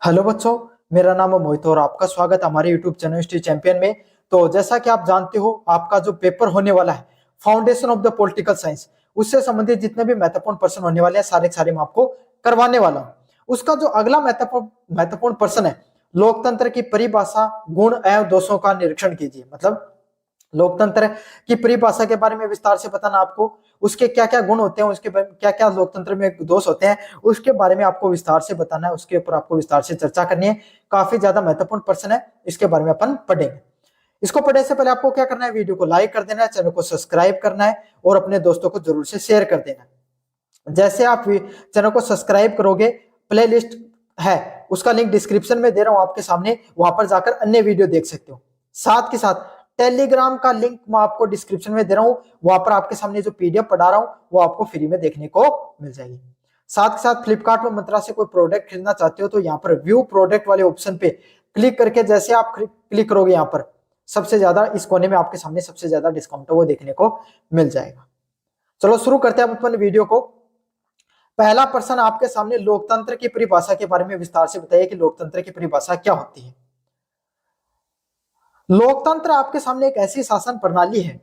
Hello बच्चों, मेरा नाम है मोहित और आपका स्वागत है हमारे यूट्यूब चैनल हिस्ट्री चैंपियन में। तो जैसा कि आप जानते हो, आपका जो पेपर होने वाला है foundation of the political science, उससे संबंधित जितने भी महत्वपूर्ण प्रश्न होने वाले हैं सारे के सारे मैं आपको करवाने वाला हूँ। उसका जो अगला महत्वपूर्ण प्रश्न है, लोकतंत्र की परिभाषा, गुण एवं दोषों का निरीक्षण कीजिए। मतलब लोकतंत्र की परिभाषा के बारे में विस्तार से बताना आपको, उसके क्या क्या गुण होते हैं, उसके क्या क्या लोकतंत्र में दोष होते हैं, उसके बारे में आपको विस्तार से बताना है, उसके ऊपर आपको विस्तार से चर्चा करनी है। काफी ज्यादा महत्वपूर्ण प्रश्न है, इसके बारे में अपन पढ़ेंगे। इसको पढ़ने से पहले आपको क्या करना है, वीडियो को लाइक कर देना है, चैनल को सब्सक्राइब करना है और अपने दोस्तों को जरूर से शेयर कर देना है। जैसे आप चैनल को सब्सक्राइब करोगे, प्ले लिस्ट है उसका लिंक डिस्क्रिप्शन में दे रहा हूं आपके सामने, वहां पर जाकर अन्य वीडियो देख सकते हो। साथ के साथ टेलीग्राम का लिंक मैं आपको डिस्क्रिप्शन में दे रहा हूं, वहां पर आपके सामने जो पीडीएफ पढ़ा रहा हूं वो आपको फ्री में देखने को मिल जाएगी। साथ के साथ फ्लिपकार्ट में मंत्रा से कोई प्रोडक्ट खरीदना चाहते हो तो यहाँ पर व्यू प्रोडक्ट वाले ऑप्शन पे क्लिक करके जैसे आप क्लिक करोगे, यहाँ पर सबसे ज्यादा इस कोने में आपके सामने सबसे ज्यादा डिस्काउंट है वो देखने को मिल जाएगा। चलो शुरू करते हैं अपन वीडियो को। पहला प्रश्न आपके सामने, लोकतंत्र की परिभाषा के बारे में विस्तार से बताइए कि लोकतंत्र की परिभाषा क्या होती है। लोकतंत्र आपके सामने एक ऐसी शासन प्रणाली है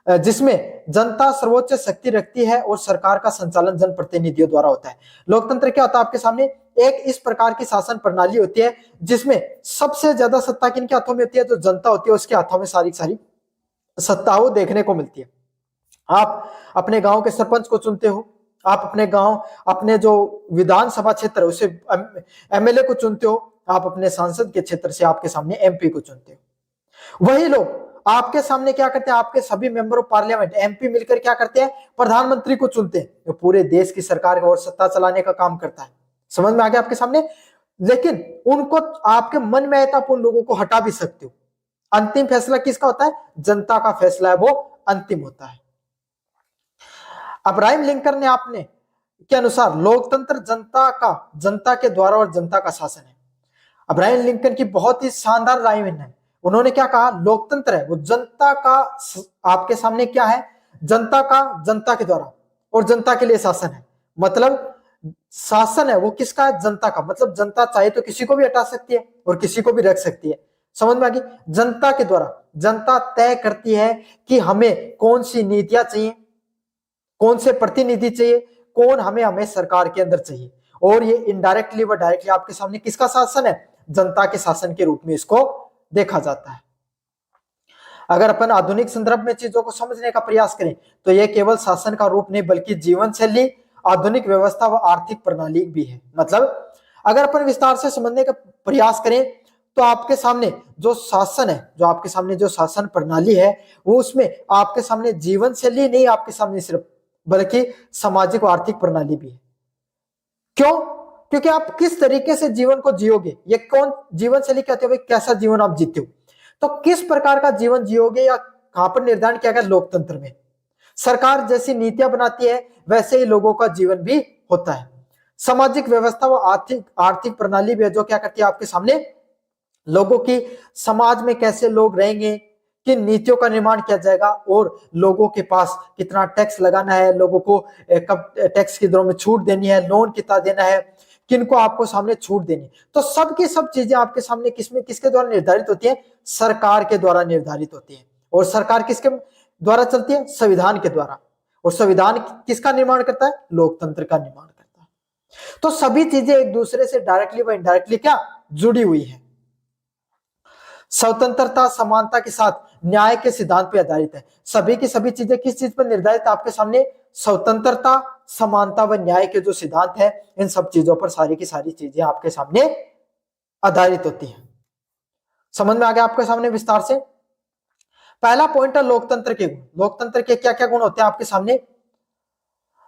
जिसमें जनता सर्वोच्च शक्ति रखती है और सरकार का संचालन जनप्रतिनिधियों द्वारा होता है। लोकतंत्र क्या होता है आपके सामने, एक इस प्रकार की शासन प्रणाली होती है जिसमें सबसे ज्यादा सत्ता किनके हाथों में होती है, जो जनता होती है उसके हाथों में सारी सारी सत्ता वो देखने को मिलती है। आप अपने गांव के सरपंच को चुनते हो, आप अपने गांव, अपने जो विधानसभा क्षेत्र है उसे एमएलए को चुनते हो, आप अपने सांसद के क्षेत्र से आपके सामने एमपी को चुनते हो। वही लोग आपके सामने क्या करते हैं, आपके सभी मेंबर ऑफ पार्लियामेंट एमपी मिलकर क्या करते हैं, प्रधानमंत्री को चुनते हैं, जो पूरे देश की सरकार और सत्ता चलाने का काम करता है। समझ में आ गया आपके सामने। लेकिन उनको आपके मन में आए तो आप उन लोगों को हटा भी सकते हो। अंतिम फैसला किसका होता है, जनता का फैसला है, वो अंतिम होता है। अब्राहम लिंकन ने आपने के अनुसार लोकतंत्र जनता के द्वारा और जनता का शासन है। अब्राहम लिंकन की बहुत ही शानदार राय है। उन्होंने क्या कहा, लोकतंत्र है वो जनता का, आपके सामने क्या है, जनता का जनता के द्वारा और जनता के लिए शासन है। मतलब शासन है वो किसका है, जनता का। मतलब जनता चाहे तो किसी को भी हटा सकती है और किसी को भी रख सकती है। समझ में आ गई। जनता के द्वारा, जनता तय करती है कि हमें कौन सी नीतियां चाहिए, कौन से प्रतिनिधि चाहिए, कौन हमें हमें सरकार के अंदर चाहिए। और ये इनडायरेक्टली व डायरेक्टली आपके सामने किसका शासन है, जनता के शासन के रूप में इसको देखा जाता है। अगर अपन आधुनिक संदर्भ में चीजों को समझने का प्रयास करें तो यह केवल शासन का रूप नहीं बल्कि जीवन शैली, आधुनिक व्यवस्था व आर्थिक प्रणाली भी है। मतलब अगर अपन विस्तार से समझने का प्रयास करें तो आपके सामने जो शासन है, जो आपके सामने जो शासन प्रणाली है, वो उसमें आपके सामने जीवन शैली नहीं, आपके सामने सिर्फ बल्कि सामाजिक और आर्थिक प्रणाली भी है। क्यों? क्योंकि आप किस तरीके से जीवन को जियोगे, ये कौन जीवन शैली कहते हो, कैसा जीवन आप जीते हो, तो किस प्रकार का जीवन जियोगे या कहां पर निर्धारण किया गया, लोकतंत्र में। सरकार जैसी नीतियां बनाती है वैसे ही लोगों का जीवन भी होता है। सामाजिक व्यवस्था व आर्थिक प्रणाली भी है जो क्या करती है, आपके सामने लोगों की समाज में कैसे लोग रहेंगे, किन नीतियों का निर्माण किया जाएगा और लोगों के पास कितना टैक्स लगाना है, लोगों को कब टैक्स की दरों में छूट देनी है, लोन कितना देना है, किनको आपको सामने छूट देनी। तो सब की सब चीजें आपके सामने किसके द्वारा निर्धारित होती है, सरकार के द्वारा निर्धारित होती है। और सरकार किसके द्वारा चलती है, संविधान के द्वारा। और संविधान किसका निर्माण करता है, लोकतंत्र का निर्माण करता है। तो सभी चीजें एक दूसरे से डायरेक्टली व इनडायरेक्टली क्या जुड़ी हुई है। स्वतंत्रता समानता के साथ न्याय के सिद्धांत पर आधारित है। सभी की सभी चीजें किस चीज पर निर्धारित है, आपके सामने स्वतंत्रता, समानता व न्याय के जो सिद्धांत है, इन सब चीजों पर सारी की सारी चीजें आपके सामने आधारित होती हैं। समझ में आ गया आपके सामने विस्तार से। पहला पॉइंट है लोकतंत्र के गुण। लोकतंत्र के क्या क्या गुण होते हैं आपके सामने,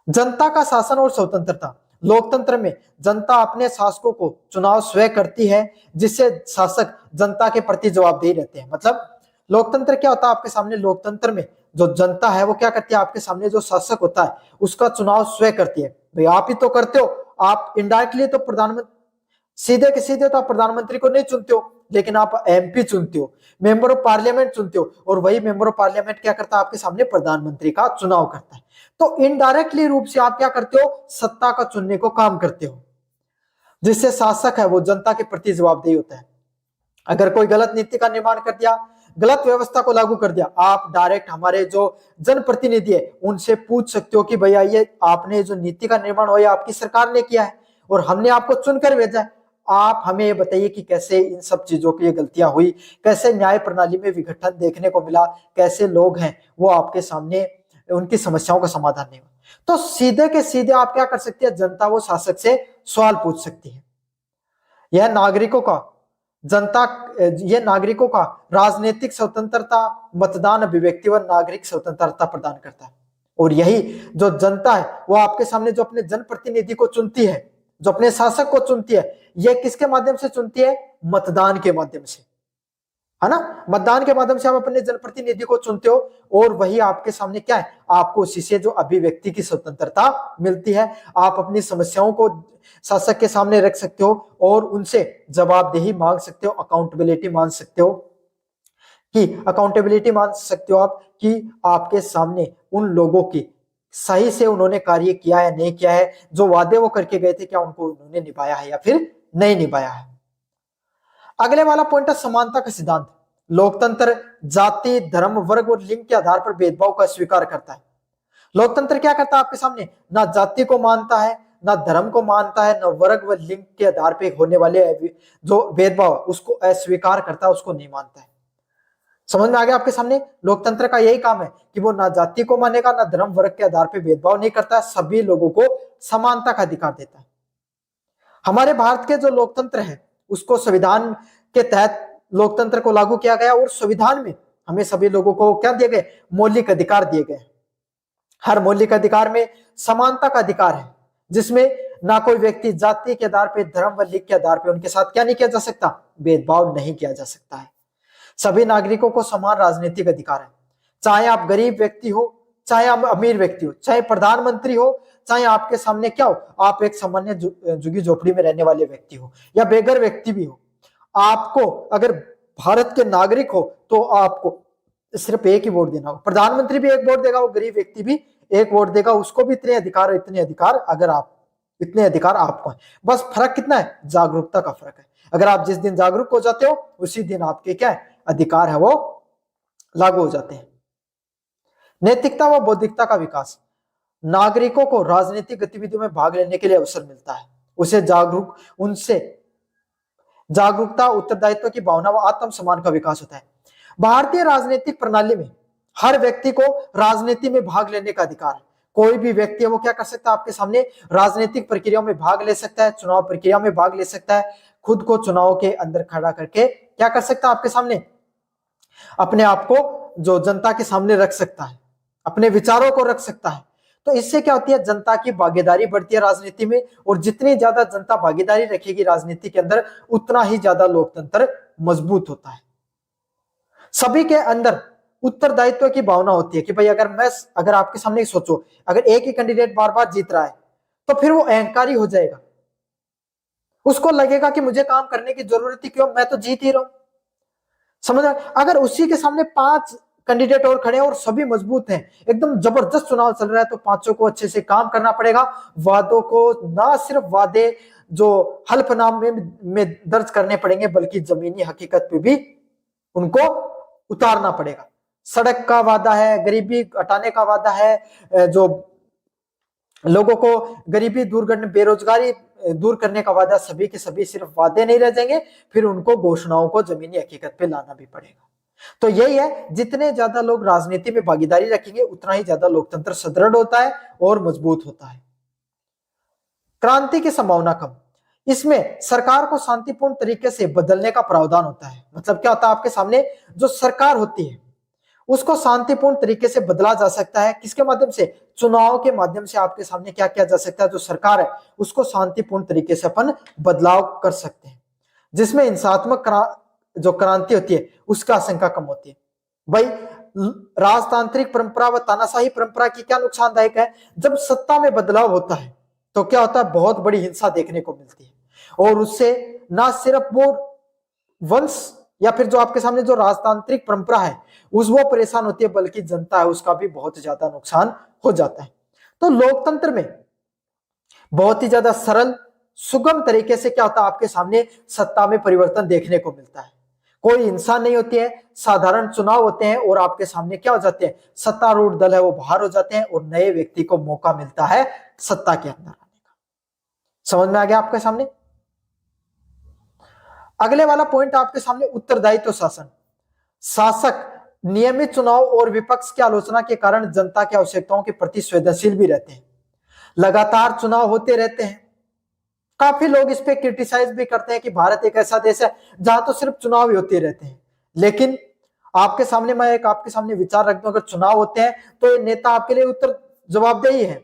जनता का शासन और स्वतंत्रता। लोकतंत्र में जनता अपने शासकों को चुनाव स्वयं करती है, जिससे शासक जनता के प्रति जवाबदेही रहते हैं। मतलब लोकतंत्र क्या होता है आपके सामने, लोकतंत्र में जो जनता है वो क्या करती है, आपके सामने जो शासक होता है उसका चुनाव स्वयं करती है। भाई आप ही तो करते हो, आप इनडायरेक्टली तो प्रधानमंत्री, सीधे के सीधे तो आप प्रधानमंत्री को नहीं चुनते हो, लेकिन आप एमपी चुनते हो, मेंबर ऑफ पार्लियामेंट चुनते हो, और वही मेंबर ऑफ पार्लियामेंट क्या करता है, आपके सामने प्रधानमंत्री का चुनाव करता है। तो इनडायरेक्टली रूप से आप क्या करते हो, सत्ता का चुनने को काम करते हो। जिससे शासक है वो जनता के प्रति जवाबदेही होता है। अगर कोई गलत नीति का निर्माण कर दिया, गलत व्यवस्था को लागू कर दिया, आप डायरेक्ट हमारे जो जनप्रतिनिधि है उनसे पूछ सकते हो कि भैया ये आपने जो नीति का निर्माण हुआ आपकी सरकार ने किया है और हमने आपको चुनकर भेजा है, आप हमें ये बताइए कि कैसे इन सब चीजों की ये गलतियां हुई, कैसे न्याय प्रणाली में विघटन देखने को मिला, कैसे लोग हैं वो आपके सामने उनकी समस्याओं का समाधान नहीं हुआ। तो सीधे के सीधे आप क्या कर सकते हैं, जनता वो शासक से सवाल पूछ सकती है। यह नागरिकों का जनता ये नागरिकों का राजनीतिक स्वतंत्रता, मतदान, अभिव्यक्ति व नागरिक स्वतंत्रता प्रदान करता है। और यही जो जनता है वो आपके सामने जो अपने जनप्रतिनिधि को चुनती है, जो अपने शासक को चुनती है, ये किसके माध्यम से चुनती है, मतदान के माध्यम से, है ना। मतदान के माध्यम से आप अपने जनप्रतिनिधि को चुनते हो और वही आपके सामने क्या है, आपको उसी से जो अभिव्यक्ति की स्वतंत्रता मिलती है। आप अपनी समस्याओं को शासक के सामने रख सकते हो और उनसे जवाबदेही मांग सकते हो, अकाउंटेबिलिटी मांग सकते हो आप कि आपके सामने उन लोगों की सही से उन्होंने कार्य किया है नहीं किया है, जो वादे वो करके गए थे क्या उनको उन्होंने निभाया है या फिर नहीं निभाया है। अगले वाला पॉइंट है समानता का सिद्धांत। लोकतंत्र जाति, धर्म, वर्ग और लिंग के आधार पर भेदभाव का स्वीकार करता है। लोकतंत्र क्या करता है, आपके सामने ना जाति को मानता है, ना धर्म को मानता है, ना वर्ग व लिंग के आधार पर होने वाले जो भेदभाव उसको अस्वीकार करता है, उसको नहीं मानता है। समझ में आ गया आपके सामने, लोकतंत्र का यही काम है कि वो ना जाति को मानेगा, ना धर्म वर्ग के आधार पर भेदभाव नहीं करता है, सभी लोगों को समानता का अधिकार देता है। हमारे भारत के जो लोकतंत्र है उसको संविधान के तहत लोकतंत्र को लागू किया गया और संविधान में हमें सभी लोगों को क्या दिए गए, मौलिक अधिकार दिए गए। हर मौलिक अधिकार में समानता का अधिकार है, जिसमें ना कोई व्यक्ति जाति के आधार पर, धर्म व लिंग के आधार पर उनके साथ क्या नहीं किया जा सकता, भेदभाव नहीं किया जा सकता है। सभी नागरिकों को समान राजनीतिक अधिकार है, चाहे आप गरीब व्यक्ति हो, चाहे आप अमीर व्यक्ति हो, चाहे प्रधानमंत्री हो, चाहे आपके सामने क्या हो, आप एक सामान्य झुग्गी झोपड़ी में रहने वाले व्यक्ति हो या बेघर व्यक्ति भी हो, आपको अगर भारत के नागरिक हो तो आपको सिर्फ एक ही वोट देना हो। प्रधानमंत्री भी एक वोट देगा, वो गरीब व्यक्ति भी एक वोट देगा, उसको भी इतने अधिकार अगर आप इतने अधिकार आपको है। बस फर्क कितना है, जागरूकता का फर्क है। अगर आप जिस दिन जागरूक हो जाते हो उसी दिन आपके क्या है, अधिकार है वो लागू हो जाते हैं। नैतिकता व बौद्धिकता का विकास। नागरिकों को राजनीतिक गतिविधियों में भाग लेने के लिए अवसर मिलता है, उनसे जागरूकता, उत्तरदायित्व की भावना व आत्मसम्मान का विकास होता है। भारतीय राजनीतिक प्रणाली में हर व्यक्ति को राजनीति में भाग लेने का अधिकार है। कोई भी व्यक्ति है वो क्या कर सकता है, आपके सामने राजनीतिक प्रक्रिया में भाग ले सकता है, चुनाव प्रक्रिया में भाग ले सकता है, खुद को चुनाव के अंदर खड़ा करके क्या कर सकता है, आपके सामने अपने आप को जो जनता के सामने रख सकता है, अपने विचारों को रख सकता है। तो इससे क्या होती है, जनता की भागीदारी बढ़ती है राजनीति में, और जितनी ज्यादा जनता भागीदारी रखेगी राजनीति के अंदर उतना ही ज्यादा लोकतंत्र मजबूत होता है। सभी के अंदर उत्तरदायित्व की भावना होती है कि भाई अगर आपके सामने सोचो, अगर एक ही कैंडिडेट बार बार जीत रहा है तो फिर वो अहंकारी हो जाएगा, उसको लगेगा कि मुझे काम करने की जरूरत ही क्यों, मैं तो जीत ही रहा हूं। समझ रहे? अगर उसी के सामने 5 कैंडिडेट और खड़े हैं और सभी मजबूत हैं, एकदम जबरदस्त चुनाव चल रहा है, तो पांचों को अच्छे से काम करना पड़ेगा। वादों को ना सिर्फ वादे जो हल्फनाम में दर्ज करने पड़ेंगे, बल्कि जमीनी हकीकत पे भी उनको उतारना पड़ेगा। सड़क का वादा है, गरीबी हटाने का वादा है, जो लोगों को गरीबी दूर करने, बेरोजगारी दूर करने का वादा, सभी के सभी सिर्फ वादे नहीं रह जाएंगे, फिर उनको घोषणाओं को जमीनी हकीकत पे लाना भी पड़ेगा। तो यही है, जितने ज्यादा लोग राजनीति में भागीदारी रखेंगे उतना ही ज्यादा लोकतंत्र सुदृढ़ होता है और मजबूत होता है। क्रांति की संभावना कम। इसमें सरकार को शांतिपूर्ण तरीके से बदलने का प्रावधान होता है। मतलब क्या होता है, आपके सामने जो सरकार होती है उसको शांतिपूर्ण तरीके से बदला जा सकता है। किसके माध्यम से, चुनाव के माध्यम से आपके सामने क्या किया जा सकता है, जो सरकार है उसको शांतिपूर्ण तरीके से अपन बदलाव कर सकते हैं, जिसमें हिंसात्मक जो क्रांति होती है उसका आशंका कम होती है। भाई राजतांत्रिक परंपरा व तानाशाही परंपरा की क्या नुकसानदायक है, जब सत्ता में बदलाव होता है तो क्या होता है, बहुत बड़ी हिंसा देखने को मिलती है, और उससे ना सिर्फ वो वंश या फिर जो आपके सामने जो राजतांत्रिक परंपरा है वो परेशान होती है, बल्कि जनता है उसका भी बहुत ज्यादा नुकसान हो जाता है। तो लोकतंत्र में बहुत ही ज्यादा सरल, सुगम तरीके से क्या होता है, आपके सामने सत्ता में परिवर्तन देखने को मिलता है। कोई इंसान नहीं होती है, साधारण चुनाव होते हैं और आपके सामने क्या हो जाते हैं, सत्तारूढ़ दल है वो बाहर हो जाते हैं और नए व्यक्ति को मौका मिलता है सत्ता के अंदर आने का। समझ में आ गया आपके सामने। अगले वाला पॉइंट आपके सामने उत्तरदायित्व शासन। शासक नियमित चुनाव और विपक्ष की आलोचना के कारण जनता की आवश्यकताओं के प्रति संवेदनशील भी रहते हैं। लगातार चुनाव होते रहते हैं, काफी लोग इस पे क्रिटिसाइज भी करते हैं कि भारत एक ऐसा देश है जहां तो सिर्फ चुनाव ही होते रहते हैं। लेकिन आपके सामने मैं एक आपके सामने विचार रखता हूं, अगर चुनाव होते हैं तो ये नेता आपके लिए उत्तर जवाबदेही है।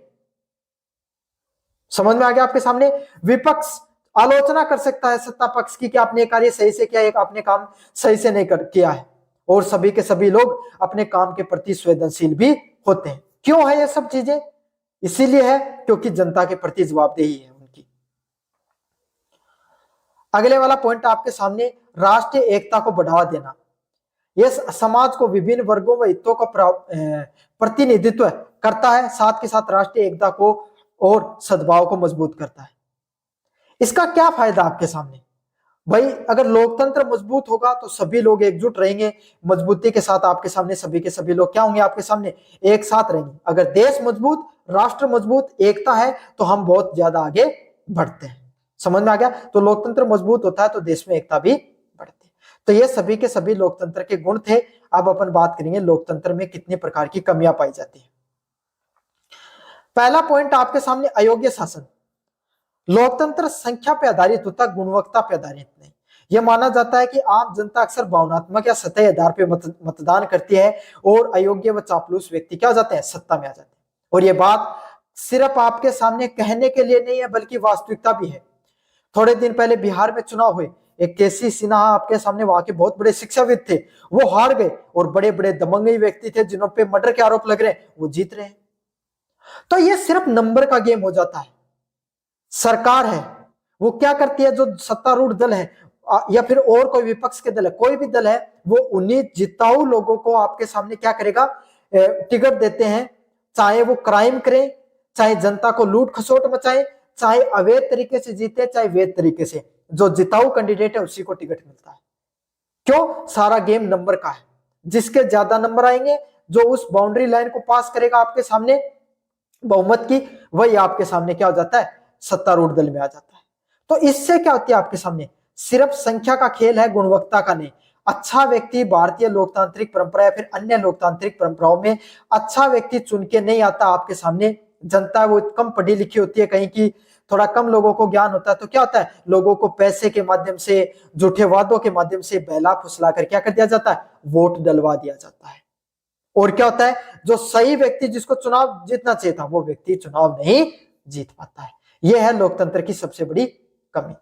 समझ में आ गया आपके सामने। विपक्ष आलोचना कर सकता है सत्ता पक्ष की कि आपने ये कार्य सही से किया, एक आपने काम सही से नहीं किया है, और सभी के सभी लोग अपने काम के प्रति संवेदनशील भी होते हैं। क्यों है ये सब चीजें? इसीलिए है क्योंकि जनता के प्रति जवाबदेही है उनकी। अगले वाला पॉइंट आपके सामने राष्ट्रीय एकता को बढ़ावा देना। यह समाज को विभिन्न वर्गों व हितों का प्रतिनिधित्व करता है, साथ के साथ राष्ट्रीय एकता को और सद्भाव को मजबूत करता है। इसका क्या फायदा आपके सामने? भाई अगर लोकतंत्र मजबूत होगा तो सभी लोग एकजुट रहेंगे, मजबूती के साथ आपके सामने सभी के सभी लोग क्या होंगे, आपके सामने एक साथ रहेंगे। अगर देश मजबूत, राष्ट्र मजबूत, एकता है तो हम बहुत ज्यादा आगे बढ़ते हैं। समझ में आ गया। तो लोकतंत्र मजबूत होता है तो देश में एकता भी बढ़ती है। तो ये सभी के सभी लोकतंत्र के गुण थे। अब अपन बात करेंगे लोकतंत्र में कितनी प्रकार की कमियां पाई जाती है। पहला पॉइंट आपके सामने अयोग्य शासन। लोकतंत्र संख्या पे आधारित होता है, गुणवत्ता पे आधारित नहीं। यह माना जाता है कि आम जनता अक्सर भावनात्मक या सतही आधार पे मतदान करती है और अयोग्य व चापलूस व्यक्ति क्या हो जाते हैं, सत्ता में आ जाते हैं। और यह बात सिर्फ आपके सामने कहने के लिए नहीं है बल्कि वास्तविकता भी है। थोड़े दिन पहले बिहार में चुनाव हुए, एक केसी सिन्हा आपके सामने, वहां के बहुत बड़े शिक्षाविद थे, वो हार गए और बड़े बड़े दबंगई व्यक्ति थे जिन्हों पे मर्डर के आरोप लग रहे हैं, वो जीत रहे हैं। तो ये सिर्फ नंबर का गेम हो जाता है। सरकार है वो क्या करती है, जो सत्तारूढ़ दल है या फिर और कोई विपक्ष के दल है, कोई भी दल है, वो उन्हीं जिताऊ लोगों को आपके सामने क्या करेगा, टिकट देते हैं, चाहे वो क्राइम करें, चाहे जनता को लूट खसोट मचाए, चाहे अवैध तरीके से जीते, चाहे वैध तरीके से, जो जिताऊ कैंडिडेट है उसी को टिकट मिलता है। क्यों? सारा गेम नंबर का है। जिसके ज्यादा नंबर आएंगे, जो उस बाउंड्री लाइन को पास करेगा आपके सामने बहुमत की, वही आपके सामने क्या हो जाता है, सत्तारूढ़ दल में आ जाता है। तो इससे क्या होती है आपके सामने, सिर्फ संख्या का खेल है, गुणवत्ता का नहीं। अच्छा व्यक्ति भारतीय लोकतांत्रिक परंपरा या फिर अन्य लोकतांत्रिक परंपराओं में अच्छा व्यक्ति चुन के नहीं आता आपके सामने। जनता वो कम पढ़ी लिखी होती है, कहीं की थोड़ा कम लोगों को ज्ञान होता है, तो क्या होता है, लोगों को पैसे के माध्यम से, झूठे वादों के माध्यम से बहला फुसला कर क्या कर दिया जाता है, वोट डलवा दिया जाता है। और क्या होता है, जो सही व्यक्ति जिसको चुनाव जीतना चाहिए था, वो व्यक्ति चुनाव नहीं जीत पाता है। यह है लोकतंत्र की सबसे बड़ी कमी।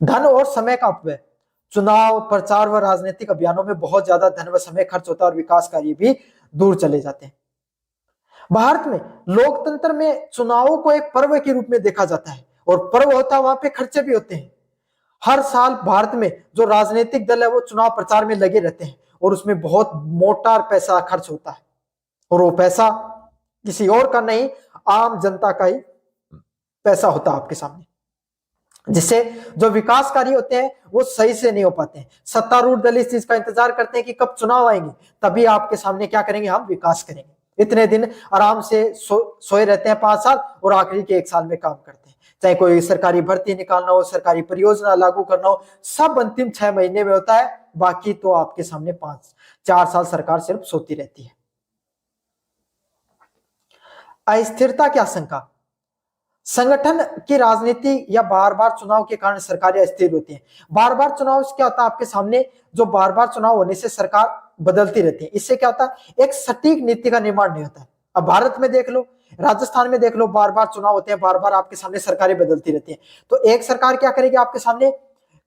धन और समय का अपव्यय। चुनाव, प्रचार व राजनीतिक अभियानों में बहुत ज्यादा धन व समय खर्च होता है और विकास कार्य भी दूर चले जाते हैं। भारत में लोकतंत्र में चुनावों को एक पर्व के रूप में देखा जाता है, और पर्व होता है वहां पे खर्चे भी होते हैं। हर साल भारत में जो राजनीतिक दल है वो चुनाव प्रचार में लगे रहते हैं और उसमें बहुत मोटा पैसा खर्च होता है, और वो पैसा किसी और का नहीं, आम जनता का ही पैसा होता है आपके सामने, जिससे जो विकास कार्य होते हैं वो सही से नहीं हो पाते हैं। सत्तारूढ़ दल इस चीज का इंतजार करते हैं कि कब चुनाव आएंगे, तभी आपके सामने क्या करेंगे, हम विकास करेंगे। इतने दिन आराम से सोए रहते हैं 5 साल, और आखिरी के 1 साल में काम करते हैं। चाहे कोई सरकारी भर्ती निकालना हो, सरकारी परियोजना लागू करना हो, सब अंतिम 6 महीने में होता है। बाकी तो आपके सामने 5-4 साल सरकार सिर्फ सोती रहती है। अस्थिरता की आशंका। संगठन की राजनीति या बार बार चुनाव के कारण सरकारें अस्थिर होती हैं। बार बार चुनाव से क्या होता है आपके सामने, जो बार बार चुनाव होने से सरकार बदलती रहती है, इससे क्या होता है, एक सटीक नीति का निर्माण नहीं होता है। अब भारत में देख लो, राजस्थान में देख लो, बार बार चुनाव होते हैं, बार बार आपके सामने सरकारें बदलती रहती हैं। तो एक सरकार क्या करेगी, आपके सामने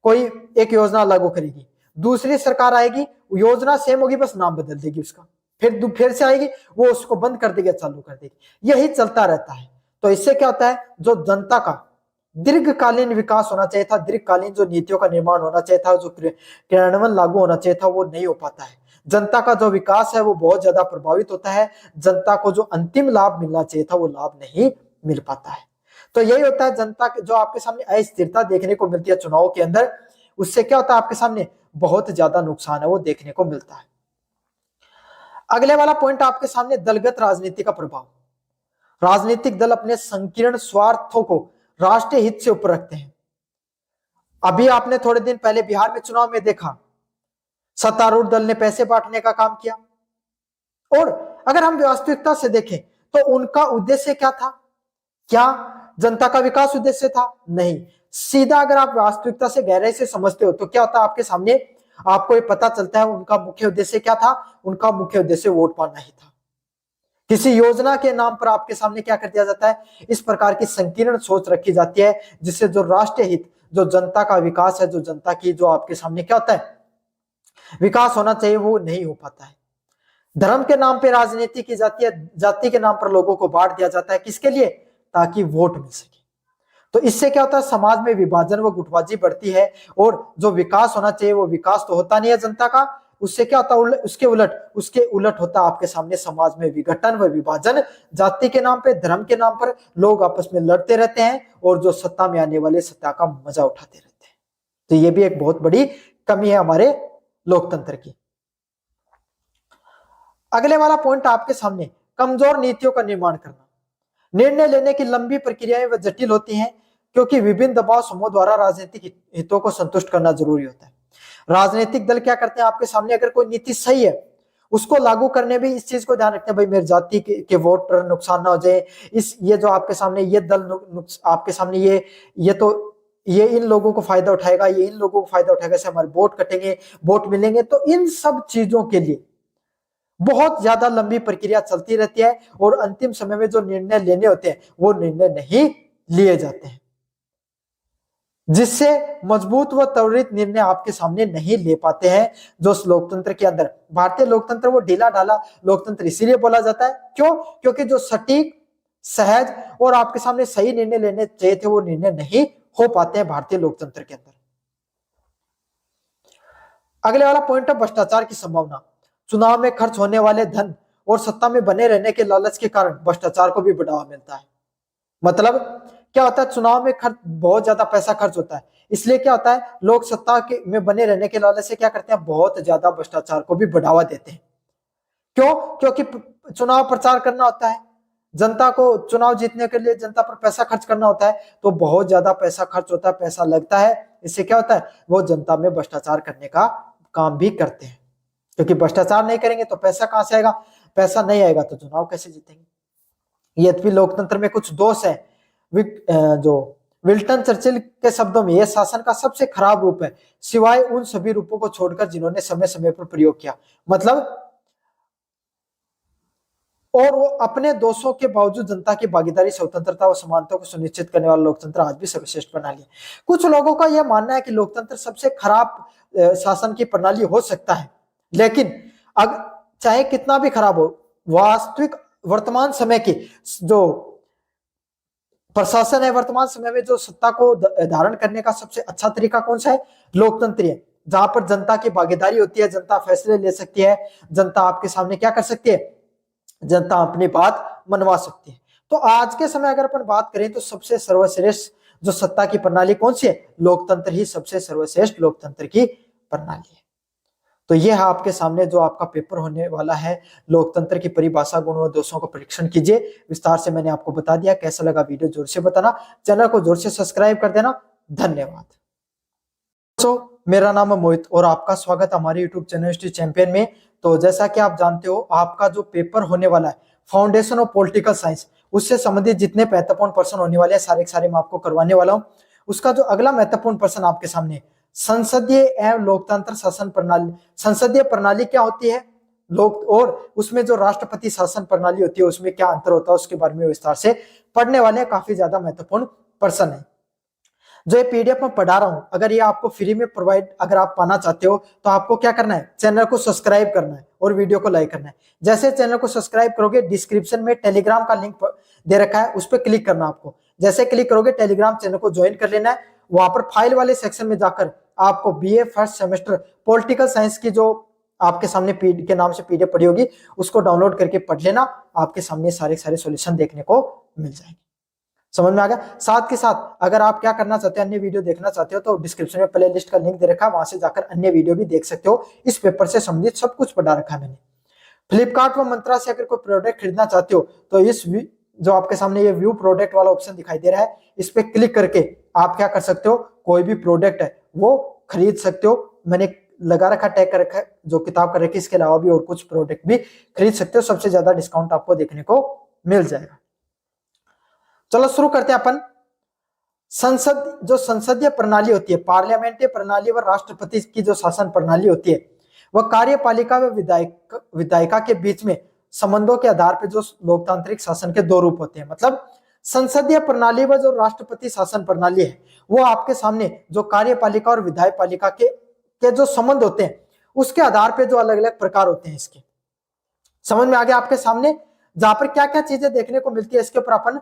कोई एक योजना लागू करेगी, दूसरी सरकार आएगी, योजना सेम होगी, बस नाम बदल देगी उसका, फिर से आएगी, वो उसको बंद कर देगी, चालू कर देगी। यही चलता रहता है। तो इससे क्या होता है, जो जनता का दीर्घकालीन विकास होना चाहिए था, दीर्घकालीन जो नीतियों का निर्माण होना चाहिए था, जो क्रियान्वयन लागू होना चाहिए था, वो नहीं हो पाता है। जनता का जो विकास है वो बहुत ज्यादा प्रभावित होता है, जनता को जो अंतिम लाभ मिलना चाहिए था वो लाभ नहीं मिल पाता है। तो यही होता है जनता के, जो आपके सामने अस्थिरता देखने को मिलती है चुनाव के अंदर, उससे क्या होता है आपके सामने बहुत ज्यादा नुकसान है वो देखने को मिलता है। अगले वाला पॉइंट आपके सामने दलगत राजनीति का प्रभाव। राजनीतिक दल अपने संकीर्ण स्वार्थों को राष्ट्रीय हित से ऊपर रखते हैं। अभी आपने थोड़े दिन पहले बिहार में चुनाव में देखा, सत्तारूढ़ दल ने पैसे बांटने का काम किया, और अगर हम वास्तविकता से देखें तो उनका उद्देश्य क्या था? क्या जनता का विकास उद्देश्य था? नहीं। सीधा अगर आप वास्तविकता से गहराई से समझते हो तो क्या होता है आपके सामने, आपको ये पता चलता है उनका मुख्य उद्देश्य क्या था। उनका मुख्य उद्देश्य वोट पाना ही था। किसी योजना के नाम पर आपके सामने क्या कर दिया जाता है, इस प्रकार की संकीर्ण सोच रखी जाती है जिससे जो राष्ट्रीय हित, जो जनता का विकास है, जो जनता की जो आपके सामने क्या होता है विकास होना चाहिए, वो नहीं हो पाता है। धर्म के नाम पे राजनीति की जाती है, जाति के नाम पर लोगों को बांट दिया जाता है, किसके लिए? ताकि वोट मिल सके। तो इससे क्या होता है, समाज में विभाजन व गुटबाजी बढ़ती है, और जो विकास होना चाहिए वो विकास तो होता नहीं है जनता का। उससे क्या होता है, उसके उलट होता है आपके सामने समाज में विघटन व विभाजन। जाति के नाम पे, धर्म के नाम पर लोग आपस में लड़ते रहते हैं, और जो सत्ता में आने वाले सत्ता का मजा उठाते रहते हैं। तो ये भी एक बहुत बड़ी कमी है हमारे लोकतंत्र की। अगले वाला पॉइंट आपके सामने कमजोर नीतियों का निर्माण करना। निर्णय लेने की लंबी प्रक्रियाएं व जटिल होती हैं, क्योंकि विभिन्न दबाव समूह द्वारा राजनीतिक हितों को संतुष्ट करना जरूरी होता है। राजनीतिक दल क्या करते हैं आपके सामने, अगर कोई नीति सही है उसको लागू करने भी इस चीज को ध्यान रखते हैं, भाई मेरी जाति के वोट पर नुकसान ना हो जाए। ये जो आपके सामने ये दल आपके सामने ये इन लोगों को फायदा उठाएगा, ये इन लोगों को फायदा उठाएगा, से हमारे वोट कटेंगे, वोट मिलेंगे। तो इन सब चीजों के लिए बहुत ज्यादा लंबी प्रक्रिया चलती रहती है, और अंतिम समय में जो निर्णय लेने होते हैं वो निर्णय नहीं लिए जाते हैं, जिससे मजबूत व त्वरित निर्णय आपके सामने नहीं ले पाते हैं। जो लोकतंत्र के अंदर, भारतीय लोकतंत्र वो ढीला ढाला लोकतंत्र इसीलिए बोला जाता है। क्यों? क्योंकि जो सटीक, सहज और आपके सामने सही निर्णय लेने चाहिए थे वो निर्णय नहीं हो पाते हैं भारतीय लोकतंत्र के अंदर। अगले वाला पॉइंट है भ्रष्टाचार की संभावना। चुनाव में खर्च होने वाले धन और सत्ता में बने रहने के लालच के कारण भ्रष्टाचार को भी बढ़ावा मिलता है। मतलब क्या होता है, चुनाव में खर्च, बहुत ज्यादा पैसा खर्च होता है, इसलिए क्या होता है, लोग सत्ता में बने रहने के लालच से क्या करते हैं, बहुत ज्यादा भ्रष्टाचार को भी बढ़ावा देते हैं। क्यों? क्योंकि चुनाव प्रचार करना होता है, जनता को चुनाव जीतने के लिए जनता पर पैसा खर्च करना होता है, तो बहुत ज्यादा पैसा खर्च होता है, पैसा लगता है। इससे क्या होता है, वो जनता में भ्रष्टाचार करने का काम भी करते हैं, क्योंकि भ्रष्टाचार नहीं करेंगे तो पैसा कहां से आएगा, पैसा नहीं आएगा तो चुनाव कैसे जीतेंगे। यद्यपि लोकतंत्र में कुछ दोष है। जो विल्टन चर्चिल के शब्दों में यह शासन का सबसे खराब रूप है, सिवाय उन सभी रूपों को छोड़कर जिन्होंने समय समय पर प्रयोग किया। मतलब, और वो अपने दोषों के बावजूद जनता की भागीदारी, स्वतंत्रता और समानता को सुनिश्चित करने वाला लोकतंत्र आज भी सर्वश्रेष्ठ प्रणाली है। कुछ लोगों का यह मानना है कि लोकतंत्र सबसे खराब शासन की प्रणाली हो सकता है, लेकिन चाहे कितना भी खराब हो, वास्तविक वर्तमान समय की जो प्रशासन है, वर्तमान समय में जो सत्ता को धारण करने का सबसे अच्छा तरीका कौन सा है, लोकतंत्र है, जहां पर जनता की भागीदारी होती है, जनता फैसले ले सकती है, जनता आपके सामने क्या कर सकती है, जनता अपनी बात मनवा सकती है। तो आज के समय अगर अपन बात करें तो सबसे सर्वश्रेष्ठ जो सत्ता की प्रणाली कौन सी है, लोकतंत्र ही सबसे सर्वश्रेष्ठ लोकतंत्र की प्रणाली है। तो यह है आपके सामने जो आपका पेपर होने वाला है, लोकतंत्र की परिभाषा, गुण व दोषों का परीक्षण कीजिए। विस्तार से मैंने आपको बता दिया। कैसा लगा वीडियो जोर से बताना, चैनल को जोर से सब्सक्राइब कर देना। धन्यवाद। दोस्तों, मेरा नाम है मोहित और आपका स्वागत है हमारे यूट्यूब चैनल हिस्ट्री चैंपियन में। तो जैसा कि आप जानते हो, आपका जो पेपर होने वाला है फाउंडेशन ऑफ पॉलिटिकल साइंस, उससे संबंधित जितने महत्वपूर्ण प्रश्न होने वाले हैं सारे के सारे मैं आपको करवाने वाला हूं। उसका जो अगला महत्वपूर्ण प्रश्न आपके सामने, संसदीय एवं लोकतंत्र शासन प्रणाली। संसदीय प्रणाली क्या होती है, लोक, और उसमें जो राष्ट्रपति शासन प्रणाली होती है उसमें क्या अंतर होता है, उसके बारे में विस्तार से पढ़ने वाले हैं। काफी ज्यादा महत्वपूर्ण प्रश्न है जो ये पीडीएफ में पढ़ा रहा हूं। अगर ये आपको फ्री में प्रोवाइड, अगर आप पाना चाहते हो तो आपको क्या करना है, चैनल को सब्सक्राइब करना है और वीडियो को लाइक करना है। जैसे चैनल को सब्सक्राइब करोगे, डिस्क्रिप्शन में टेलीग्राम का लिंक दे रखा है, उस पर क्लिक करना आपको। जैसे क्लिक करोगे, टेलीग्राम चैनल को ज्वाइन कर लेना है। वहां पर फाइल वाले सेक्शन में जाकर आपको BA first semester political science की जो आपके सामने के नाम से पीडीएफ पड़ी होगी, उसको डाउनलोड करके पढ़ लेना। आपके सामने सारे सॉल्यूशन देखने को मिल जाएंगे। समझ में आ गया। साथ के साथ अगर आप क्या करना चाहते हो, अन्य वीडियो देखना चाहते हो, तो डिस्क्रिप्शन में प्ले लिस्ट का लिंक दे रखा है, वहां से जाकर अन्य वीडियो भी देख सकते हो। इस पेपर से संबंधित सब कुछ पढ़ा रखा है मैंने। फ्लिपकार्ट व मंत्रा से अगर कोई प्रोडक्ट खरीदना चाहते हो तो इस जो आपके सामने ये व्यू प्रोडक्ट वाला ऑप्शन दिखाई दे रहा है, इस पे क्लिक करके आप क्या कर सकते हो, कोई भी प्रोडक्ट है वो खरीद सकते हो। मैंने लगा रखा, टैग कर रखा है, जो किताब कर रखी है, इसके अलावा भी और कुछ प्रोडक्ट भी खरीद सकते हो। सबसे ज्यादा डिस्काउंट आपको देखने को मिल जाएगा। चलो शुरू करते हैं अपन। संसद, जो संसदीय प्रणाली होती है, पार्लियामेंट्री प्रणाली व राष्ट्रपति की जो शासन प्रणाली होती है, वह कार्यपालिका व विधायिका के बीच में संबंधों के आधार पर जो लोकतांत्रिक शासन के दो रूप होते हैं। मतलब संसदीय प्रणाली व जो राष्ट्रपति शासन प्रणाली है, वो आपके सामने जो कार्यपालिका और विधायपालिका के जो संबंध होते हैं, उसके आधार पर जो अलग अलग प्रकार होते हैं इसके। समझ में आ गया आपके सामने, जहां पर क्या क्या चीजें देखने को मिलती है, इसके ऊपर अपन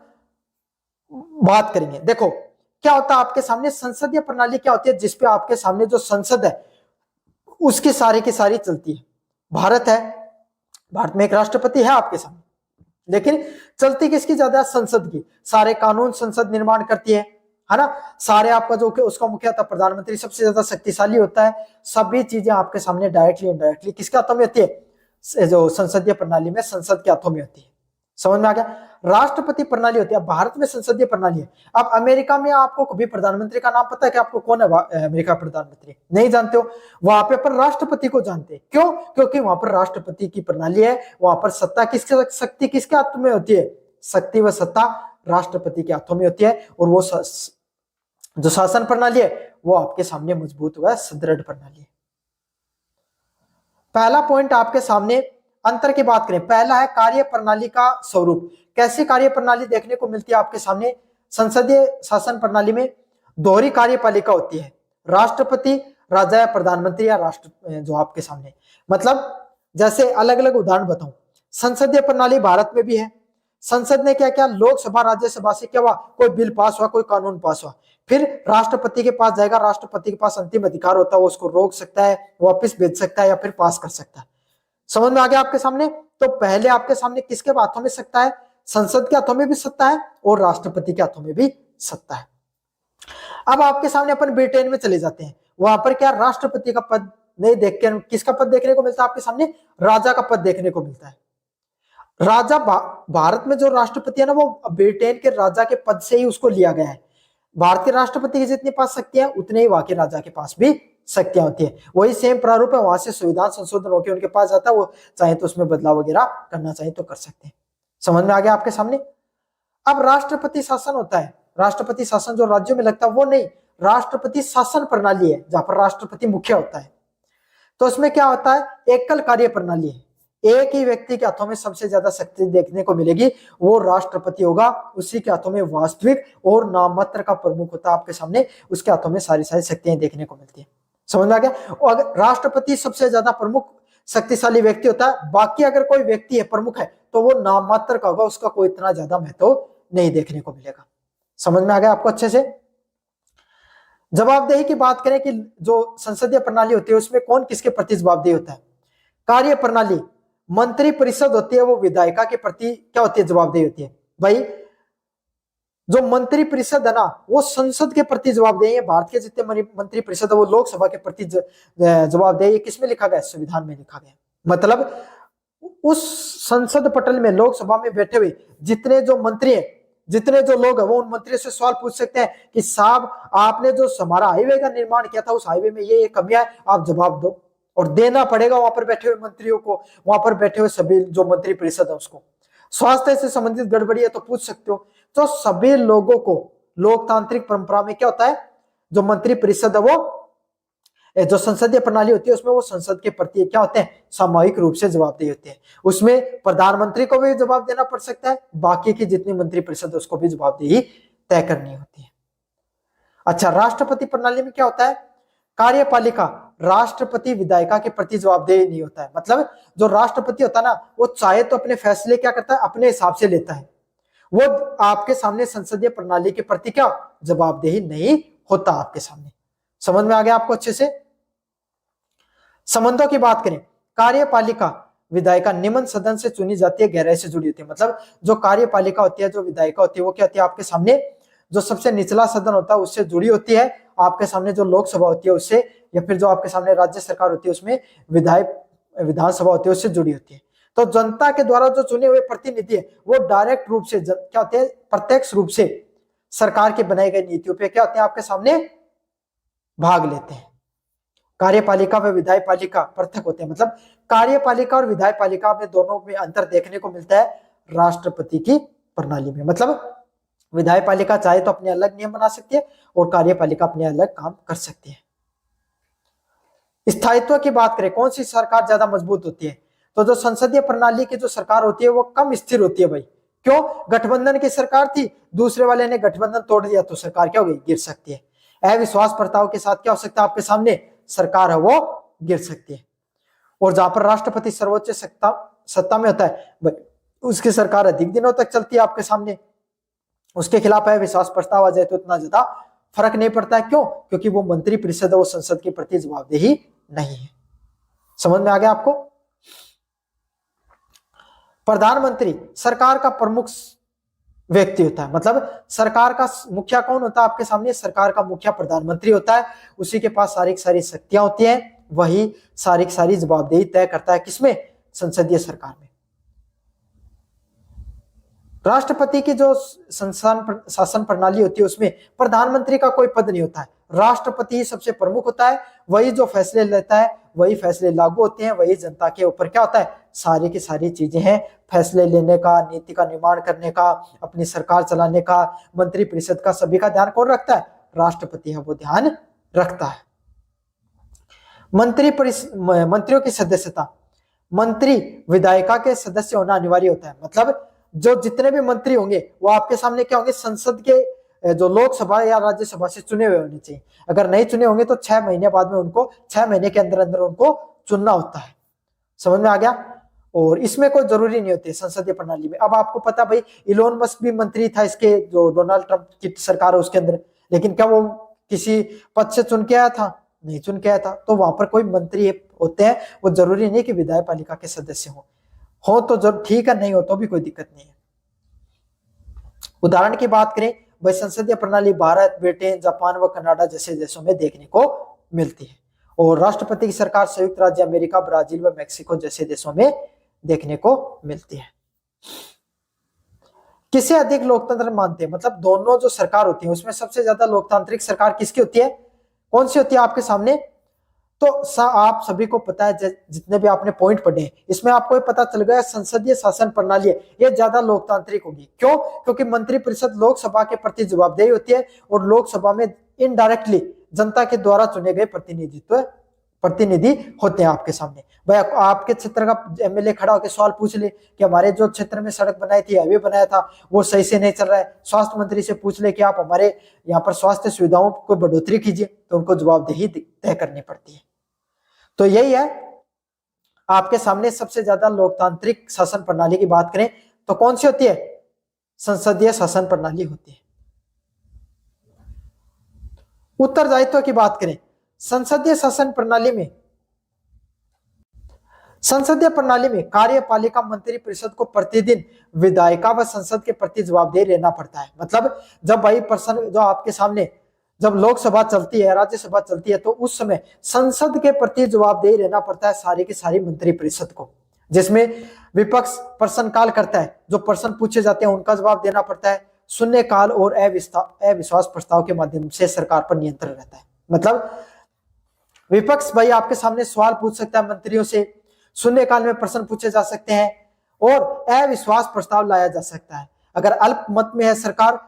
बात करेंगे। देखो क्या होता है आपके सामने, संसदीय प्रणाली क्या होती है, जिसपे आपके सामने जो संसद है उसकी सारी की सारी चलती है। भारत है, भारत में एक राष्ट्रपति है आपके सामने, लेकिन चलती किसकी ज्यादा, संसद की। सारे कानून संसद निर्माण करती है ना। सारे आपका जो उसका मुखिया था प्रधानमंत्री, सबसे ज्यादा शक्तिशाली होता है। सभी चीजें आपके सामने डायरेक्टली इनडायरेक्टली किसके हाथों में होती है, जो संसदीय प्रणाली में संसद के हाथों में होती है। समझ में आ गया। राष्ट्रपति प्रणाली होती है, भारत में संसदीय प्रणाली है। अब अमेरिका में आपको कभी प्रधानमंत्री का नाम पता है कि आपको कौन है अमेरिका प्रधानमंत्री, नहीं जानते हो। वहां पे पर राष्ट्रपति को जानते हैं, क्यों, क्योंकि वहां पर राष्ट्रपति की प्रणाली है। वहां पर सत्ता किसके, शक्ति किसके हाथों में होती है, शक्ति व सत्ता राष्ट्रपति के हाथों में होती है। और वो जो शासन प्रणाली है वो आपके सामने मजबूत हुआ है, सुदृढ़ प्रणाली है। पहला पॉइंट आपके सामने अंतर की बात करें, पहला है कार्य प्रणाली का स्वरूप। कैसी कार्य प्रणाली देखने को मिलती है आपके सामने, संसदीय शासन प्रणाली में दोहरी कार्यपालिका होती है, राष्ट्रपति, राजा या प्रधानमंत्री या राष्ट्र, जो आपके सामने, मतलब जैसे अलग अलग उदाहरण बताऊं। संसदीय प्रणाली भारत में भी है। संसद ने क्या किया, लोकसभा राज्यसभा से क्या हुआ, कोई बिल पास हुआ, कोई कानून पास हुआ, फिर राष्ट्रपति के पास जाएगा। राष्ट्रपति के पास अंतिम अधिकार होता है, वो उसको रोक सकता है, वापस भेज सकता है या फिर पास कर सकता है। समझ में आ गया आपके सामने। तो पहले आपके सामने किसके हाथों में सत्ता है, संसद के हाथों में भी सत्ता है और राष्ट्रपति के हाथों में भी सत्ता है। अब आपके सामने अपन ब्रिटेन में चले जाते हैं, वहां पर क्या राष्ट्रपति का पद नहीं देख के किसका पद देखने को मिलता है आपके सामने, राजा का पद देखने को मिलता है। राजा भारत में जो राष्ट्रपति है ना, वो ब्रिटेन के राजा के पद से ही उसको लिया गया है। भारत के राष्ट्रपति की जितनी पास शक्तियां, उतने ही वहां के राजा के पास भी शक्तियां होती है। वही सेम प्रारूप है, वहां से संविधान संशोधन होकर उनके पास जाता है, वो चाहे तो उसमें बदलाव वगैरह करना चाहे तो कर सकते हैं। समझ में आ गया आपके सामने। अब राष्ट्रपति शासन होता है, राष्ट्रपति शासन जो राज्यों में लगता है वो नहीं, राष्ट्रपति शासन प्रणाली है जहां पर राष्ट्रपति मुख्य होता है। तो उसमें क्या होता है, एकल कार्य प्रणाली है, एक ही व्यक्ति के हाथों में सबसे ज्यादा शक्ति देखने को मिलेगी, वो राष्ट्रपति होगा। उसी के हाथों में वास्तविक और नाममात्र का प्रमुख होता है आपके सामने, उसके हाथों में सारी सारी शक्तियां देखने को मिलती है। समझ में आ गया। और अगर राष्ट्रपति सबसे ज्यादा प्रमुख शक्तिशाली व्यक्ति होता है, बाकी अगर कोई व्यक्ति है प्रमुख है तो वो नाममात्र का होगा, उसका कोई इतना ज्यादा महत्व नहीं देखने को मिलेगा। समझ में आ गया आपको अच्छे से। जवाबदेही की बात करें कि जो संसदीय प्रणाली होती है उसमें कौन किसके प्रति जवाबदेही होता है। कार्य प्रणाली, मंत्री परिषद होती है वो विधायिका के प्रति क्या होती है, जवाबदेही होती है। भाई जो मंत्री परिषद है ना, वो संसद के प्रति जवाबदेही है। भारत के जितने मंत्री परिषद है वो लोकसभा के प्रति जवाबदेही। किसमें लिखा गया, संविधान में लिखा गया। मतलब उस संसद पटल में, लोकसभा में बैठे हुए जितने जो मंत्री है, जितने जो लोग है, वो उन मंत्रियों से सवाल पूछ सकते हैं कि साहब आपने जो हमारा हाईवे का निर्माण किया था, उस हाईवे में ये कमियां है, आप जवाब दो। और देना पड़ेगा वहां पर बैठे हुए मंत्रियों को, वहां पर बैठे हुए सभी जो मंत्री परिषद है उसको। स्वास्थ्य से संबंधित गड़बड़ी है तो पूछ सकते हो। तो सभी लोगों को लोकतांत्रिक परंपरा में क्या होता है, जो मंत्री परिषद है वो, जो संसदीय प्रणाली होती है उसमें वो संसद के प्रति क्या होते हैं, सामूहिक रूप से जवाबदेही होती है। उसमें प्रधानमंत्री को भी जवाब देना पड़ सकता है, बाकी की जितनी मंत्री परिषद है उसको भी जवाबदेही तय करनी होती है। अच्छा, राष्ट्रपति प्रणाली में क्या होता है, कार्यपालिका, राष्ट्रपति विधायिका के प्रति जवाबदेही नहीं होता है। मतलब जो राष्ट्रपति होता है ना, वो चाहे तो अपने फैसले क्या करता है, अपने हिसाब से लेता है। वो आपके सामने संसदीय प्रणाली के प्रति क्या जवाबदेही नहीं होता आपके सामने। समझ में आ गया आपको अच्छे से। संबंधों की बात करें, कार्यपालिका विधायिका निम्न सदन से चुनी जाती है, गहराई से जुड़ी होती है। मतलब जो कार्यपालिका होती है, जो विधायिका होती है, वो क्या होती है, आपके सामने जो सबसे निचला सदन होता है उससे जुड़ी होती है, आपके सामने जो लोकसभा होती है उससे, या फिर जो आपके सामने राज्य सरकार होती है उसमें विधानसभा होती है उससे जुड़ी होती है। तो जनता के द्वारा जो चुने हुए प्रतिनिधि है वो डायरेक्ट रूप से क्या होते हैं, प्रत्यक्ष रूप से सरकार की बनाई गई नीतियों पे क्या होते हैं, आपके सामने भाग लेते हैं। कार्यपालिका व विधायपालिका पृथक होते हैं। मतलब कार्यपालिका और विधायपालिका में दोनों में अंतर देखने को मिलता है राष्ट्रपति की प्रणाली में। मतलब विधायपालिका चाहे तो अपने अलग नियम बना सकती है और कार्यपालिका अपने अलग काम कर सकती है। स्थायित्व की बात करें, कौन सी सरकार ज्यादा मजबूत होती है, तो जो संसदीय प्रणाली की जो सरकार होती है वो कम स्थिर होती है भाई। क्यों? गठबंधन की सरकार थी, दूसरे वाले ने गठबंधन तोड़ दिया तो सरकार क्या हो गई, गिर सकती है। अविश्वास प्रस्ताव के साथ क्या हो सकता है, आपके सामने सरकार है वो गिर सकती है। और जहां पर राष्ट्रपति सर्वोच्च सत्ता में होता है उसकी सरकार अधिक दिनों तक चलती है आपके सामने। उसके खिलाफ अविश्वास प्रस्ताव आ जाए तो इतना ज्यादा फर्क नहीं पड़ता है। क्यों? क्योंकि वो मंत्री परिषद है, वो संसद के प्रति जवाबदेही नहीं है। समझ में आ गया आपको? प्रधानमंत्री सरकार का प्रमुख व्यक्ति होता है। मतलब सरकार का मुखिया कौन होता है आपके सामने, सरकार का मुखिया प्रधानमंत्री होता है। उसी के पास सारी शक्तियां होती हैं, वही सारी जवाबदेही तय करता है, किसमें, संसदीय सरकार में। राष्ट्रपति की जो शासन प्रणाली होती है उसमें प्रधानमंत्री का कोई पद नहीं होता है, राष्ट्रपति ही सबसे प्रमुख होता है। वही जो फैसले लेता है, वही फैसले लागू होते हैं, वही जनता के ऊपर क्या होता है, सारी की सारी चीजें हैं, फैसले लेने का, नीति का निर्माण करने का, अपनी सरकार चलाने का, मंत्री परिषद का, सभी का ध्यान कौन रखता है, राष्ट्रपति है वो ध्यान रखता है। मंत्रियों की सदस्यता, मंत्री विधायिका के सदस्य होना अनिवार्य होता है। मतलब जो जितने भी मंत्री होंगे वो आपके सामने क्या होंगे, संसद के जो लोकसभा या राज्यसभा से चुने हुए होने चाहिए। अगर नहीं चुने होंगे तो 6 महीने बाद में उनको, 6 महीने के अंदर अंदर उनको चुनना होता है। समझ में आ गया? और इसमें कोई जरूरी नहीं होती संसदीय प्रणाली में। अब आपको पता भाई, इलोन मस्क भी मंत्री था इसके, जो डोनाल्ड ट्रंप की सरकार है उसके अंदर, लेकिन क्या वो किसी पद से चुन के आया था? नहीं चुन के आया था। तो वहां पर कोई मंत्री होते हैं, वो जरूरी नहीं कि विधायपालिका के सदस्य हो तो जब ठीक है, नहीं हो तो भी कोई दिक्कत नहीं है। उदाहरण की बात करें भाई, संसदीय प्रणाली भारत, ब्रिटेन, जापान व कनाडा जैसे देशों में देखने को मिलती है। और राष्ट्रपति की सरकार संयुक्त राज्य अमेरिका, ब्राजील व मेक्सिको जैसे देशों में देखने को मिलती है। किसे अधिक लोकतंत्र मानते हैं? मतलब दोनों जो सरकार होती है उसमें सबसे ज्यादा लोकतांत्रिक सरकार किसकी होती है, कौन सी होती है आपके सामने? तो आप सभी को पता है, जितने भी आपने पॉइंट पढ़े हैं इसमें आपको पता चल गया, संसदीय शासन प्रणाली है ये ज्यादा लोकतांत्रिक होगी। क्यों? क्योंकि मंत्रिपरिषद लोकसभा के प्रति जवाबदेही होती है और लोकसभा में इनडायरेक्टली जनता के द्वारा चुने गए प्रतिनिधि होते हैं आपके सामने। भाई आपके क्षेत्र का एमएलए खड़ा होकर सवाल पूछ ले कि हमारे जो क्षेत्र में सड़क बनाई थी, हाईवे बनाया था, वो सही से नहीं चल रहा है। स्वास्थ्य मंत्री से पूछ ले कि आप हमारे यहाँ पर स्वास्थ्य सुविधाओं को बढ़ोतरी कीजिए, तो उनको जवाबदेही तय करनी पड़ती है। तो यही है आपके सामने सबसे ज्यादा लोकतांत्रिक शासन प्रणाली की बात करें तो कौन सी होती है, संसदीय शासन प्रणाली होती है। उत्तरदायित्व की बात करें, संसदीय प्रणाली में कार्यपालिका मंत्री परिषद को प्रतिदिन विधायिका व संसद के प्रति जवाबदेही रहना पड़ता है। मतलब जब भाई पर्सन जो आपके सामने, जब लोकसभा चलती है, राज्यसभा चलती है, तो उस समय संसद के प्रति जवाबदेही रहना पड़ता है सारी की सारी मंत्री परिषद को, जिसमें विपक्ष प्रश्नकाल करता है, जो प्रश्न पूछे जाते हैं उनका जवाब देना पड़ता है, शून्यकाल और अविश्वास प्रस्ताव के माध्यम से सरकार पर नियंत्रण रहता है। मतलब विपक्ष भाई आपके सामने सवाल पूछ सकता है मंत्रियों से, शून्यकाल में प्रश्न पूछे जा सकते हैं और अविश्वास प्रस्ताव लाया जा सकता है। अगर अल्पमत में है सरकार,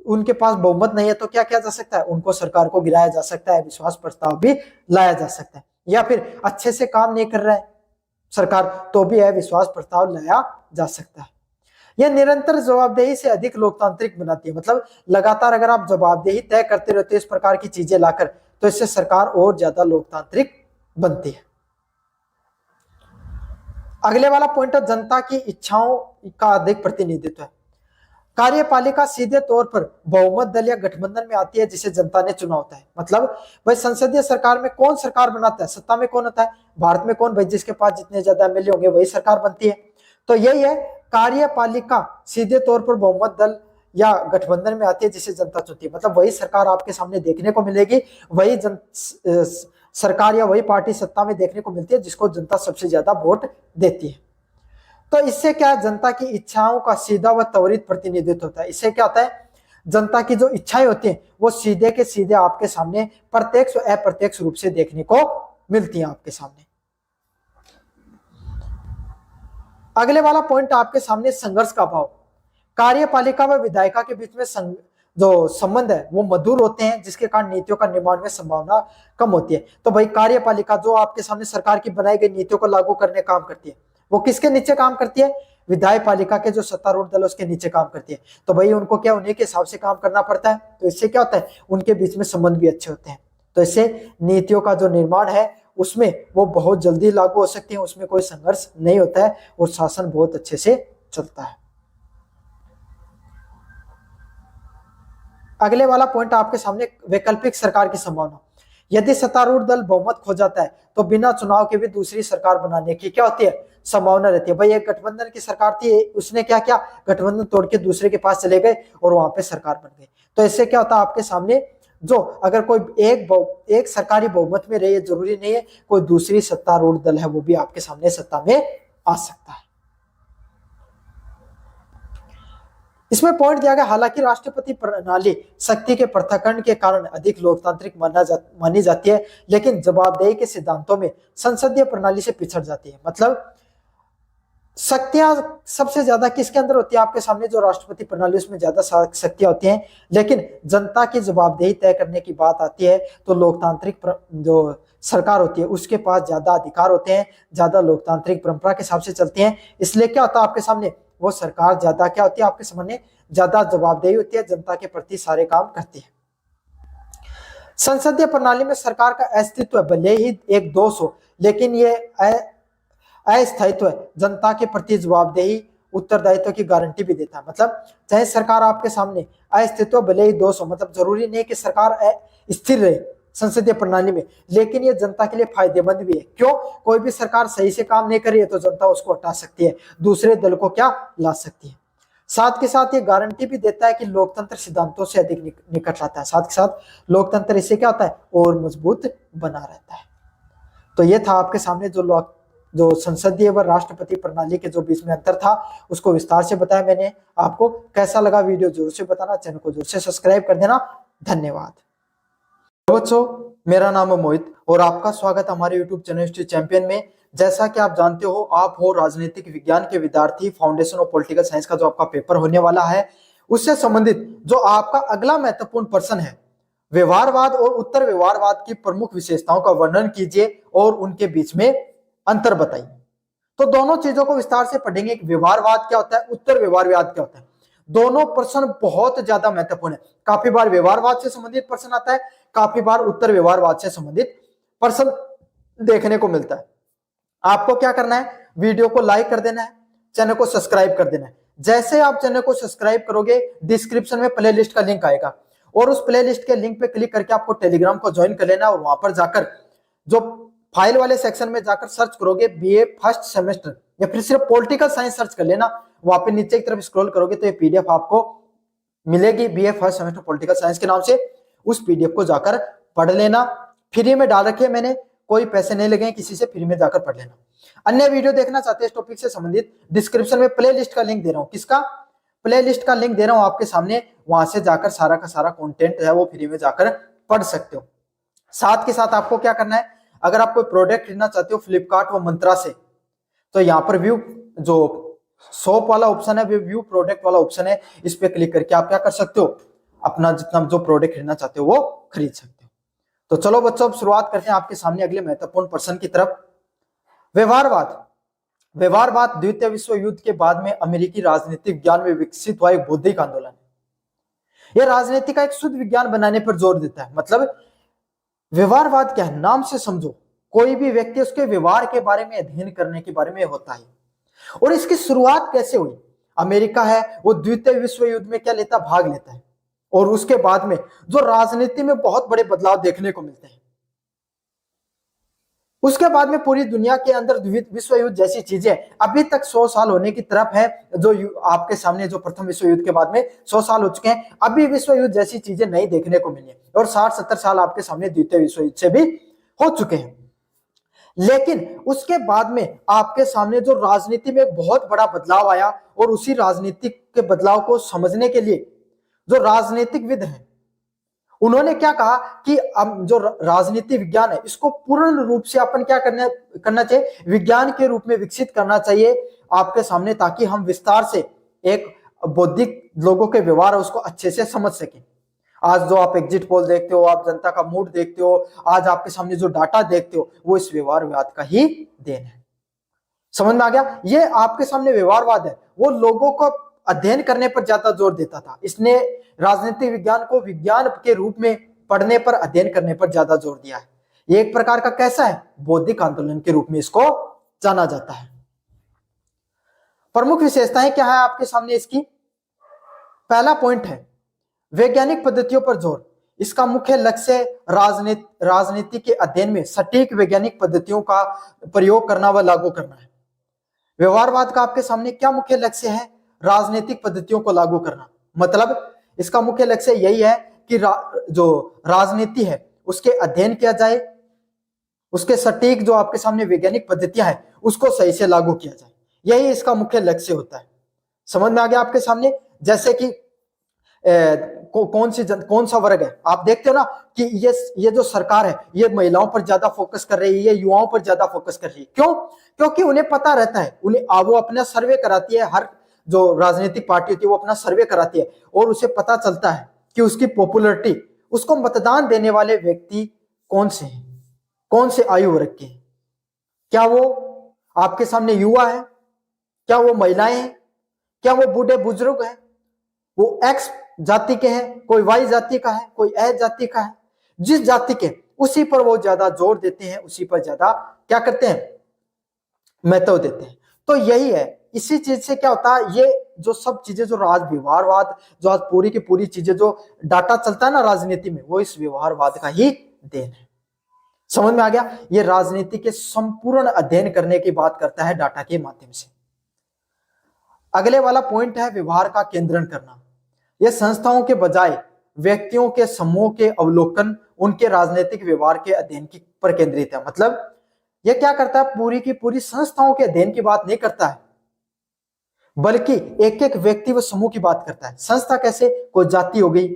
उनके पास बहुमत नहीं है, तो क्या किया जा सकता है, उनको सरकार को गिराया जा सकता है, विश्वास प्रस्ताव भी लाया जा सकता है। या फिर अच्छे से काम नहीं कर रहा है सरकार, तो भी अविश्वास प्रस्ताव लाया जा सकता है। यह निरंतर जवाबदेही से अधिक लोकतांत्रिक बनाती है। मतलब लगातार अगर आप जवाबदेही तय करते रहते हो इस प्रकार की चीजें लाकर, तो इससे सरकार और ज्यादा लोकतांत्रिक बनती है। अगले वाला पॉइंट है, जनता की इच्छाओं का अधिक प्रतिनिधित्व है। कार्यपालिका सीधे तौर पर बहुमत दल या गठबंधन में आती है जिसे जनता ने चुना होता है। मतलब भाई संसदीय सरकार में कौन सरकार बनाता है, सत्ता में कौन होता है, भारत में कौन, भाई जिसके पास जितने ज्यादा एमएलए होंगे वही सरकार बनती है। तो यही है, कार्यपालिका सीधे तौर पर बहुमत दल या गठबंधन में आती है जिसे जनता चुनती है। मतलब वही सरकार आपके सामने देखने को मिलेगी, वही सरकार या वही पार्टी सत्ता में देखने को मिलती है जिसको जनता सबसे ज्यादा वोट देती है। तो इससे क्या है, जनता की इच्छाओं का सीधा व त्वरित प्रतिनिधित्व होता है। इससे क्या होता है, जनता की जो इच्छाएं होती हैं वो सीधे के सीधे आपके सामने प्रत्यक्ष और अप्रत्यक्ष रूप से देखने को मिलती हैं आपके सामने। अगले वाला पॉइंट आपके सामने संघर्ष का अभाव। कार्यपालिका व विधायिका के बीच में जो संबंध है वो मधुर होते हैं जिसके कारण नीतियों का निर्माण में संभावना कम होती है। तो भाई कार्यपालिका जो आपके सामने सरकार की बनाई गई नीतियों को लागू करने का काम करती है, वो किसके नीचे काम करती है, विधायपालिका के जो सत्तारूढ़ दल उसके नीचे काम करती है। तो भाई उनको क्या उन्हीं के हिसाब से काम करना पड़ता है। तो इससे क्या होता है, उनके बीच में संबंध भी अच्छे होते हैं। तो इससे नीतियों का जो निर्माण है उसमें वो बहुत जल्दी लागू हो सकती है, उसमें कोई संघर्ष नहीं होता है और शासन बहुत अच्छे से चलता है। अगले वाला पॉइंट आपके सामने वैकल्पिक सरकार की संभावना। यदि सत्तारूढ़ दल बहुमत खो जाता है तो बिना चुनाव के भी दूसरी सरकार बनाने की क्या होती है, संभावना रहती है। भाई एक गठबंधन की सरकार थी, उसने क्या किया, गठबंधन तोड़ के दूसरे के पास चले गए और वहां पे सरकार बन गई। तो इससे क्या होता है आपके सामने, जो अगर कोई एक सरकारी बहुमत में रही है, जरूरी नहीं है कोई दूसरी सत्तारूढ़ दल है वो भी आपके सामने सत्ता में आ सकता है। इसमें पॉइंट दिया गया, हालांकि राष्ट्रपति प्रणाली शक्ति के पृथक्करण के कारण अधिक लोकतांत्रिक मानी जाती है, लेकिन जवाबदेही के सिद्धांतों में संसदीय प्रणाली से पिछड़ जाती है। मतलब शक्तियां सबसे ज्यादा किसके अंदर होती है, आपके सामने जो राष्ट्रपति प्रणाली उसमें ज्यादा शक्तियां होती हैं, लेकिन जनता की जवाबदेही तय करने की बात आती है तो लोकतांत्रिक जो सरकार होती है उसके पास ज्यादा अधिकार होते हैं, ज्यादा लोकतांत्रिक परंपरा के हिसाब से चलती हैं। इसलिए क्या होता है आपके सामने, वो सरकार ज्यादा क्या होती है आपके सामने, ज्यादा जवाबदेही होती है, जनता के प्रति सारे काम करती है। संसदीय प्रणाली में सरकार का अस्तित्व भले ही एक दोष हो, लेकिन ये अस्थायित्व जनता के प्रति जवाबदेही उत्तरदायित्व की गारंटी भी देता है। मतलब चाहे सरकार आपके सामने अस्तित्व भले ही दोष हो, मतलब जरूरी नहीं कि सरकार स्थिर रहे संसदीय प्रणाली में, लेकिन ये जनता के लिए फायदेमंद भी है। क्यों, कोई भी सरकार सही से काम नहीं कर रही है तो जनता उसको हटा सकती है, दूसरे दल को क्या ला सकती है। साथ के साथ ये गारंटी भी देता है कि लोकतंत्र सिद्धांतों से अधिक निकट रहता है। साथ के साथ लोकतंत्र इससे क्या होता है, और मजबूत बना रहता है। तो ये था आपके सामने जो संसदीय व राष्ट्रपति प्रणाली के जो बीच में अंतर था उसको विस्तार से बताया मैंने आपको। कैसा लगा वीडियो जरूर से बताना, चैनल को जरूर से सब्सक्राइब कर देना। धन्यवाद बच्चों, मेरा नाम है मोहित और आपका स्वागत हमारे YouTube चैनल हिस्ट्री चैंपियन में। जैसा कि आप जानते हो, आप हो राजनीतिक विज्ञान के विद्यार्थी। फाउंडेशन ऑफ पॉलिटिकल साइंस का जो आपका पेपर होने वाला है उससे संबंधित जो आपका अगला महत्वपूर्ण प्रश्न है, व्यवहारवाद और उत्तर व्यवहारवाद की प्रमुख विशेषताओं का वर्णन कीजिए और उनके बीच में अंतर बताइए। तो दोनों चीजों को विस्तार से पढ़ेंगे, व्यवहारवाद क्या होता है, उत्तर व्यवहारवाद क्या होता है। दोनों प्रश्न बहुत ज्यादा महत्वपूर्ण है। काफी बार व्यवहारवाद से संबंधित प्रश्न आता है, काफी बार उत्तर व्यवहारवाद से संबंधित प्रश्न देखने को मिलता है। आपको क्या करना है, वीडियो को लाइक कर देना है, चैनल को सब्सक्राइब कर देना है। जैसे आप चैनल को सब्सक्राइब करोगे, डिस्क्रिप्शन में प्लेलिस्ट का लिंक आएगा और उस प्लेलिस्ट के लिंक पे क्लिक करके आपको टेलीग्राम को ज्वाइन कर लेना और वहां पर जाकर जो फाइल वाले सेक्शन में जाकर सर्च करोगे बीए फर्स्ट सेमेस्टर या फिर सिर्फ पॉलिटिकल साइंस सर्च कर लेना। वहां पे नीचे की तरफ स्क्रॉल करोगे तो ये पीडीएफ आपको मिलेगी BA first semester political science के नाम से। उस पीडीएफ को जाकर पढ़ लेना, फ्री में डाल रखे मैंने, कोई पैसे नहीं लगे, किसी से फ्री में जाकर पढ़ लेना। अन्य वीडियो देखना चाहते हैं इस टॉपिक से संबंधित, डिस्क्रिप्शन में प्ले लिस्ट का लिंक दे रहा हूँ। किसका प्ले लिस्ट का लिंक दे रहा हूँ आपके सामने, वहां से जाकर सारा का सारा कंटेंट है वो फ्री में जाकर पढ़ सकते हो। साथ के साथ आपको क्या करना है, अगर आप कोई प्रोडक्ट खरीदना चाहते हो फ्लिपकार्ट व मंत्रा से, तो यहाँ पर व्यू जो शॉप वाला ऑप्शन है, व्यू प्रोडक्ट वाला ऑप्शन है, इस पे क्लिक करके आप क्या कर सकते हो, अपना जितना जो प्रोडक्ट खरीदना चाहते हो वो खरीद सकते हो। तो चलो बच्चों, अब शुरुआत करते हैं आपके सामने अगले महत्वपूर्ण प्रश्न की तरफ। व्यवहारवाद। व्यवहारवाद द्वितीय विश्व युद्ध के बाद में अमेरिकी राजनीतिक विज्ञान में विकसित हुआ एक बौद्धिक आंदोलन है। यह राजनीति का एक शुद्ध विज्ञान बनाने पर जोर देता है। मतलब व्यवहारवाद क्या है, नाम से समझो, कोई भी व्यक्ति उसके व्यवहार के बारे में अध्ययन करने के बारे में होता है। और इसकी शुरुआत कैसे हुई, अमेरिका है वो द्वितीय विश्व युद्ध में क्या लेता, भाग लेता है। और उसके बाद में जो राजनीति में बहुत बड़े बदलाव देखने को मिलते हैं। उसके बाद में पूरी दुनिया के अंदर विश्व युद्ध जैसी चीजें अभी तक 100 साल होने की तरफ है। जो आपके सामने जो प्रथम विश्व युद्ध के बाद में 100 साल हो चुके हैं, अभी विश्व युद्ध जैसी चीजें नहीं देखने को मिली है। और 60-70 साल आपके सामने द्वितीय विश्व युद्ध से भी हो चुके हैं। लेकिन उसके बाद में आपके सामने जो राजनीति में एक बहुत बड़ा बदलाव आया, और उसी राजनीतिक के बदलाव को समझने के लिए जो राजनीतिकविद हैं उन्होंने क्या कहा कि अब जो राजनीति विज्ञान है इसको पूर्ण रूप से अपन क्या करना चाहिए, विज्ञान के रूप में विकसित करना चाहिए आपके सामने, ताकि हम विस्तार से एक बौद्धिक लोगों के व्यवहार है उसको अच्छे से समझ सकें। आज जो आप एग्जिट पोल देखते हो, आप जनता का मूड देखते हो, आज आपके सामने जो डाटा देखते हो, वो इस व्यवहारवाद का ही देन है। समझ में आ गया? ये आपके सामने व्यवहारवाद है, वो लोगों को अध्ययन करने पर ज्यादा जोर देता था। इसने राजनीतिक विज्ञान को विज्ञान के रूप में पढ़ने पर, अध्ययन करने पर ज्यादा जोर दिया है। ये एक प्रकार का कैसा है, बौद्धिक आंदोलन के रूप में इसको जाना जाता है। प्रमुख विशेषताएं क्या है आपके सामने इसकी? पहला पॉइंट है वैज्ञानिक पद्धतियों पर जोर। इसका मुख्य लक्ष्य राजनीति के अध्ययन में सटीक वैज्ञानिक पद्धतियों का प्रयोग करना व लागू करना है। व्यवहारवाद का आपके सामने क्या मुख्य लक्ष्य है? राजनीतिक पद्धतियों को लागू करना। मतलब इसका मुख्य लक्ष्य यही है कि जो राजनीति है उसके अध्ययन किया जाए, उसके सटीक जो आपके सामने वैज्ञानिक पद्धतियां हैं उसको सही से लागू किया जाए, यही इसका मुख्य लक्ष्य होता है। समझ में आ गया आपके सामने? जैसे कि कौन सा वर्ग है, आप देखते हो ना कि ये जो सरकार है ये महिलाओं पर ज्यादा फोकस कर रही है, ये युवाओं पर ज्यादा फोकस कर रही है। क्यों? क्योंकि उन्हें पता रहता है, वो अपना सर्वे कराती है, हर जो राजनीतिक पार्टी होती है वो अपना सर्वे कराती है, और उसे पता चलता है कि उसकी पॉपुलैरिटी, उसको मतदान देने वाले व्यक्ति कौन से हैं, कौन से आयु वर्ग के हैं। क्या वो आपके सामने युवा है, क्या वो महिलाएं हैं, क्या वो बूढ़े बुजुर्ग हैं, वो एक्स जाति के हैं, कोई वाई जाति का है, कोई ए जाति का है। जिस जाति के उसी पर वो ज्यादा जोर देते हैं, उसी पर ज्यादा क्या करते हैं, महत्व देते हैं। तो यही है, इसी चीज से क्या होता है, ये जो सब चीजें जो व्यवहारवाद, जो आज पूरी की पूरी चीजें जो डाटा चलता है ना राजनीति में, वो इस व्यवहारवाद का ही देन है। समझ में आ गया? ये राजनीति के संपूर्ण अध्ययन करने की बात करता है डाटा के माध्यम से। अगले वाला पॉइंट है व्यवहार का केंद्रण करना। यह संस्थाओं के बजाय व्यक्तियों के समूह के अवलोकन, उनके राजनीतिक व्यवहार के अध्ययन पर केंद्रित है। मतलब यह क्या करता है, पूरी की पूरी संस्थाओं के अध्ययन की बात नहीं करता है, बल्कि एक एक व्यक्ति व समूह की बात करता है। संस्था कैसे? कोई जाति हो गई,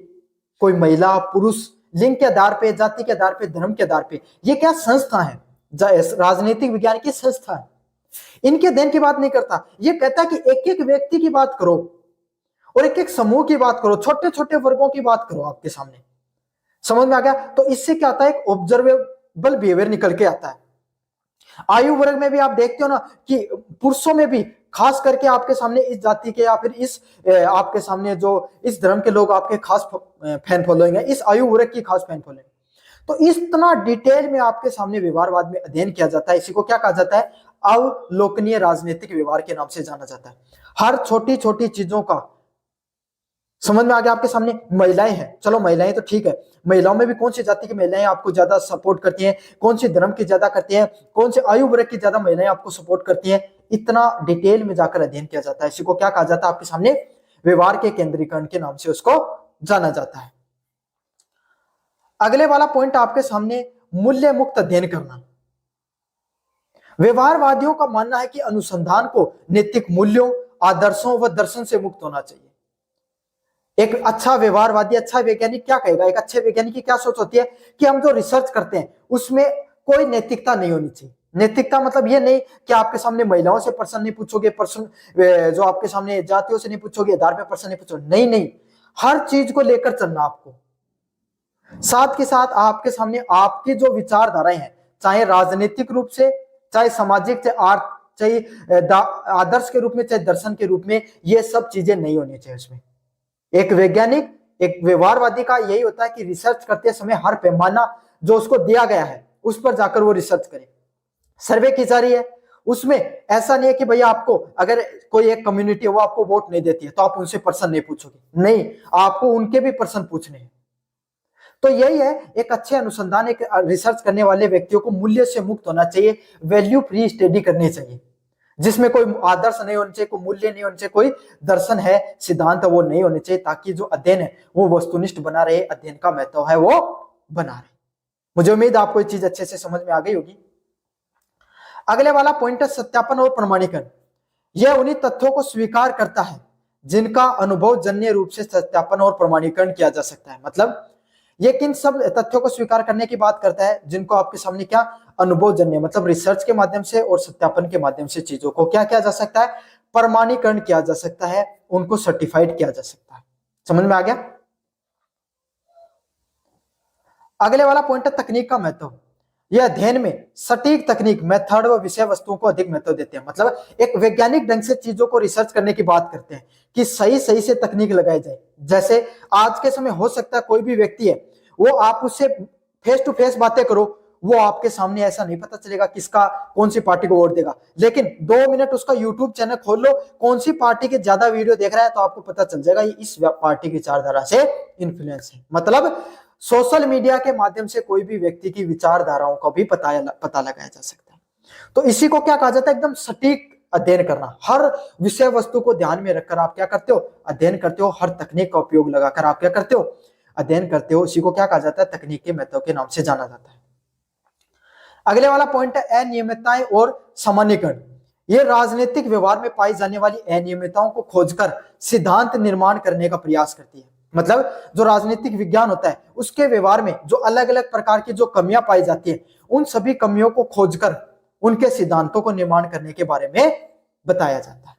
कोई महिला पुरुष, लिंग के आधार पे, जाति के आधार पे, धर्म के आधार पे, ये क्या संस्था है, राजनीतिक विज्ञान की संस्था है। इनके अध्ययन की बात नहीं करता, ये कहता है कि एक एक व्यक्ति की बात करो और एक एक समूह की बात करो, छोटे छोटे वर्गों की बात करो आपके सामने। समझ में आ गया? तो इससे क्या आता है, एक ऑब्जर्वेबल बिहेवियर निकल के आता है। आयु वर्ग में भी आप देखते हो ना कि पुरुषों में भी खास करके आपके सामने इस जाति के या फिर इस आपके सामने जो इस धर्म के लोग आपके खास फैन फॉलोइंग है, इस आयु वर्ग की खास फैन फॉलोइंग। तो इतना डिटेल में आपके सामने व्यवहारवाद में अध्ययन किया जाता है। इसी को क्या कहा जाता है, अवलोकनीय राजनीतिक व्यवहार के नाम से जाना जाता है। हर छोटी छोटी चीजों का समझ में आ गया आपके सामने। महिलाएं हैं, चलो महिलाएं तो ठीक है, महिलाओं में भी कौन सी जाति की महिलाएं आपको ज्यादा सपोर्ट करती हैं, कौन सी धर्म की ज्यादा करती हैं, कौन से आयु वर्ग की ज्यादा महिलाएं आपको सपोर्ट करती हैं, इतना डिटेल में जाकर अध्ययन किया जाता है। इसी को क्या कहा जाता है आपके सामने, व्यवहार के केंद्रीकरण के नाम से उसको जाना जाता है। अगले वाला पॉइंट आपके सामने, मूल्य मुक्त अध्ययन करना। व्यवहारवादियों का मानना है कि अनुसंधान को नैतिक मूल्यों, आदर्शों व दर्शन से मुक्त होना चाहिए। एक अच्छा व्यवहारवादी, अच्छा वैज्ञानिक क्या कहेगा, एक अच्छे वैज्ञानिक की क्या सोच होती है कि हम जो रिसर्च करते हैं उसमें कोई नैतिकता नहीं होनी चाहिए। नैतिकता मतलब ये नहीं कि आपके सामने महिलाओं से प्रश्न नहीं पूछोगे, प्रश्न जो आपके सामने जातियों से नहीं पूछोगे, आधार पे प्रश्न नहीं पूछोगे, नहीं नहीं, हर चीज को लेकर चलना आपको। साथ के साथ आपके सामने आपकी जो विचारधाराएं हैं, चाहे राजनीतिक रूप से, चाहे सामाजिक, चाहे आदर्श के रूप में, चाहे दर्शन के रूप में, ये सब चीजें नहीं होनी चाहिए उसमें। एक वैज्ञानिक, एक व्यवहारवादी का यही होता है कि रिसर्च करते समय हर पैमाना जो उसको दिया गया है उस पर जाकर वो रिसर्च करे। सर्वे की जा रही है, उसमें ऐसा नहीं है कि भैया आपको अगर कोई एक कम्युनिटी है वो आपको वोट नहीं देती है तो आप उनसे पर्सन नहीं पूछोगे, नहीं, आपको उनके भी पर्सन पूछने हैं। तो यही है, एक अच्छे अनुसंधान, एक रिसर्च करने वाले व्यक्तियों को मूल्य से मुक्त होना चाहिए, वैल्यू फ्री स्टडी करनी चाहिए, जिसमें कोई आदर्श नहीं होने चाहिए, कोई मूल्य नहीं होने चाहिए, कोई दर्शन है, सिद्धांत वो नहीं होने चाहिए, ताकि जो अध्ययन है वो वस्तुनिष्ठ बना रहे, अध्ययन का महत्व है वो बना रहे। मुझे उम्मीद आपको ये चीज अच्छे से समझ में आ गई होगी। अगले वाला पॉइंट है सत्यापन और प्रमाणीकरण। यह उन्हीं तथ्यों को स्वीकार करता है जिनका अनुभव जन्य रूप से सत्यापन और प्रमाणीकरण किया जा सकता है। मतलब ये किन सब तथ्यों को स्वीकार करने की बात करता है जिनको आपके सामने क्या अनुभव जन्य, मतलब रिसर्च के माध्यम से और सत्यापन के माध्यम से चीजों को क्या किया जा सकता है, प्रमाणीकरण किया जा सकता है, उनको सर्टिफाइड किया जा सकता है। समझ में आ गया। अगले वाला पॉइंट है तकनीक का महत्व। यह अध्ययन में सटीक तकनीक, मेथड व विषय वस्तुओं को अधिक महत्व देते हैं। मतलब एक वैज्ञानिक ढंग से चीजों को रिसर्च करने की बात करते हैं कि सही सही से तकनीक लगाई जाए। जैसे आज के समय हो सकता है कोई भी व्यक्ति है, वो आप उससे फेस टू फेस बातें करो, वो आपके सामने ऐसा नहीं पता चलेगा किसका, कौन सी पार्टी को वोट देगा, लेकिन 2 मिनट उसका यूट्यूब चैनल खोल लो, कौन सी पार्टी के ज्यादा वीडियो देख रहा है तो आपको पता चल जाएगा ये इस पार्टी की विचारधारा से इन्फ्लुएंस है। मतलब सोशल मीडिया के माध्यम से कोई भी व्यक्ति की विचारधाराओं का भी पता लगाया जा सकता है। तो इसी को क्या कहा जाता है, एकदम सटीक अध्ययन करना। हर विषय वस्तु को ध्यान में रखकर आप क्या करते हो, अध्ययन करते हो। हर तकनीक का उपयोग लगाकर आप क्या करते हो, अध्ययन करते हो। इसी को क्या कहा जाता है, तकनीक के महत्व के नाम से जाना जाता है। अगले वाला पॉइंट है अनियमितताएं और सामान्यीकरण। ये राजनीतिक व्यवहार में पाई जाने वाली अनियमितताओं को खोजकर सिद्धांत निर्माण करने का प्रयास करती है। मतलब जो राजनीतिक विज्ञान होता है उसके व्यवहार में जो अलग अलग प्रकार की जो कमियां पाई जाती है, उन सभी कमियों को खोजकर उनके सिद्धांतों को निर्माण करने के बारे में बताया जाता है।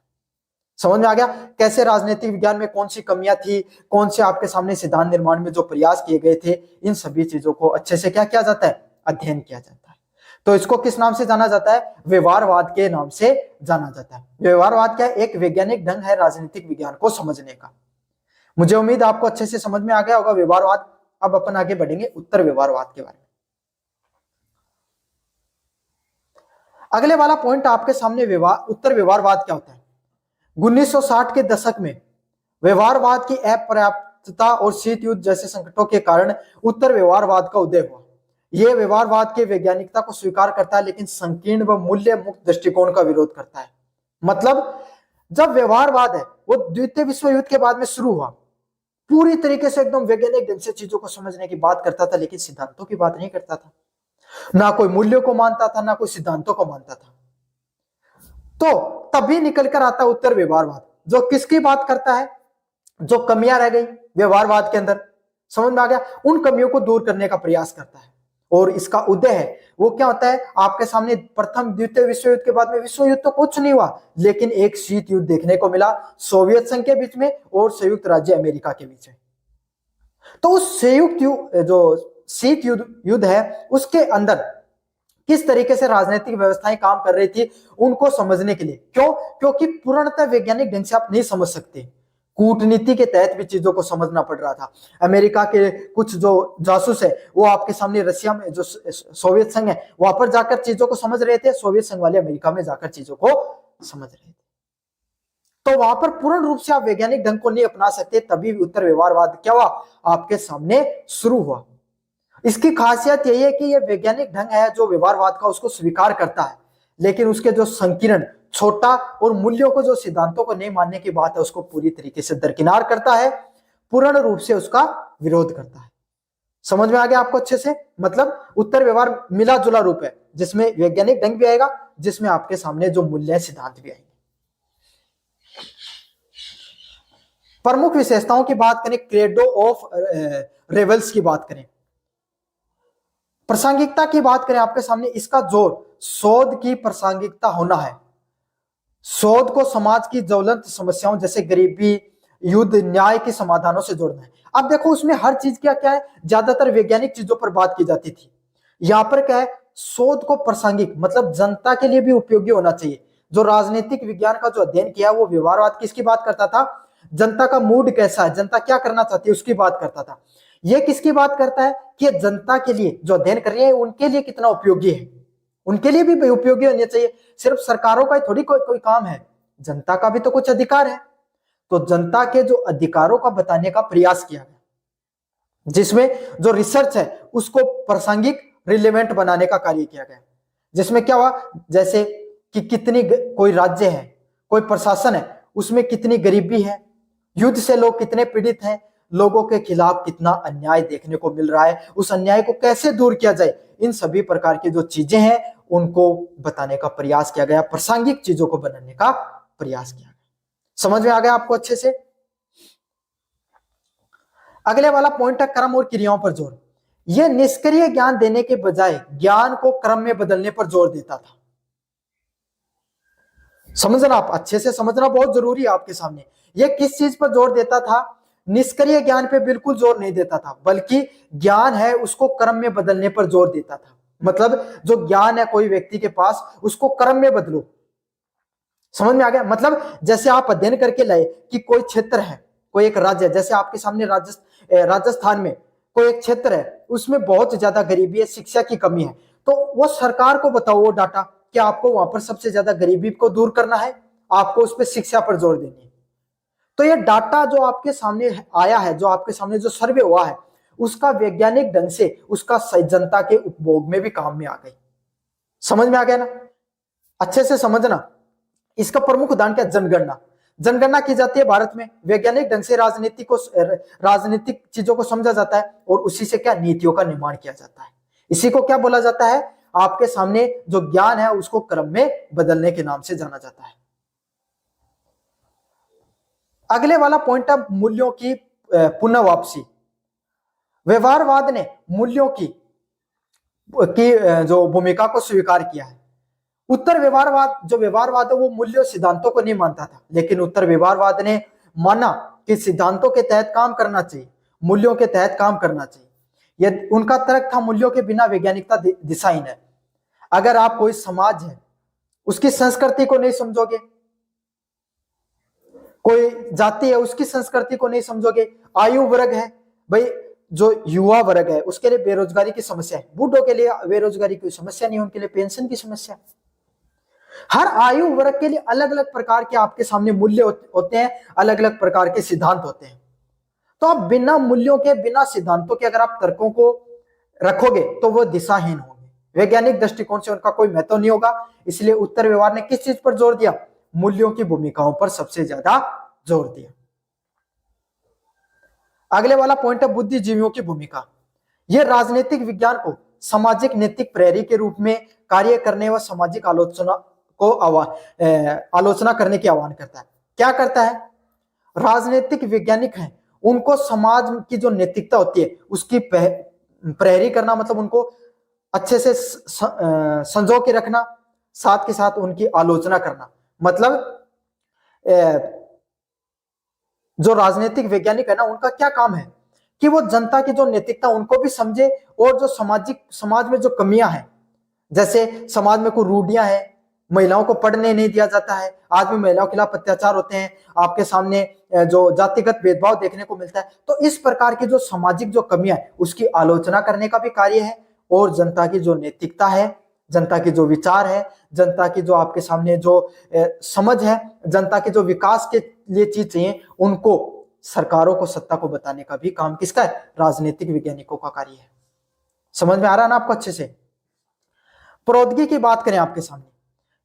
समझ में आ गया कैसे राजनीतिक विज्ञान में कौन सी कमियां थी, कौन से आपके सामने सिद्धांत निर्माण में जो प्रयास किए गए थे, इन सभी चीजों को अच्छे से क्या किया जाता है, अध्ययन किया जाता है। तो इसको किस नाम से जाना जाता है, व्यवहारवाद के नाम से जाना जाता है। व्यवहारवाद क्या है, एक वैज्ञानिक ढंग है राजनीतिक विज्ञान को समझने का। मुझे उम्मीद आपको अच्छे से समझ में आ गया होगा व्यवहारवाद। अब अपन आगे बढ़ेंगे उत्तर व्यवहारवाद के बारे में। अगले वाला पॉइंट आपके सामने उत्तर व्यवहारवाद क्या होता है। 1960 के दशक में व्यवहारवाद की अपर्याप्तता और शीत युद्ध जैसे संकटों के कारण उत्तर व्यवहारवाद का उदय हुआ। यह व्यवहारवाद के वैज्ञानिकता को स्वीकार करता है लेकिन संकीर्ण व मूल्य मुक्त दृष्टिकोण का विरोध करता है। मतलब जब व्यवहारवाद है वो द्वितीय विश्व युद्ध के बाद में शुरू हुआ, पूरी तरीके से एकदम वैज्ञानिक ढंग से चीजों को समझने की बात करता था, लेकिन सिद्धांतों की बात नहीं करता था। ना कोई मूल्यों को मानता था, ना कोई सिद्धांतों को मानता था। तो तभी निकल कर आता उत्तर व्यवहारवाद, जो किसकी बात करता है, जो कमियां रह गई व्यवहारवाद के अंदर, समझ में आ गया, उन कमियों को दूर करने का प्रयास करता है। और इसका उदय है वो क्या होता है आपके सामने, प्रथम द्वितीय विश्व युद्ध के बाद में विश्व युद्ध तो कुछ नहीं हुआ, लेकिन एक शीत युद्ध देखने को मिला सोवियत संघ के बीच में और संयुक्त राज्य अमेरिका के बीच में। तो उस संयुक्त जो शीत युद्ध है उसके अंदर किस तरीके से राजनीतिक व्यवस्थाएं काम कर रही थी उनको समझने के लिए, क्योंकि पूर्णतः वैज्ञानिक ढंग से आप नहीं समझ सकते, कूटनीति के तहत भी चीजों को समझना पड़ रहा था। अमेरिका के कुछ जो जासूस है वो आपके सामने रशिया में जो सोवियत संघ है वहां पर जाकर चीजों को समझ रहे थे, सोवियत संघ वाले अमेरिका में जाकर चीजों को समझ रहे थे। तो वहां पर पूर्ण रूप से आप वैज्ञानिक ढंग को नहीं अपना सकते, तभी उत्तर व्यवहारवाद क्या हुआ आपके सामने शुरू हुआ। इसकी खासियत यही है कि यह वैज्ञानिक ढंग है जो व्यवहारवाद का उसको स्वीकार करता है, लेकिन उसके जो संकीर्ण, छोटा और मूल्यों को, जो सिद्धांतों को नहीं मानने की बात है, उसको पूरी तरीके से दरकिनार करता है, पूर्ण रूप से उसका विरोध करता है। समझ में आ गया आपको अच्छे से। मतलब उत्तर व्यवहार मिला जुला रूप है जिसमें वैज्ञानिक ढंग भी आएगा, जिसमें आपके सामने जो मूल्य सिद्धांत भी आएंगे। प्रमुख विशेषताओं की बात करें, क्रेडो ऑफ रेवल्स की बात करें, प्रासंगिकता की बात करें आपके सामने, इसका जोर शोध की प्रासंगिकता होना है। शोध को समाज की ज्वलंत समस्याओं जैसे गरीबी, युद्ध, न्याय के समाधानों से जोड़ना है। अब देखो उसमें हर चीज क्या क्या है, ज्यादातर वैज्ञानिक चीजों पर बात की जाती थी। यहां पर क्या है, शोध को प्रासंगिक, मतलब जनता के लिए भी उपयोगी होना चाहिए। जो राजनीतिक विज्ञान का जो अध्ययन किया वो व्यवहारवाद किसकी बात करता था, जनता का मूड कैसा है, जनता क्या करना चाहती है उसकी बात करता था। ये किसकी बात करता है कि जनता के लिए जो अध्ययन कर रही है उनके लिए कितना उपयोगी है। उनके लिए भी उपयोगी होने चाहिए। सिर्फ सरकारों का ही थोड़ी कोई काम है, जनता का भी तो कुछ अधिकार है। तो जनता के जो अधिकारों का बताने का प्रयास किया गया, जिसमें जो रिसर्च है उसको प्रासंगिक रिलेवेंट बनाने का कार्य किया गया। जिसमें क्या हुआ, जैसे कि कितनी कोई राज्य है, कोई प्रशासन है, उसमें कितनी गरीबी है, युद्ध से लोग कितने पीड़ित हैं, लोगों के खिलाफ कितना अन्याय देखने को मिल रहा है, उस अन्याय को कैसे दूर किया जाए, इन सभी प्रकार की जो चीजें हैं उनको बताने का प्रयास किया गया, प्रासंगिक चीजों को बनाने का प्रयास किया गया। समझ में आ गया आपको अच्छे से? अगले वाला पॉइंट है क्रम और क्रियाओं पर जोर। यह निष्क्रिय ज्ञान देने के बजाय ज्ञान को क्रम में बदलने पर जोर देता था। समझना, आप अच्छे से समझना बहुत जरूरी है आपके सामने। यह किस चीज पर जोर देता था? निष्क्रिय ज्ञान पे बिल्कुल जोर नहीं देता था, बल्कि ज्ञान है उसको क्रम में बदलने पर जोर देता था। मतलब जो ज्ञान है कोई व्यक्ति के पास, उसको क्रम में बदलो। समझ में आ गया? मतलब जैसे आप अध्ययन करके लाए कि कोई क्षेत्र है, कोई एक राज्य है, जैसे आपके सामने राजस्थान में कोई एक क्षेत्र है, उसमें बहुत ज्यादा गरीबी है, शिक्षा की कमी है, तो वो सरकार को बताओ वो डाटा कि आपको वहां पर सबसे ज्यादा गरीबी को दूर करना है, आपको उस पर शिक्षा पर जोर देनी है। तो ये डाटा जो आपके सामने आया है, जो आपके सामने जो सर्वे हुआ है, उसका वैज्ञानिक ढंग से उसका जनता के उपभोग में भी काम में आ गई। समझ में आ गया ना? अच्छे से समझना। इसका प्रमुख उदाहरण क्या? जनगणना। जनगणना की जाती है भारत में, वैज्ञानिक ढंग से राजनीतिक चीजों को समझा जाता है और उसी से क्या नीतियों का निर्माण किया जाता है। इसी को क्या बोला जाता है? आपके सामने जो ज्ञान है उसको क्रम में बदलने के नाम से जाना जाता है। अगले वाला पॉइंट है मूल्यों की पुनः वापसी। व्यवहारवाद ने मूल्यों की जो भूमिका को स्वीकार किया है। उत्तर व्यवहारवाद है वो मूल्यों सिद्धांतों को नहीं मानता था, लेकिन उत्तर व्यवहारवाद ने माना कि सिद्धांतों के तहत काम करना चाहिए, मूल्यों के तहत काम करना चाहिए। यह उनका तर्क था, मूल्यों के बिना वैज्ञानिकता दिशाहीन है। अगर आप कोई समाज है उसकी संस्कृति को नहीं समझोगे, कोई जाति है उसकी संस्कृति को नहीं समझोगे, आयु वर्ग है भाई, जो युवा वर्ग है उसके लिए बेरोजगारी की समस्या है, बूढ़ों के लिए बेरोजगारी की समस्या नहीं, उनके लिए पेंशन की समस्या। हर आयु वर्ग के लिए अलग अलग प्रकार के आपके सामने मूल्य होते हैं, अलग अलग प्रकार के सिद्धांत होते हैं। तो आप बिना मूल्यों के, बिना सिद्धांतों के अगर आप तर्कों को रखोगे तो वो दिशाहीन होंगे, वैज्ञानिक दृष्टिकोण से उनका कोई महत्व नहीं होगा। इसलिए उत्तर व्यवहार ने किस चीज पर जोर दिया? मूल्यों की भूमिकाओं पर सबसे ज्यादा जोर दिया। अगले वाला पॉइंट है बुद्धिजीवियों की भूमिका। यह राजनीतिक विज्ञान को सामाजिक नैतिक प्रहरी के रूप में कार्य करने व सामाजिक आलोचना करने की आह्वान करता है। क्या करता है? राजनीतिक वैज्ञानिक हैं, उनको समाज की जो नैतिकता होती है उसकी प्रहरी करना, मतलब उनको अच्छे से संजो के रखना, साथ के साथ उनकी आलोचना करना। मतलब जो राजनीतिक वैज्ञानिक है ना, उनका क्या काम है कि वो जनता की जो नैतिकता उनको भी समझे, और जो समाज में जो कमियां हैं, जैसे समाज में कोई रूढ़ियां हैं, महिलाओं को पढ़ने नहीं दिया जाता है, आज भी महिलाओं के खिलाफ अत्याचार होते हैं, आपके सामने जो जातिगत भेदभाव देखने को मिलता है, तो इस प्रकार की जो सामाजिक जो कमियां है उसकी आलोचना करने का भी कार्य है। और जनता की जो नैतिकता है, जनता की जो विचार है, जनता की जो आपके सामने जो समझ है, जनता के जो विकास के लिए चीज चाहिए, उनको सरकारों को, सत्ता को बताने का भी काम किसका है? राजनीतिक वैज्ञानिकों का कार्य है। समझ में आ रहा है ना आपको अच्छे से? प्रौद्योगिकी की बात करें आपके सामने,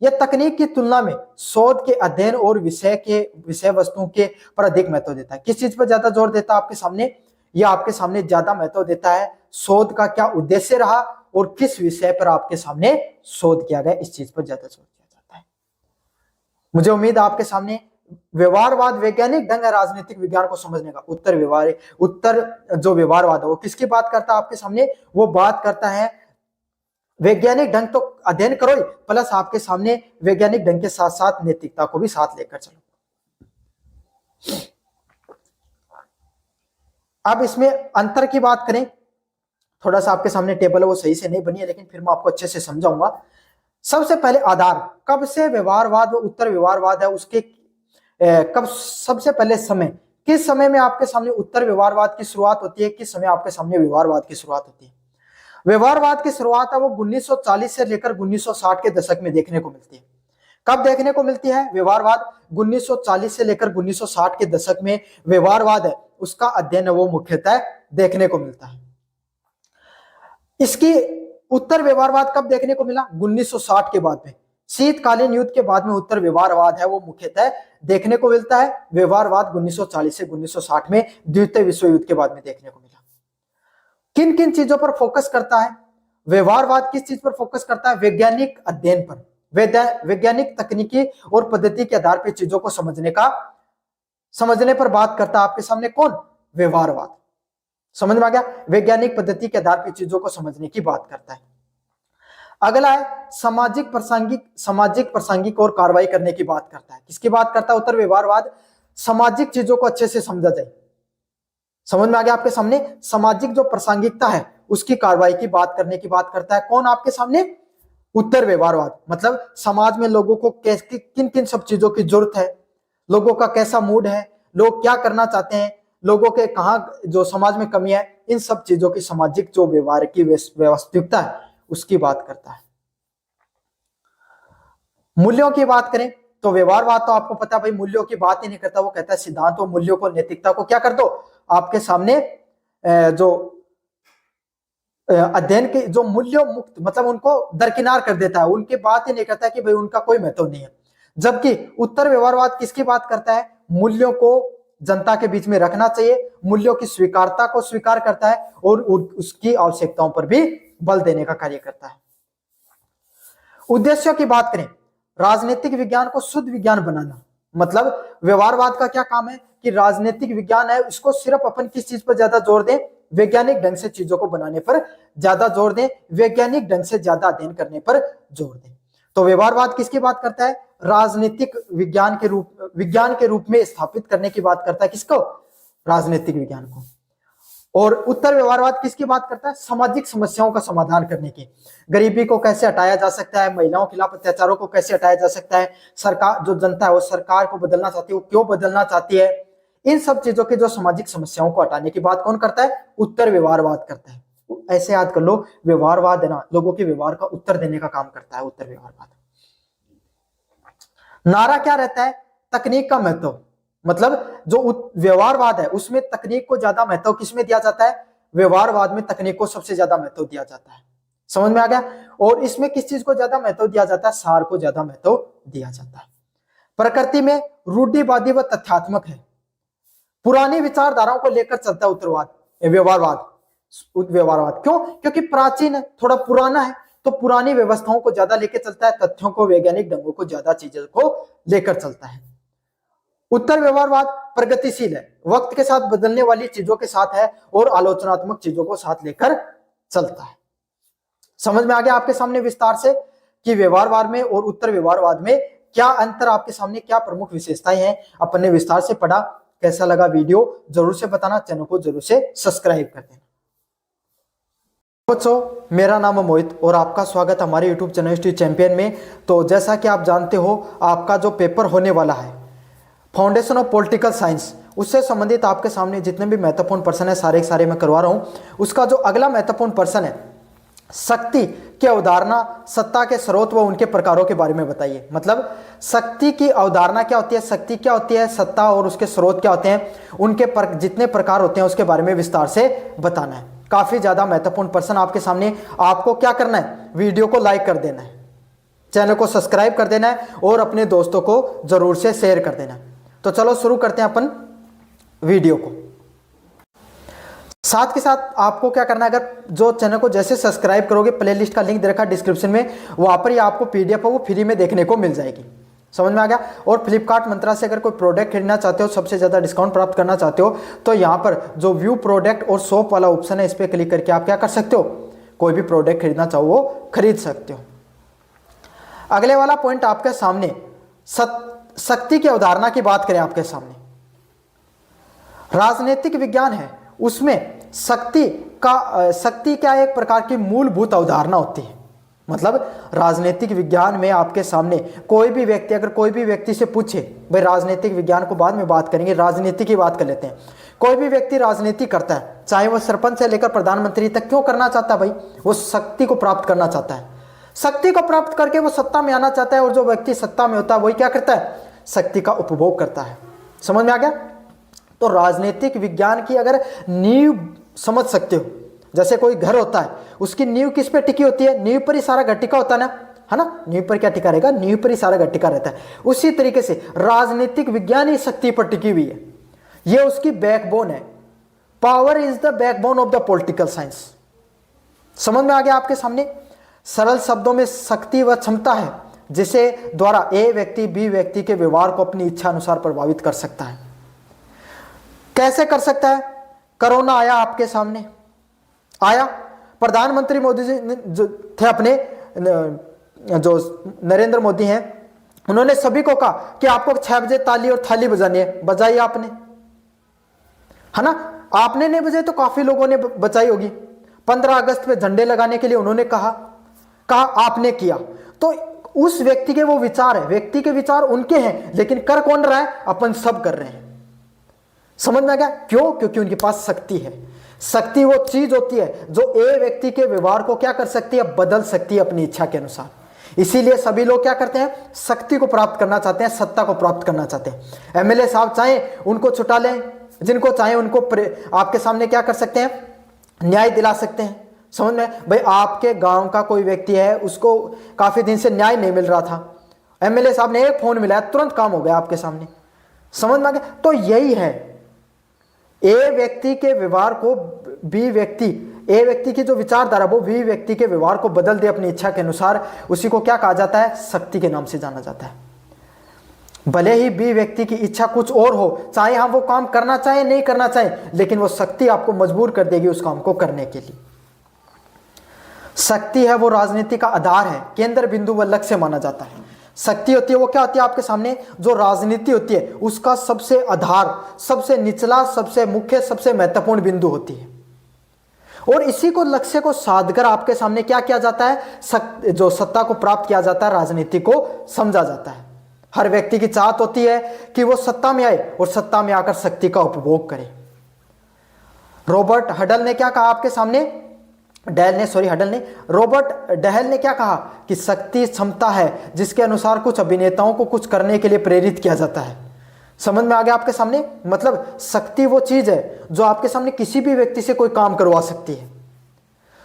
यह तकनीक की तुलना में शोध के अध्ययन और विषय वस्तुओं के पर अधिक महत्व देता है। किस चीज पर ज्यादा जोर देता है आपके सामने? यह आपके सामने ज्यादा महत्व देता है शोध का क्या उद्देश्य रहा और किस विषय पर आपके सामने शोध किया गया, इस चीज पर ज्यादा जोर दिया जाता है। मुझे उम्मीद है आपके सामने व्यवहारवाद वैज्ञानिक ढंग है राजनीतिक विज्ञान को समझने का। उत्तर जो व्यवहारवाद है वो किसकी बात करता है आपके सामने? वो बात करता है वैज्ञानिक ढंग तो अध्ययन करो ही, प्लस आपके सामने वैज्ञानिक ढंग के साथ साथ नैतिकता को भी साथ लेकर चलो। अब इसमें अंतर की बात करें, थोड़ा सा आपके सामने टेबल है वो सही से नहीं बनी है, लेकिन फिर मैं आपको अच्छे से समझाऊंगा। सबसे पहले आधार, कब से व्यवहारवाद व उत्तर व्यवहारवाद है उसके कब सबसे पहले समय, किस समय में आपके सामने उत्तर व्यवहारवाद की शुरुआत होती है, किस समय आपके सामने व्यवहारवाद की शुरुआत होती है? व्यवहारवाद की शुरुआत है वो 1940 से लेकर 1960 के दशक में देखने को मिलती है। कब देखने को मिलती है व्यवहारवाद? 1940 से लेकर 1960 के दशक में व्यवहारवाद है उसका अध्ययन है वो मुख्यतः देखने को मिलता है। इसकी उत्तर व्यवहारवाद कब देखने को मिला? 1960 के बाद में, शीतकालीन युद्ध के बाद में उत्तर व्यवहारवाद है वो मुख्यतः देखने को मिलता है। व्यवहारवाद 1940 से 1960 में द्वितीय विश्व युद्ध के बाद में देखने को मिला। किन किन चीजों पर फोकस करता है व्यवहारवाद? किस चीज पर फोकस करता है? वैज्ञानिक अध्ययन पर, वैज्ञानिक तकनीकी और पद्धति के आधार पर चीजों को समझने पर बात करता है आपके सामने कौन? व्यवहारवाद। समझ में आ गया? वैज्ञानिक पद्धति के आधार पर चीजों को समझने की बात करता है। अगला है सामाजिक प्रासंगिक और कार्रवाई करने की बात करता है। किसकी बात करता है उत्तर व्यवहारवाद? सामाजिक चीजों को अच्छे से समझा जाए। समझ में आ गया आपके सामने? सामाजिक जो प्रासंगिकता है उसकी कार्रवाई की बात करने की बात करता है कौन आपके सामने? उत्तर व्यवहारवाद। मतलब समाज में लोगों को किन किन सब चीजों की जरूरत है, लोगों का कैसा मूड है, लोग क्या करना चाहते हैं, लोगों के कहाँ जो समाज में कमी है, इन सब चीजों की सामाजिक जो व्यवहार की व्यवस्थिकता है उसकी बात करता है। मूल्यों की बात करें तो व्यवहारवाद तो आपको पता है भाई मूल्यों की बात ही नहीं करता, वो कहता है सिद्धांतों, मूल्यों को, नैतिकता को क्या कर दो आपके सामने जो अध्ययन के जो मूल्यों मुक्त मतलब उनको दरकिनार कर देता है, उनकी बात ही नहीं करता कि भाई उनका कोई महत्व नहीं है। जबकि उत्तर व्यवहारवाद किसकी बात करता है? मूल्यों को जनता के बीच में रखना चाहिए, मूल्यों की स्वीकारता को स्वीकार करता है और उसकी आवश्यकताओं पर भी बल देने का कार्य करता है। उद्देश्यों की बात करें, राजनीतिक विज्ञान को शुद्ध विज्ञान बनाना। मतलब व्यवहारवाद का क्या काम है कि राजनीतिक विज्ञान है इसको सिर्फ अपन किस चीज पर ज्यादा जोर दें? वैज्ञानिक ढंग से चीजों को बनाने पर ज्यादा जोर दें, वैज्ञानिक ढंग से ज्यादा अध्ययन करने पर जोर दें। तो व्यवहारवाद किसकी बात करता है? राजनीतिक विज्ञान के रूप में स्थापित करने की बात करता है। किसको? राजनीतिक विज्ञान को। और उत्तर व्यवहारवाद किसकी बात करता है? सामाजिक समस्याओं का समाधान करने की। गरीबी को कैसे हटाया जा सकता है, महिलाओं के खिलाफ अत्याचारों को कैसे हटाया जा सकता है, सरकार जो जनता है वो सरकार को बदलना चाहती है, वो क्यों बदलना चाहती है, इन सब चीजों की जो सामाजिक समस्याओं को हटाने की बात कौन करता है? उत्तर व्यवहारवाद करता है। ऐसे याद कर लो, व्यवहारवाद है ना लोगों के व्यवहार का उत्तर देने का काम करता है उत्तर व्यवहारवाद। नारा क्या रहता है? तकनीक का महत्व। मतलब जो व्यवहारवाद है उसमें तकनीक को ज्यादा महत्व किसमें दिया जाता है? व्यवहारवाद में तकनीक को सबसे ज्यादा महत्व दिया जाता है। समझ में आ गया? और इसमें किस चीज को ज्यादा महत्व दिया जाता है? सार को ज्यादा महत्व दिया जाता है। प्रकृति में रूढ़िवादी व तथ्यात्मक है, पुरानी विचारधाराओं को लेकर चलता है व्यवहारवाद। क्यों? क्योंकि प्राचीन है, थोड़ा पुराना है, तो पुरानी व्यवस्थाओं को ज्यादा लेकर चलता है, तथ्यों को, वैज्ञानिक ढंगों को ज्यादा चीजों को लेकर चलता है। उत्तर व्यवहारवाद प्रगतिशील है, वक्त के साथ बदलने वाली चीजों के साथ है और आलोचनात्मक चीजों को साथ लेकर चलता है। समझ में आ गया आपके सामने विस्तार से कि व्यवहारवाद में और उत्तर व्यवहारवाद में क्या अंतर, आपके सामने क्या प्रमुख विशेषताएं हैं, अपन ने विस्तार से पढ़ा। कैसा लगा वीडियो जरूर से बताना, चैनल को जरूर से सब्सक्राइब कर देना। बच्चों मेरा नाम है मोहित और आपका स्वागत हमारे यूट्यूब चैनल हिस्ट्री चैंपियन में। तो जैसा कि आप जानते हो आपका जो पेपर होने वाला है फाउंडेशन ऑफ पॉलिटिकल साइंस, उससे संबंधित आपके सामने जितने भी महत्वपूर्ण प्रश्न है सारे के सारे मैं करवा रहा हूं। उसका जो अगला महत्वपूर्ण प्रश्न है, शक्ति की अवधारणा, सत्ता के स्रोत व उनके प्रकारों के बारे में बताइए। मतलब शक्ति की अवधारणा क्या होती है, शक्ति क्या होती है, सत्ता और उसके स्रोत क्या होते हैं, उनके जितने प्रकार होते हैं उसके बारे में विस्तार से बताना है। काफी ज्यादा महत्वपूर्ण प्रश्न आपके सामने। आपको क्या करना है? वीडियो को लाइक कर देना है, चैनल को सब्सक्राइब कर देना है और अपने दोस्तों को जरूर से शेयर कर देना है। तो चलो शुरू करते हैं अपन वीडियो को। साथ के साथ आपको क्या करना है, अगर जो चैनल को जैसे सब्सक्राइब करोगे, प्लेलिस्ट का लिंक दे रखा है डिस्क्रिप्शन में, वहां पर ही आपको पीडीएफ है वो फ्री में देखने को मिल जाएगी। समझ में आ गया? और फ्लिपकार्ट मंत्रा से अगर कोई प्रोडक्ट खरीदना चाहते हो, सबसे ज्यादा डिस्काउंट प्राप्त करना चाहते हो, तो यहाँ पर जो व्यू प्रोडक्ट और शॉप वाला ऑप्शन है इस पर क्लिक करके आप क्या कर सकते हो, कोई भी प्रोडक्ट खरीदना चाहो वो खरीद सकते हो। अगले वाला पॉइंट आपके सामने शक्ति की अवधारणा की बात करें, आपके सामने राजनीतिक विज्ञान है, उसमें शक्ति क्या एक प्रकार की मूलभूत अवधारणा होती है। मतलब राजनीतिक विज्ञान में आपके सामने कोई भी व्यक्ति, अगर कोई भी व्यक्ति से पूछे, भाई राजनीतिक विज्ञान को बाद में बात करेंगे, राजनीति की बात कर लेते हैं, कोई भी व्यक्ति राजनीति करता है चाहे वो सरपंच से लेकर प्रधानमंत्री तक। क्यों करना चाहता है भाई? वो शक्ति को प्राप्त करना चाहता है। शक्ति को प्राप्त करके वो सत्ता में आना चाहता है, और जो व्यक्ति सत्ता में होता है वही क्या करता है? शक्ति का उपभोग करता है। समझ में आ गया? तो राजनीतिक विज्ञान की अगर नींव समझ सकते हो, जैसे कोई घर होता है, उसकी नींव किस पे टिकी होती है? नींव पर ही सारा घर टिका होता है ना? नींव पर क्या टिका रहेगा? नींव पर ही सारा घर टिका रहता है। उसी तरीके से राजनीतिक विज्ञान ही शक्ति पर टिकी हुई है, ये उसकी बैकबोन है। Power is the backbone of the political science. समझ में आ गया आपके सामने? सरल शब्दों में शक्ति वह क्षमता है जिसे द्वारा ए व्यक्ति बी व्यक्ति के व्यवहार को अपनी इच्छा अनुसार प्रभावित कर सकता है। कैसे कर सकता है? कोरोना आया आपके सामने, आया, प्रधानमंत्री मोदी जी जो थे अपने, जो नरेंद्र मोदी हैं, उन्होंने सभी को कहा कि आपको 6 बजे ताली और थाली बजानी है, बजाई आपने, है ना? आपने नहीं बजाई तो काफी लोगों ने बजाई होगी। 15 अगस्त पे झंडे लगाने के लिए उन्होंने कहा आपने किया। तो उस व्यक्ति के वो विचार है, व्यक्ति के विचार उनके हैं, लेकिन कर कौन रहा है? अपन सब कर रहे हैं। समझ में आ गया? क्यों? क्योंकि उनके पास शक्ति है। शक्ति वो चीज होती है जो ए व्यक्ति के व्यवहार को क्या कर सकती है? बदल सकती है अपनी इच्छा के अनुसार। इसीलिए सभी लोग क्या करते हैं? शक्ति को प्राप्त करना चाहते हैं, सत्ता को प्राप्त करना चाहते हैं। एमएलए साहब चाहे उनको छुटा लें, जिनको चाहे उनको आपके सामने क्या कर सकते हैं? न्याय दिला सकते हैं। समझ में? भाई आपके गांव का कोई व्यक्ति है, उसको काफी दिन से न्याय नहीं मिल रहा था, एमएलए साहब ने एक फोन मिलाया, तुरंत काम हो गया आपके सामने। समझ में आ गया? तो यही है, ए व्यक्ति के व्यवहार को बी व्यक्ति, ए व्यक्ति की जो विचारधारा वो बी व्यक्ति के व्यवहार को बदल दे अपनी इच्छा के अनुसार, उसी को क्या कहा जाता है? शक्ति के नाम से जाना जाता है। भले ही बी व्यक्ति की इच्छा कुछ और हो, चाहे हम वो काम करना चाहे नहीं करना चाहे, लेकिन वो शक्ति आपको मजबूर कर देगी उस काम को करने के लिए। शक्ति है वो राजनीति का आधार है, केंद्र बिंदु व लक्ष्य माना जाता है। शक्ति होती है वो क्या होती है आपके सामने? जो राजनीति होती है उसका सबसे आधार, सबसे निचला, सबसे मुख्य, सबसे महत्वपूर्ण बिंदु होती है। और इसी को लक्ष्य को साधकर आपके सामने क्या किया जाता है? जो सत्ता को प्राप्त किया जाता है, राजनीति को समझा जाता है। हर व्यक्ति की चाहत होती है कि वो सत्ता में आए और सत्ता में आकर शक्ति का उपभोग करे। रॉबर्ट हडल ने क्या कहा आपके सामने? रॉबर्ट डहल ने क्या कहा कि शक्ति क्षमता है जिसके अनुसार कुछ अभिनेताओं को कुछ करने के लिए प्रेरित किया जाता है। समझ में आ गया आपके सामने? मतलब शक्ति वो चीज है जो आपके सामने किसी भी व्यक्ति से कोई काम करवा सकती है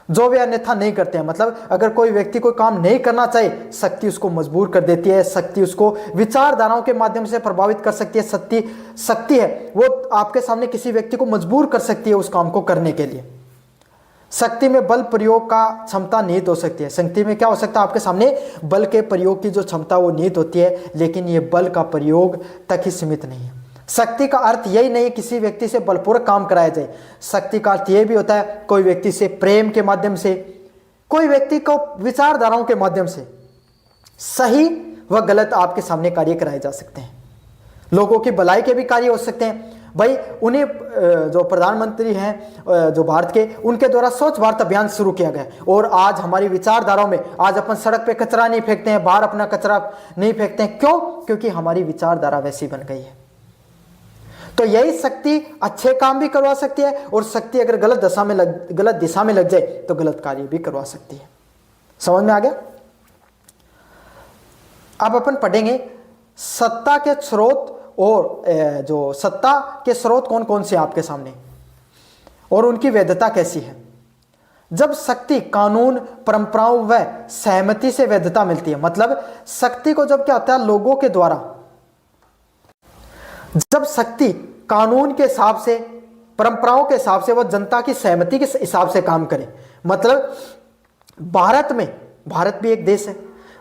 जो वे अन्यथा नहीं करते हैं। मतलब अगर कोई व्यक्ति कोई काम नहीं करना चाहे, शक्ति उसको मजबूर कर देती है, शक्ति उसको विचारधाराओं के माध्यम से प्रभावित कर सकती है। शक्ति है वो आपके सामने किसी व्यक्ति को मजबूर कर सकती है उस काम को करने के लिए। शक्ति में बल प्रयोग का क्षमता निहित हो सकती है। शक्ति में क्या हो सकता है आपके सामने? बल के प्रयोग की जो क्षमता वो निहित होती है, लेकिन ये बल का प्रयोग तक ही सीमित नहीं है। शक्ति का अर्थ यही नहीं किसी व्यक्ति से बलपूर्वक काम कराया जाए। शक्ति का अर्थ यह भी होता है कोई व्यक्ति से प्रेम के माध्यम से, कोई व्यक्ति को विचारधाराओं के माध्यम से सही व गलत आपके सामने कार्य कराए जा सकते हैं। लोगों की भलाई के भी कार्य हो सकते हैं। भाई उन्हें जो प्रधानमंत्री हैं जो भारत के, उनके द्वारा स्वच्छ भारत अभियान शुरू किया गया और आज हमारी विचारधाराओं में आज अपन सड़क पे कचरा नहीं फेंकते हैं, बाहर अपना कचरा नहीं फेंकते हैं। क्यों? क्योंकि हमारी विचारधारा वैसी बन गई है। तो यही शक्ति अच्छे काम भी करवा सकती है और शक्ति अगर गलत दिशा में लग जाए तो गलत कार्य भी करवा सकती है। समझ में आ गया? अब अपन पढ़ेंगे सत्ता के स्रोत और जो सत्ता के स्रोत कौन कौन से आपके सामने और उनकी वैधता कैसी है। जब शक्ति कानून, परंपराओं व सहमति से वैधता मिलती है, मतलब शक्ति को जब क्या होता है लोगों के द्वारा, जब शक्ति कानून के हिसाब से, परंपराओं के हिसाब से, वह जनता की सहमति के हिसाब से काम करे। मतलब भारत भी एक देश है।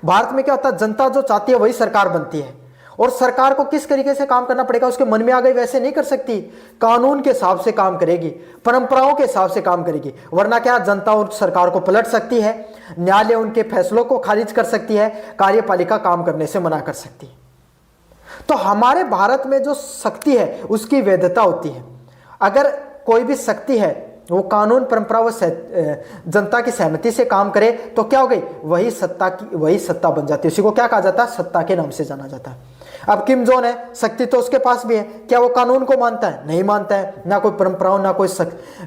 भारत में क्या होता है? जनता जो चाहती है वही सरकार बनती है और सरकार को किस तरीके से काम करना पड़ेगा उसके मन में आ गई वैसे नहीं कर सकती। कानून के हिसाब से काम करेगी, परंपराओं के हिसाब से काम करेगी, वरना क्या जनता और सरकार को पलट सकती है, न्यायालय उनके फैसलों को खारिज कर सकती है, कार्यपालिका काम करने से मना कर सकती है। तो हमारे भारत में जो शक्ति है उसकी वैधता होती है। अगर कोई भी शक्ति है वो कानून, परंपरा व जनता की सहमति से काम करे तो क्या हो गई? वही सत्ता बन जाती है। उसी को क्या कहा जाता है? सत्ता के नाम से जाना जाता है। अब किम जोन है, शक्ति तो उसके पास भी है, क्या वो कानून को मानता है? नहीं मानता है, ना कोई परंपराओं ना कोई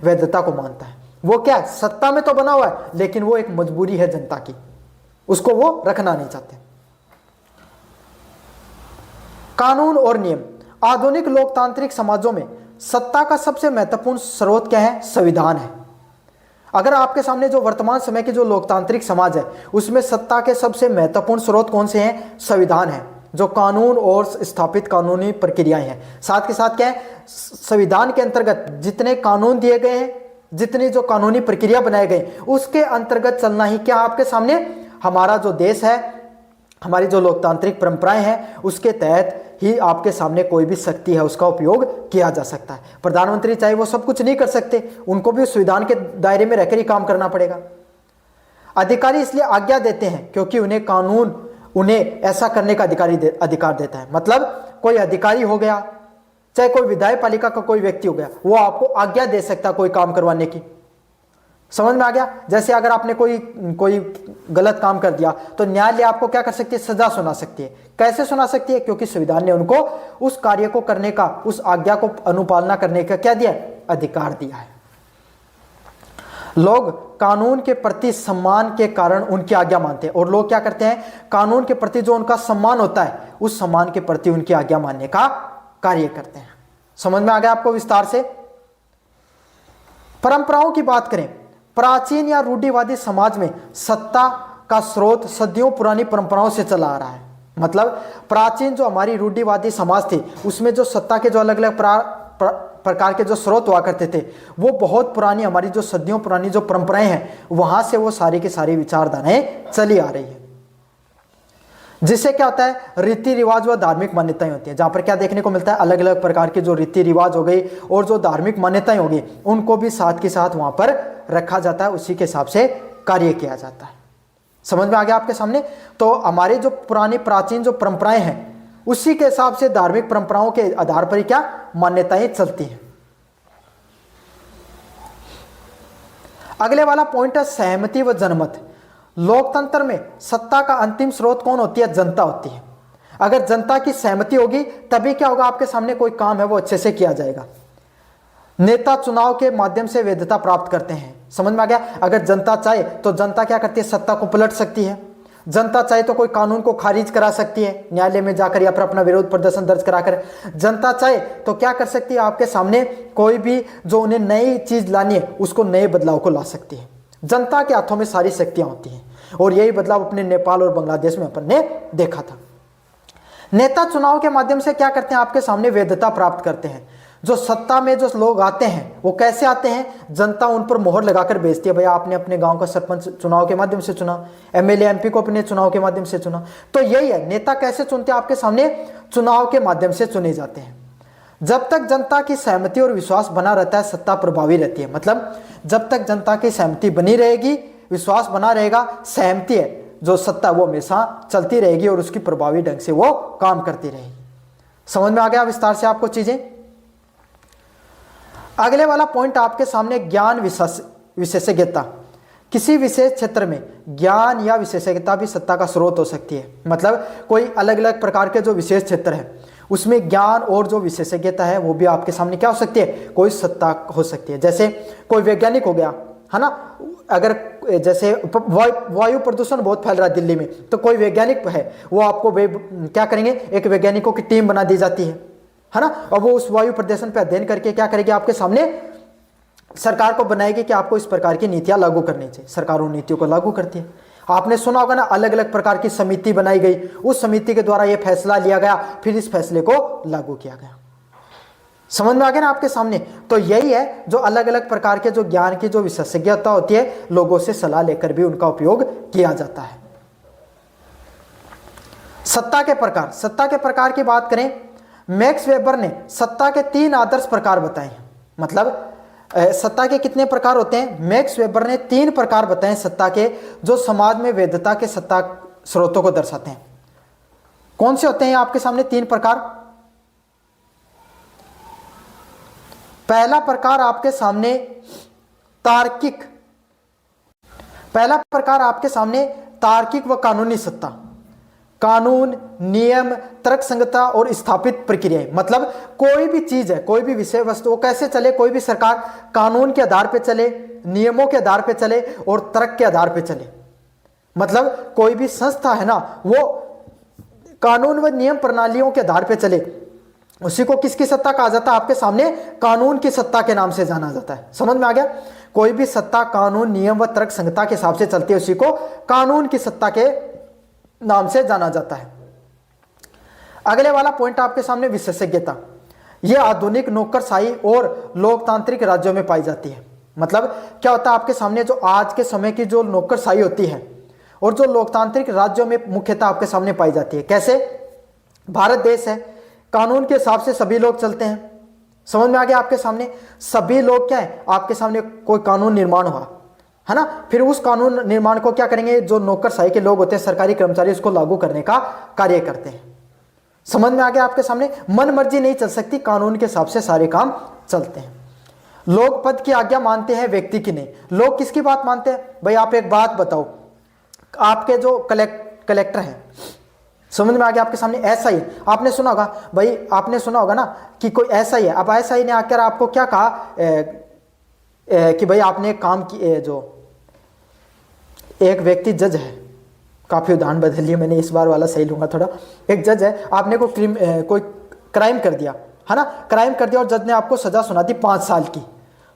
वैधता को मानता है। वो क्या है, सत्ता में तो बना हुआ है, लेकिन वो एक मजबूरी है जनता की, उसको वो रखना नहीं चाहते। कानून और नियम। आधुनिक लोकतांत्रिक समाजों में सत्ता का सबसे महत्वपूर्ण स्रोत क्या है? संविधान है। अगर आपके सामने जो वर्तमान समय के जो लोकतांत्रिक समाज है उसमें सत्ता के सबसे महत्वपूर्ण स्रोत कौन से हैं? संविधान है, जो कानून और स्थापित कानूनी प्रक्रियाएं हैं। साथ के साथ क्या है, संविधान के अंतर्गत जितने कानून दिए गए हैं, जितनी जो कानूनी प्रक्रिया बनाए गए, उसके अंतर्गत चलना ही क्या आपके सामने हमारा जो देश है, हमारी जो लोकतांत्रिक परंपराएं हैं, उसके तहत ही आपके सामने कोई भी शक्ति है उसका उपयोग किया जा सकता है। प्रधानमंत्री चाहे वो सब कुछ नहीं कर सकते, उनको भी संविधान के दायरे में रहकर ही काम करना पड़ेगा। अधिकारी इसलिए आज्ञा देते हैं क्योंकि उन्हें कानून उन्हें ऐसा करने का अधिकार देता है। मतलब कोई अधिकारी हो गया, चाहे कोई विधायक पालिका का कोई व्यक्ति हो गया, वो आपको आज्ञा दे सकता है कोई काम करवाने की। समझ में आ गया? जैसे अगर आपने कोई गलत काम कर दिया तो न्यायालय आपको क्या कर सकती है? सजा सुना सकती है। कैसे सुना सकती है? क्योंकि संविधान ने उनको उस कार्य को करने का, उस आज्ञा को अनुपालना करने का क्या दिया? अधिकार दिया है। लोग कानून के प्रति सम्मान के कारण उनकी आज्ञा मानते हैं, और लोग क्या करते हैं? कानून के प्रति जो उनका सम्मान होता है, उस सम्मान के प्रति उनकी आज्ञा मानने का कार्य करते हैं। समझ में आ गया आपको विस्तार से? परंपराओं की बात करें, प्राचीन या रूढ़िवादी समाज में सत्ता का स्रोत सदियों पुरानी परंपराओं से चला आ रहा है। मतलब प्राचीन जो हमारी रूढ़िवादी समाज थी, उसमें जो सत्ता के जो अलग अलग प्रकार के जो स्रोत हुआ करते थे, वो बहुत पुरानी, हमारी जो सदियों पुरानी जो परंपराएं हैं, वहां से वो सारी की सारी विचारधाराएं चली आ रही है। जिससे क्या होता है? रीति रिवाज व धार्मिक मान्यताएं होती है, जहां पर क्या देखने को मिलता है? अलग अलग प्रकार के जो रीति रिवाज हो गई और जो धार्मिक मान्यताएं हो गई, उनको भी साथ के साथ वहां पर रखा जाता है, उसी के हिसाब से कार्य किया जाता है। समझ में आ गया आपके सामने? तो हमारी जो पुरानी प्राचीन जो परंपराएं हैं, उसी के हिसाब से धार्मिक परंपराओं के आधार पर ही क्या मान्यताएं चलती हैं। अगले वाला पॉइंट है सहमति व जनमत। लोकतंत्र में सत्ता का अंतिम स्रोत कौन होती है? जनता होती है। अगर जनता की सहमति होगी तभी क्या होगा? आपके सामने कोई काम है वो अच्छे से किया जाएगा। नेता चुनाव के माध्यम से वैधता प्राप्त करते हैं। समझ में आ गया? अगर जनता चाहे तो जनता क्या करती है? सत्ता को पलट सकती है। जनता चाहे तो कोई कानून को खारिज करा सकती है न्यायालय में जाकर, या फिर अपना विरोध प्रदर्शन दर्ज कराकर। जनता चाहे तो क्या कर सकती है? आपके सामने कोई भी जो उन्हें नई चीज लानी है, उसको नए बदलाव को ला सकती है। जनता के हाथों में सारी शक्तियां होती हैं, और यही बदलाव अपने नेपाल और बांग्लादेश में अपन ने देखा था। नेता चुनाव के माध्यम से क्या करते हैं? आपके सामने वैधता प्राप्त करते हैं। जो सत्ता में जो लोग आते हैं वो कैसे आते हैं? जनता उन पर मोहर लगाकर भेजती है, भैया आपने अपने गांव का सरपंच चुनाव के माध्यम से चुना, एमएलए एमपी को अपने चुनाव के माध्यम से चुना। तो यही है, नेता कैसे चुनते हैं? आपके सामने चुनाव के माध्यम से चुने जाते हैं। जब तक जनता की सहमति और विश्वास बना रहता है, सत्ता प्रभावी रहती है। मतलब जब तक जनता की सहमति बनी रहेगी, विश्वास बना रहेगा, सहमति है जो सत्ता वो हमेशा चलती रहेगी और उसकी प्रभावी ढंग से वो काम करती रहेगी। समझ में आ गया विस्तार से आपको चीजें? अगले वाला पॉइंट आपके सामने ज्ञान विशेषज्ञता। किसी विशेष क्षेत्र में ज्ञान या विशेषज्ञता भी सत्ता का स्रोत हो सकती है। मतलब कोई अलग अलग प्रकार के जो विशेष क्षेत्र है, उसमें ज्ञान और जो विशेषज्ञता है वो भी आपके सामने क्या हो सकती है? कोई सत्ता हो सकती है। जैसे कोई वैज्ञानिक हो गया, है ना? अगर जैसे वायु प्रदूषण बहुत फैल रहा है दिल्ली में, तो कोई वैज्ञानिक है, वो आपको क्या करेंगे? एक वैज्ञानिकों की टीम बना दी जाती है ना? और वो उस वायु प्रदूषण पर अध्ययन करके क्या करेगी? आपके सामने सरकार को बनाएगी कि आपको इस प्रकार की नीतियां लागू करनी चाहिए। सरकार उन नीतियों को लागू करती है। आपने सुना होगा ना, अलग अलग प्रकार की समिति बनाई गई, उस समिति के द्वारा यह फैसला लिया गया, फिर इस फैसले को लागू किया गया। समझ में आ गया ना आपके सामने? तो यही है जो अलग अलग प्रकार के जो ज्ञान की जो विशेषज्ञता होती है, लोगों से सलाह लेकर भी उनका उपयोग किया जाता है। सत्ता के प्रकार। सत्ता के प्रकार की बात करें, मैक्स वेबर ने सत्ता के 3 आदर्श प्रकार बताए हैं। मतलब सत्ता के कितने प्रकार होते हैं? मैक्स वेबर ने 3 प्रकार बताए सत्ता के, जो समाज में वैधता के सत्ता स्रोतों को दर्शाते हैं। कौन से होते हैं आपके सामने 3 प्रकार? पहला प्रकार आपके सामने तार्किक। पहला प्रकार आपके सामने तार्किक व कानूनी सत्ता। कानून, नियम, तर्कसंगता और स्थापित प्रक्रियाएं। मतलब कोई भी चीज है, कोई भी विषय वस्तु, वो कैसे चले, कोई भी सरकार कानून के आधार पे चले, नियमों के आधार पे चले और तर्क के आधार पे चले। मतलब कोई भी संस्था है ना, वो कानून व नियम प्रणालियों के आधार पे चले, उसी को किसकी सत्ता कहा जाता है? आपके सामने कानून की सत्ता के नाम से जाना जाता है। समझ में आ गया? कोई भी सत्ता कानून, नियम व तर्क संगता के हिसाब से चलती है, उसी को कानून की सत्ता के नाम से जाना जाता है। अगले वाला पॉइंट आपके सामने विशेषज्ञता। यह आधुनिक नौकरशाही और लोकतांत्रिक राज्यों में पाई जाती है। मतलब क्या होता है, आपके सामने जो आज के समय की जो नौकरशाही होती है और जो लोकतांत्रिक राज्यों में मुख्यतः आपके सामने पाई जाती है। कैसे? भारत देश है, कानून के हिसाब से सभी लोग चलते हैं। समझ में आ गया आपके सामने? सभी लोग क्या है, आपके सामने कोई कानून निर्माण हुआ है ना, फिर उस कानून निर्माण को क्या करेंगे, जो नौकरशाही के लोग होते हैं, सरकारी कर्मचारी, उसको लागू करने का कार्य करते हैं। समझ में आ गया आपके सामने? मन मर्जी नहीं चल सकती, कानून के हिसाब से सारे काम चलते हैं। लोग पद की आज्ञा मानते हैं, व्यक्ति की नहीं। लोग किसकी बात मानते हैं? भाई आप एक बात बताओ, आपके जो कलेक्टर हैं, समझ में आ गया आपके सामने? ऐसा ही आपने सुना होगा भाई, आपने सुना होगा ना कि कोई ऐसा ही है। अब ऐसा ही ने आकर आपको क्या कहा कि भाई आपने एक काम की, जो एक व्यक्ति जज है, काफी उदाहरण बदल लिए मैंने, इस बार वाला सही लूंगा थोड़ा। एक जज है, आपने कोई क्राइम कर दिया है ना, क्राइम कर दिया और जज ने आपको सजा सुना दी 5 साल की,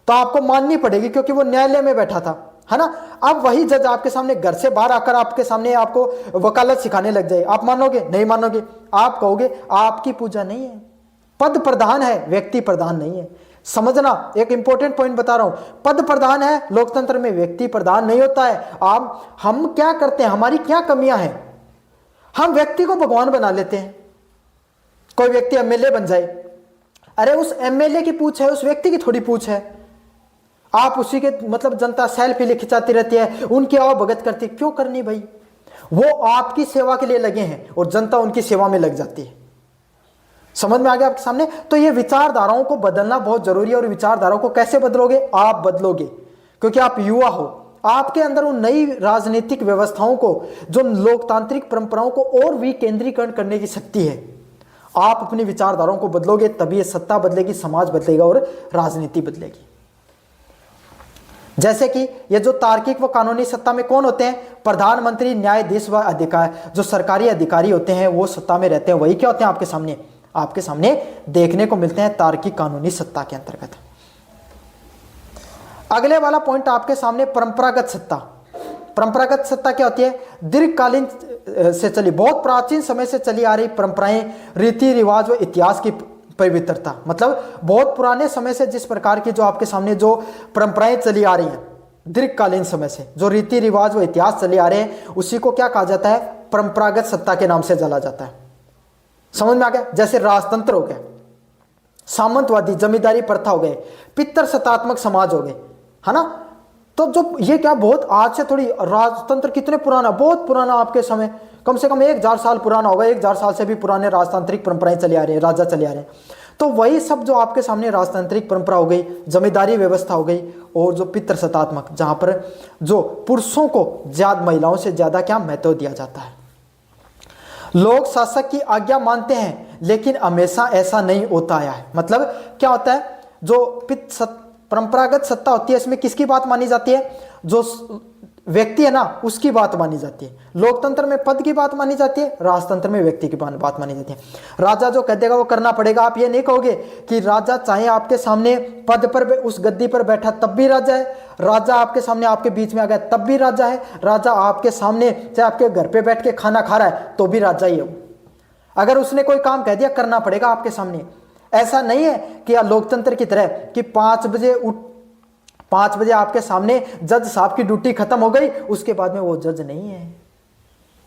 तो आपको माननी पड़ेगी क्योंकि वो न्यायालय में बैठा था, है ना। अब वही जज आपके सामने घर से बाहर आकर आपके सामने आपको वकालत सिखाने लग जाए, आप मानोगे? नहीं मानोगे। आप कहोगे आपकी पूजा नहीं है, पद प्रधान है, व्यक्ति प्रधान नहीं है। समझना, एक इंपॉर्टेंट पॉइंट बता रहा हूं, पद प्रधान है लोकतंत्र में, व्यक्ति प्रधान नहीं होता है। आप हम क्या करते हैं, हमारी क्या कमियां हैं, हम व्यक्ति को भगवान बना लेते हैं। कोई व्यक्ति एमएलए बन जाए, अरे उस एमएलए की पूछ है, उस व्यक्ति की थोड़ी पूछ है। आप उसी के मतलब जनता सेल्फी ले खिंचाती रहती है, उनकी आवभगत करती, क्यों करनी भाई? वो आपकी सेवा के लिए लगे हैं और जनता उनकी सेवा में लग जाती है। समझ में आ गया आपके सामने? तो ये विचारधाराओं को बदलना बहुत जरूरी है। और विचारधाराओं को कैसे बदलोगे? आप बदलोगे, क्योंकि आप युवा हो, आपके अंदर उन नई राजनीतिक व्यवस्थाओं को, जो लोकतांत्रिक परंपराओं को और विकेंद्रीकरण करने की शक्ति है। आप अपनी विचारधाराओं को बदलोगे, तभी ये सत्ता बदलेगी, समाज बदलेगा और राजनीति बदलेगी। जैसे कि ये जो तार्किक व कानूनी सत्ता में कौन होते हैं? प्रधानमंत्री, न्यायाधीश व अधिकार, जो सरकारी अधिकारी होते हैं वो सत्ता में रहते हैं। वही क्या होते हैं आपके सामने देखने को मिलते हैं तार्किक कानूनी सत्ता के अंतर्गत। अगले वाला पॉइंट आपके सामने परंपरागत सत्ता। परंपरागत सत्ता क्या होती है? दीर्घकालीन से चली, बहुत प्राचीन समय से चली आ रही परंपराएं, रीति रिवाज व इतिहास की पवित्रता। मतलब बहुत पुराने समय से जिस प्रकार की जो आपके सामने जो परंपराएं चली आ रही हैं, दीर्घकालीन समय से जो रीति रिवाज व इतिहास चले आ रहे हैं, उसी को क्या कहा जाता है? परंपरागत सत्ता के नाम से जाना जाता है। समझ में आ गया? जैसे राजतंत्र हो गया, सामंतवादी जमींदारी प्रथा हो गए, पितृसत्तात्मक समाज हो गए, है ना। तो जो ये क्या बहुत आज से थोड़ी, राजतंत्र कितने पुराना, बहुत पुराना, आपके समय कम से कम 1000 साल पुराना होगा, 1000 साल से भी पुराने राजतांत्रिक परंपराएं चले आ रही है, राजा चले आ रहे हैं। तो वही सब जो आपके सामने राजतांत्रिक परंपरा हो गई, जमींदारी व्यवस्था हो गई, और जो पितृसत्तात्मक, जहां पर जो पुरुषों को ज्यादा, महिलाओं से ज्यादा क्या महत्व दिया जाता है। लोग शासक की आज्ञा मानते हैं, लेकिन हमेशा ऐसा नहीं होता आया है। मतलब क्या होता है? जो परंपरागत सत्ता होती है, इसमें किसकी बात मानी जाती है? जो व्यक्ति है ना, उसकी बात मानी जाती है। लोकतंत्र में पद की बात मानी जाती है, राजतंत्र में व्यक्ति की बात मानी जाती है। राजा जो कह देगा वो करना पड़ेगा। आप ये नहीं कहोगे कि राजा चाहे आपके सामने पद पर, उस गद्दी पर बैठा तब भी राजा है, राजा आपके सामने आपके बीच में आ गया तब भी राजा है, राजा आपके सामने चाहे आपके घर पे बैठ के खाना खा रहा है तो भी राजा ही है। अगर उसने कोई काम कह दिया, करना पड़ेगा आपके सामने। ऐसा नहीं है कि लोकतंत्र की तरह कि 5 बजे आपके सामने जज साहब की ड्यूटी खत्म हो गई, उसके बाद में वो जज नहीं है।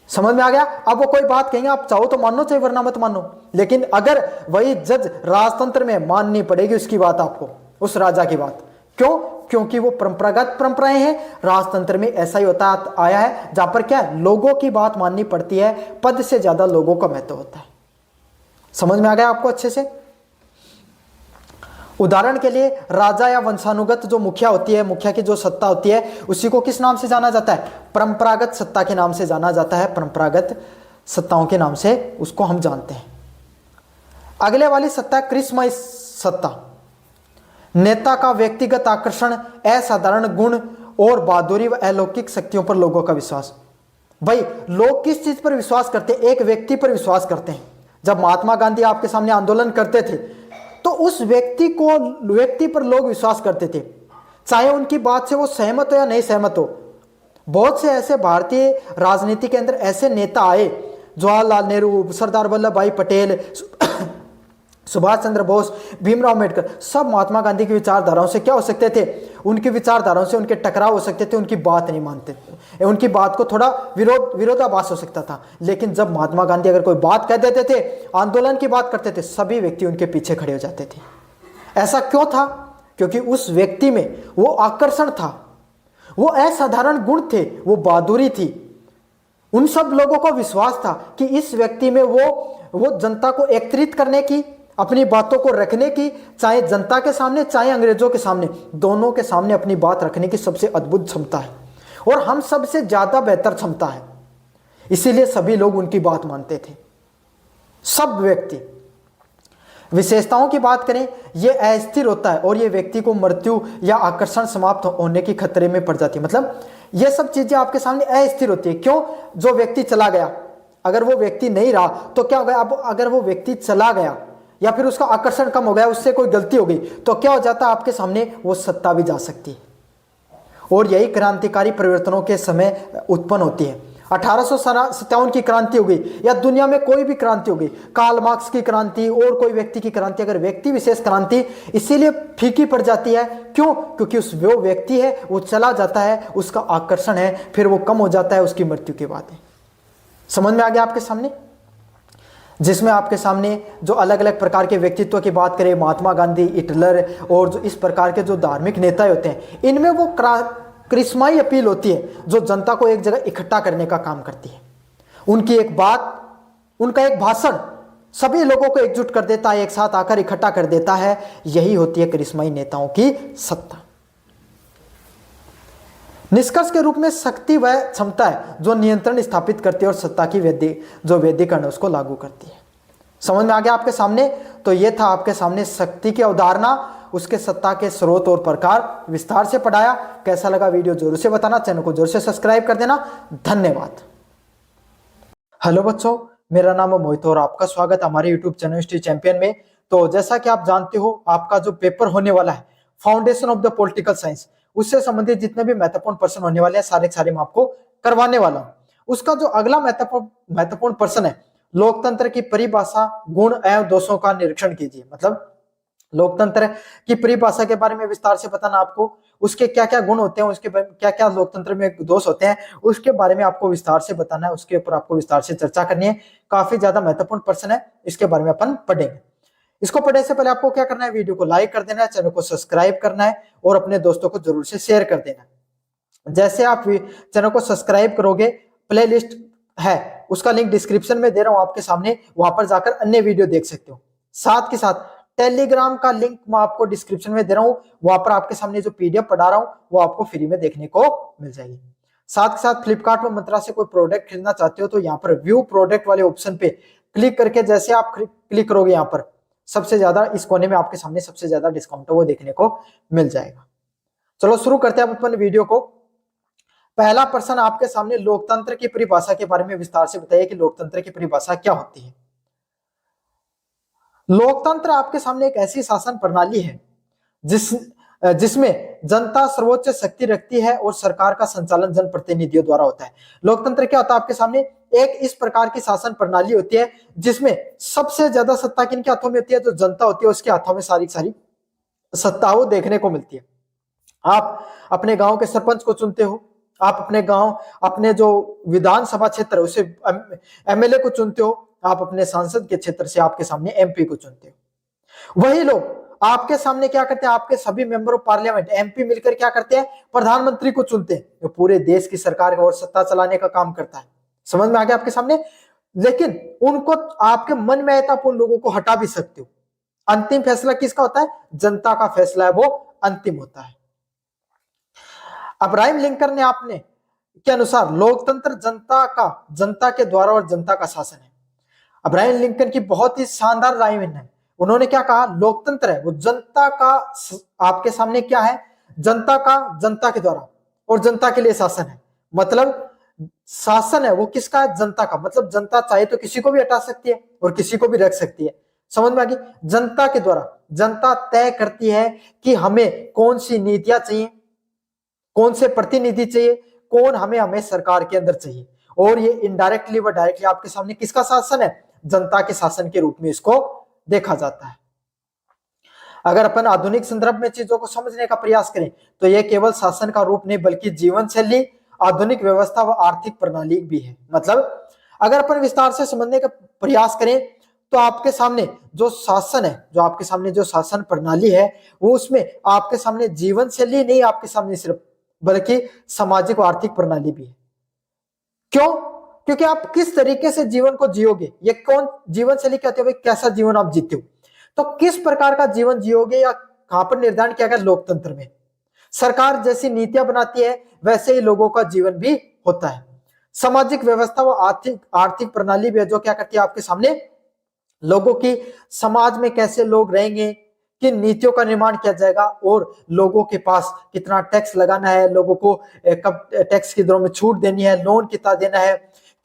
समझ में आ गया? अब वो कोई बात कहेंगे, आप चाहो तो मानो चाहे वरना मत मानो, लेकिन अगर वही जज राजतंत्र में माननी पड़ेगी उसकी बात, आपको उस राजा की बात। क्यों? क्योंकि वो परंपरागत परंपराएं हैं। राजतंत्र में ऐसा ही होता आया है, जहां पर क्या लोगों की बात माननी पड़ती है, पद से ज्यादा लोगों का महत्व होता है। समझ में आ गया आपको अच्छे से? उदाहरण के लिए राजा या वंशानुगत जो मुखिया होती है, मुखिया की जो सत्ता होती है, उसी को किस नाम से जाना जाता है? परंपरागत सत्ता के नाम से जाना जाता है, परंपरागत सत्ताओं के नाम से उसको हम जानते हैं। अगले वाली सत्ता है करिश्माई सत्ता। नेता का व्यक्तिगत आकर्षण, असाधारण गुण और बहादुरी व अलौकिक शक्तियों पर लोगों का विश्वास। भाई लोग किस चीज पर विश्वास करते हैं? एक व्यक्ति पर विश्वास करते हैं। जब महात्मा गांधी आपके सामने आंदोलन करते थे तो उस व्यक्ति पर लोग विश्वास करते थे, चाहे उनकी बात से वो सहमत हो या नहीं सहमत हो। बहुत से ऐसे भारतीय राजनीति के अंदर ऐसे नेता आए, जवाहरलाल नेहरू, सरदार वल्लभ भाई पटेल, सुभाष चंद्र बोस, भीमराव अम्बेडकर, सब महात्मा गांधी की विचारधाराओं से क्या हो सकते थे? उनकी विचारधाराओं से उनके टकराव हो सकते थे, उनकी बात नहीं मानते थे, उनकी बात को थोड़ा विरोधाभास हो सकता था। लेकिन जब महात्मा गांधी अगर कोई बात कह देते थे, आंदोलन की बात करते थे, सभी व्यक्ति उनके पीछे खड़े हो जाते थे। ऐसा क्यों था? क्योंकि उस व्यक्ति में वो आकर्षण था, वो असाधारण गुण थे, वो बहादुरी थी। उन सब लोगों को विश्वास था कि इस व्यक्ति में वो जनता को एकत्रित करने की, अपनी बातों को रखने की, चाहे जनता के सामने चाहे अंग्रेजों के सामने, दोनों के सामने अपनी बात रखने की सबसे अद्भुत क्षमता है और हम सबसे ज्यादा बेहतर क्षमता है। इसीलिए सभी लोग उनकी बात मानते थे, सब व्यक्ति। विशेषताओं की बात करें, यह अस्थिर होता है और यह व्यक्ति को मृत्यु या आकर्षण समाप्त होने की खतरे में पड़ जाती है। मतलब यह सब चीजें आपके सामने अस्थिर होती है। क्यों? जो व्यक्ति चला गया, अगर वो व्यक्ति नहीं रहा तो क्या हो गया? अब अगर वो व्यक्ति चला गया या फिर उसका आकर्षण कम हो गया, उससे कोई गलती हो गई, तो क्या हो जाता है? आपके सामने वो सत्ता भी जा सकती है। और यही क्रांतिकारी परिवर्तनों के समय उत्पन्न होती है। 1857 की क्रांति हो गई या दुनिया में कोई भी क्रांति हो गई, कार्ल मार्क्स की क्रांति और कोई व्यक्ति की क्रांति, अगर व्यक्ति विशेष क्रांति इसीलिए फीकी पड़ जाती है। क्यों? क्योंकि वो व्यक्ति है, वो चला जाता है, उसका आकर्षण है, फिर वो कम हो जाता है उसकी मृत्यु के बाद। समझ में आ गया आपके सामने? जिसमें आपके सामने जो अलग अलग प्रकार के व्यक्तित्व की बात करें, महात्मा गांधी, हिटलर और जो इस प्रकार के जो धार्मिक नेता होते हैं, इनमें वो करिश्माई अपील होती है जो जनता को एक जगह इकट्ठा करने का काम करती है। उनकी एक बात, उनका एक भाषण सभी लोगों को एकजुट कर देता है, एक साथ आकर इकट्ठा कर देता है। यही होती है करिश्माई नेताओं की सत्ता। निष्कर्ष के रूप में शक्ति वह क्षमता है जो नियंत्रण स्थापित करती है और सत्ता की वैधीकरण उसको लागू करती है। समझ में आ गया आपके सामने? तो यह था आपके सामने शक्ति की अवधारणा, उसके सत्ता के स्रोत और प्रकार विस्तार से पढ़ाया। कैसा लगा वीडियो जरूर से बताना, चैनल को जरूर से सब्सक्राइब कर देना। धन्यवाद। हेलो बच्चों, मेरा नाम है मोहित और आपका स्वागत है हमारे यूट्यूब चैनल हिस्ट्री चैंपियन में। तो जैसा कि आप जानते हो, आपका जो पेपर होने वाला है foundation of the political science, उससे संबंधित जितने भी महत्वपूर्ण प्रश्न होने वाले हैं सारे मैं आपको करवाने वाला हूं। उसका जो अगला महत्वपूर्ण प्रश्न है, लोकतंत्र की परिभाषा, गुण एवं दोषों का निरीक्षण कीजिए। मतलब लोकतंत्र की परिभाषा के बारे में विस्तार से बताना आपको, उसके क्या क्या गुण होते हैं, उसके क्या क्या लोकतंत्र में दोष होते हैं, उसके बारे में आपको विस्तार से बताना है, उसके ऊपर आपको विस्तार से चर्चा करनी है। काफी ज्यादा महत्वपूर्ण प्रश्न है, इसके बारे में अपन पढ़ेंगे। इसको पढ़ने से पहले आपको क्या करना है? वीडियो को लाइक कर देना है, चैनल को सब्सक्राइब करना है और अपने दोस्तों को जरूर से शेयर कर देना है। जैसे आप चैनल को सब्सक्राइब करोगे, प्लेलिस्ट है उसका लिंक डिस्क्रिप्शन में दे रहा हूं आपके सामने, वहां पर जाकर अन्य वीडियो देख सकते हो। साथ के साथ टेलीग्राम का लिंक मैं आपको डिस्क्रिप्शन में दे रहा हूं, वहां पर आपके सामने जो पीडीएफ पढ़ा रहा हूं वो आपको फ्री में देखने को मिल जाएगी। साथ के साथ फ्लिपकार्ट व मंत्रा से कोई प्रोडक्ट खरीदना चाहते हो तो यहाँ पर व्यू प्रोडक्ट वाले ऑप्शन पे क्लिक करके जैसे आप क्लिक करोगे, यहाँ पर सबसे ज्यादा इस कोने में आपके सामने सबसे ज्यादा डिस्काउंट है वो देखने को मिल जाएगा। चलो शुरू करते हैं अपन वीडियो को। पहला प्रश्न आपके सामने, लोकतंत्र की परिभाषा के बारे में विस्तार से बताइए कि लोकतंत्र की परिभाषा क्या होती है। लोकतंत्र आपके सामने एक ऐसी शासन प्रणाली है जिसमें जनता सर्वोच्च शक्ति रखती है और सरकार का संचालन जनप्रतिनिधियों द्वारा होता है। लोकतंत्र क्या होता है आपके सामने? एक इस प्रकार की शासन प्रणाली होती है जिसमें सबसे ज्यादा सत्ता किनके हाथों में होती है? जो जनता होती है उसके हाथों में सारी सत्ता वो देखने को मिलती है। आप अपने गांव के सरपंच को चुनते हो, आप अपने गांव, अपने जो विधानसभा क्षेत्र है उसे एमएलए को चुनते हो, आप अपने सांसद के क्षेत्र से आपके सामने एमपी को चुनते हो। वही लोग आपके सामने क्या करते हैं? आपके सभी मेंबर ऑफ पार्लियामेंट एमपी मिलकर क्या करते हैं? प्रधानमंत्री को चुनते हैं, जो पूरे देश की सरकार और सत्ता चलाने का काम करता है। समझ में आ गया आपके सामने? लेकिन उनको आपके मन में आता, आप उन लोगों को हटा भी सकते हो। अंतिम फैसला किसका होता है? जनता का फैसला है, वो अंतिम होता है। अब्राहम लिंकन ने आपने के अनुसार लोकतंत्र जनता के द्वारा और जनता का शासन है। अब्राहम लिंकन की बहुत ही शानदार राय है। उन्होंने क्या कहा, लोकतंत्र है वो जनता का, आपके सामने क्या है, जनता का जनता के द्वारा और जनता के लिए शासन है। मतलब शासन है वो किसका है, जनता का। मतलब जनता चाहे तो किसी को भी हटा सकती है और किसी को भी रख सकती है। समझ में आ गई? जनता के द्वारा, जनता तय करती है कि हमें कौन सी नीतियां चाहिए, कौन से प्रतिनिधि चाहिए, कौन हमें सरकार के अंदर चाहिए। और ये इनडायरेक्टली व डायरेक्टली आपके सामने किसका शासन है, जनता के शासन के रूप में इसको देखा जाता है। अगर अपन आधुनिक संदर्भ में चीजों को समझने का प्रयास करें तो यह केवल शासन का रूप नहीं बल्कि जीवन शैली, आधुनिक व्यवस्था व आर्थिक प्रणाली भी है। मतलब अगर अपन विस्तार से समझने का प्रयास करें तो आपके सामने जो शासन है, जो आपके सामने जो शासन प्रणाली है, वो उसमें आपके सामने जीवन शैली नहीं, आपके सामने सिर्फ बल्कि सामाजिक और आर्थिक प्रणाली भी है। क्यों? क्योंकि आप किस तरीके से जीवन को जियोगे, ये कौन जीवन शैली कहते हो, कैसा जीवन आप जीते हो, तो किस प्रकार का जीवन जियोगे या कहां पर निर्धारण किया गया, लोकतंत्र में। सरकार जैसी नीतियां बनाती है वैसे ही लोगों का जीवन भी होता है। सामाजिक व्यवस्था व आर्थिक प्रणाली भी है जो क्या करती है, आपके सामने लोगों की समाज में कैसे लोग रहेंगे, किन नीतियों का निर्माण किया जाएगा और लोगों के पास कितना टैक्स लगाना है, लोगों को कब टैक्स की दरों में छूट देनी है, लोन कितना देना है,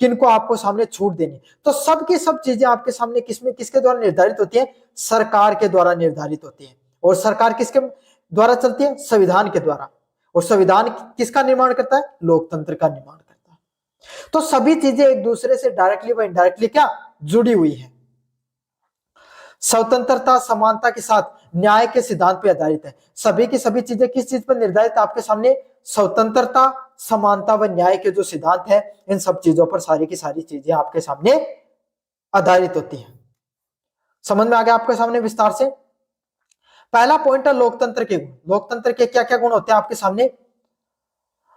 किनको आपको सामने छूट देनी। तो सब की सब चीजें आपके सामने किसके द्वारा निर्धारित होती है, सरकार के द्वारा निर्धारित होती है। और सरकार किसके द्वारा चलती है, संविधान के द्वारा। और संविधान किसका निर्माण करता है, लोकतंत्र का निर्माण करता है। तो सभी चीजें एक दूसरे से डायरेक्टली व इनडायरेक्टली क्या जुड़ी हुई है। स्वतंत्रता समानता के साथ न्याय के सिद्धांत पर आधारित है। सभी की सभी चीजें किस चीज पर निर्धारित है, आपके सामने स्वतंत्रता समानता व न्याय के जो सिद्धांत है, इन सब चीजों पर सारी की सारी चीजें आपके सामने आधारित होती हैं। समझ में आ गया आपके सामने विस्तार से। पहला पॉइंट है लोकतंत्र के गुण। लोकतंत्र के क्या क्या गुण होते हैं आपके सामने,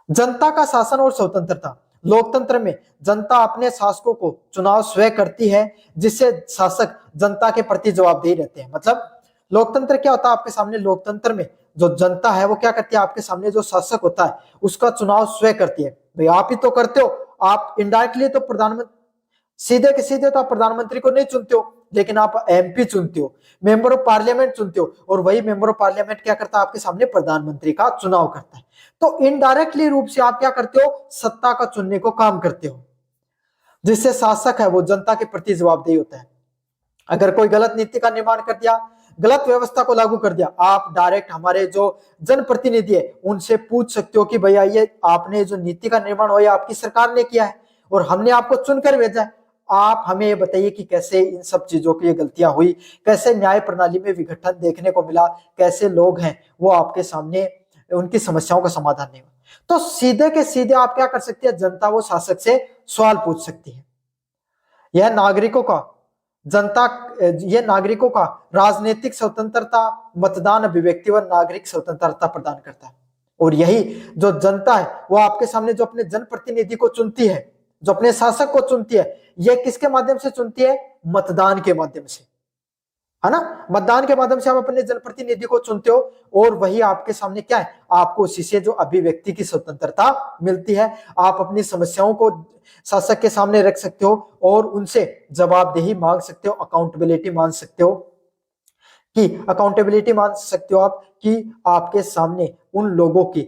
जनता का शासन और स्वतंत्रता। लोकतंत्र में जनता अपने शासकों को चुनाव स्वयं करती है जिससे शासक जनता के प्रति जवाबदेही रहते हैं। मतलब लोकतंत्र क्या होता है आपके सामने, लोकतंत्र में जो जनता है वो क्या करती है, आपके सामने जो शासक होता है उसका चुनाव स्वयं करती है। भाई आप ही तो करते हो, आप इनडायरेक्टली तो प्रधानमंत्री, सीधे के सीधे तो आप प्रधानमंत्री को नहीं चुनते हो, लेकिन आप एमपी चुनते हो, मेंबर ऑफ पार्लियामेंट चुनते हो, और वही मेंबर ऑफ पार्लियामेंट क्या करता है, आपके सामने प्रधानमंत्री का चुनाव करता है। तो इनडायरेक्टली रूप से आप क्या करते हो, सत्ता का चुनने को काम करते हो, जिससे शासक है वो जनता के प्रति जवाबदेही होता है। अगर कोई गलत नीति का निर्माण कर दिया, गलत व्यवस्था को लागू कर दिया, आप डायरेक्ट हमारे जो जनप्रतिनिधि है उनसे पूछ सकते हो कि भैया ये आपने जो नीति का निर्माण हुआ आपकी सरकार ने किया है और हमने आपको चुनकर भेजा है, आप हमें ये बताइए कि कैसे इन सब चीजों की गलतियां हुई, कैसे न्याय प्रणाली में विघटन देखने को मिला, कैसे लोग हैं वो आपके सामने उनकी समस्याओं का समाधान नहीं हुआ। तो सीधे के सीधे आप क्या कर सकते हैं, जनता वो शासक से सवाल पूछ सकती है। यह नागरिकों का नागरिकों का राजनीतिक स्वतंत्रता, मतदान, अभिव्यक्ति व नागरिक स्वतंत्रता प्रदान करता है। और यही जो जनता है वो आपके सामने जो अपने जनप्रतिनिधि को चुनती है, जो अपने शासक को चुनती है, यह किसके माध्यम से चुनती है, मतदान के माध्यम से, है ना। मतदान के माध्यम से आप अपने जनप्रतिनिधि को चुनते हो और वही आपके सामने क्या है, आपको उसी से जो अभिव्यक्ति की स्वतंत्रता मिलती है। आप अपनी समस्याओं को शासक के सामने रख सकते हो और उनसे जवाबदेही मांग सकते हो, अकाउंटेबिलिटी मांग सकते हो आप कि आपके सामने उन लोगों की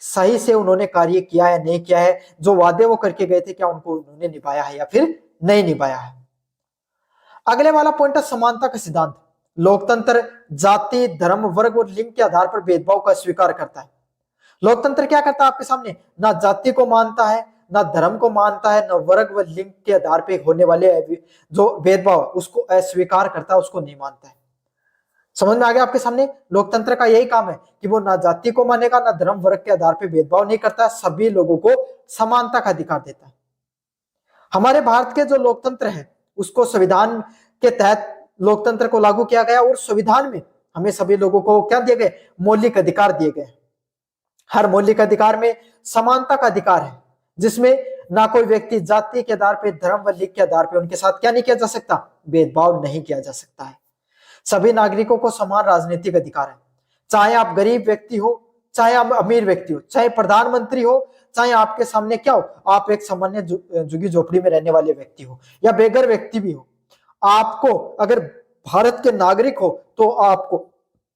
सही से उन्होंने कार्य किया है नहीं किया है, जो वादे वो करके गए थे क्या उनको उन्होंने निभाया है या फिर नहीं निभाया है। अगले वाला पॉइंट है समानता का सिद्धांत। लोकतंत्र जाति, धर्म, वर्ग और लिंग के आधार पर भेदभाव का स्वीकार करता है। लोकतंत्र क्या करता है आपके सामने, ना जाति को मानता है, ना धर्म को मानता है, ना वर्ग व लिंग के आधार पर होने वाले जो भेदभाव उसको अस्वीकार करता है, उसको नहीं मानता है। समझ में आ गया आपके सामने, लोकतंत्र का यही काम है कि वो ना जाति को मानेगा, ना धर्म वर्ग के आधार पर भेदभाव नहीं करता, सभी लोगों को समानता का अधिकार देता है। हमारे भारत के जो लोकतंत्र है उसको संविधान के तहत लोकतंत्र को लागू किया गया और संविधान में हमें सभी लोगों को क्या दिए गए, मौलिक अधिकार दिए गए। हर मौलिक अधिकार में समानता का अधिकार है, जिसमें ना कोई व्यक्ति जाति के आधार पर, धर्म व लिंग के आधार पर उनके साथ क्या नहीं किया जा सकता, भेदभाव नहीं किया जा सकता है। सभी नागरिकों को समान राजनीतिक अधिकार है, चाहे आप गरीब व्यक्ति हो, चाहे आप अमीर व्यक्ति हो, चाहे प्रधानमंत्री हो, चाहे आपके सामने क्या हो, आप एक सामान्य झुग्गी झोपड़ी में रहने वाले व्यक्ति हो या बेघर व्यक्ति भी हो, आपको अगर भारत के नागरिक हो तो आपको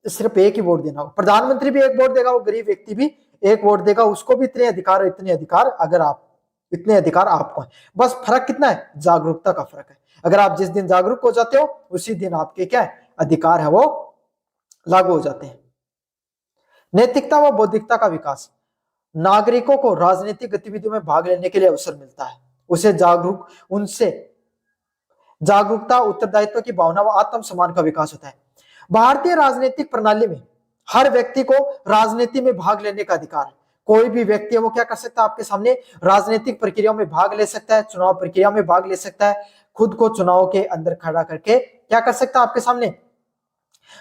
सिर्फ एक ही वोट देना हो। प्रधानमंत्री भी एक वोट देगा, वो गरीब व्यक्ति भी एक वोट देगा, उसको भी इतने अधिकार अगर आप इतने अधिकार आपको है। बस फर्क कितना है, जागरूकता का फर्क है। अगर आप जिस दिन जागरूक हो जाते हो उसी दिन आपके क्या है, अधिकार है वो लागू हो जाते हैं। नैतिकता व बौद्धिकता का विकास, नागरिकों को राजनीतिक गतिविधियों में भाग लेने के लिए अवसर मिलता है, उनसे जागरूकता, उत्तरदायित्व की भावना व आत्मसम्मान का विकास होता है। भारतीय राजनीतिक प्रणाली में हर व्यक्ति को राजनीति में भाग लेने का अधिकार है। कोई भी व्यक्ति है वो क्या कर सकता है, आपके सामने राजनीतिक प्रक्रिया में भाग ले सकता है, चुनाव प्रक्रिया में भाग ले सकता है, खुद को चुनाव के अंदर खड़ा करके क्या कर सकता है, आपके सामने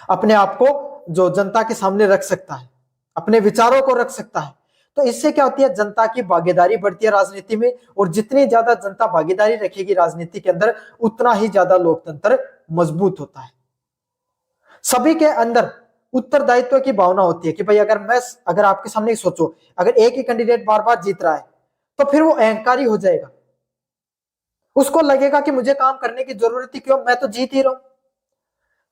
अपने आप को जो जनता के सामने रख सकता है, अपने विचारों को रख सकता है। तो इससे क्या होती है, जनता की भागीदारी बढ़ती है राजनीति में, और जितनी ज्यादा जनता भागीदारी रखेगी राजनीति के अंदर उतना ही ज्यादा लोकतंत्र मजबूत होता है। सभी के अंदर उत्तरदायित्व की भावना होती है कि भाई अगर आपके सामने सोचो, अगर एक ही कैंडिडेट बार बार जीत रहा है तो फिर वो अहंकारी हो जाएगा, उसको लगेगा कि मुझे काम करने की जरूरत ही क्यों, मैं तो जीत ही रहा हूं।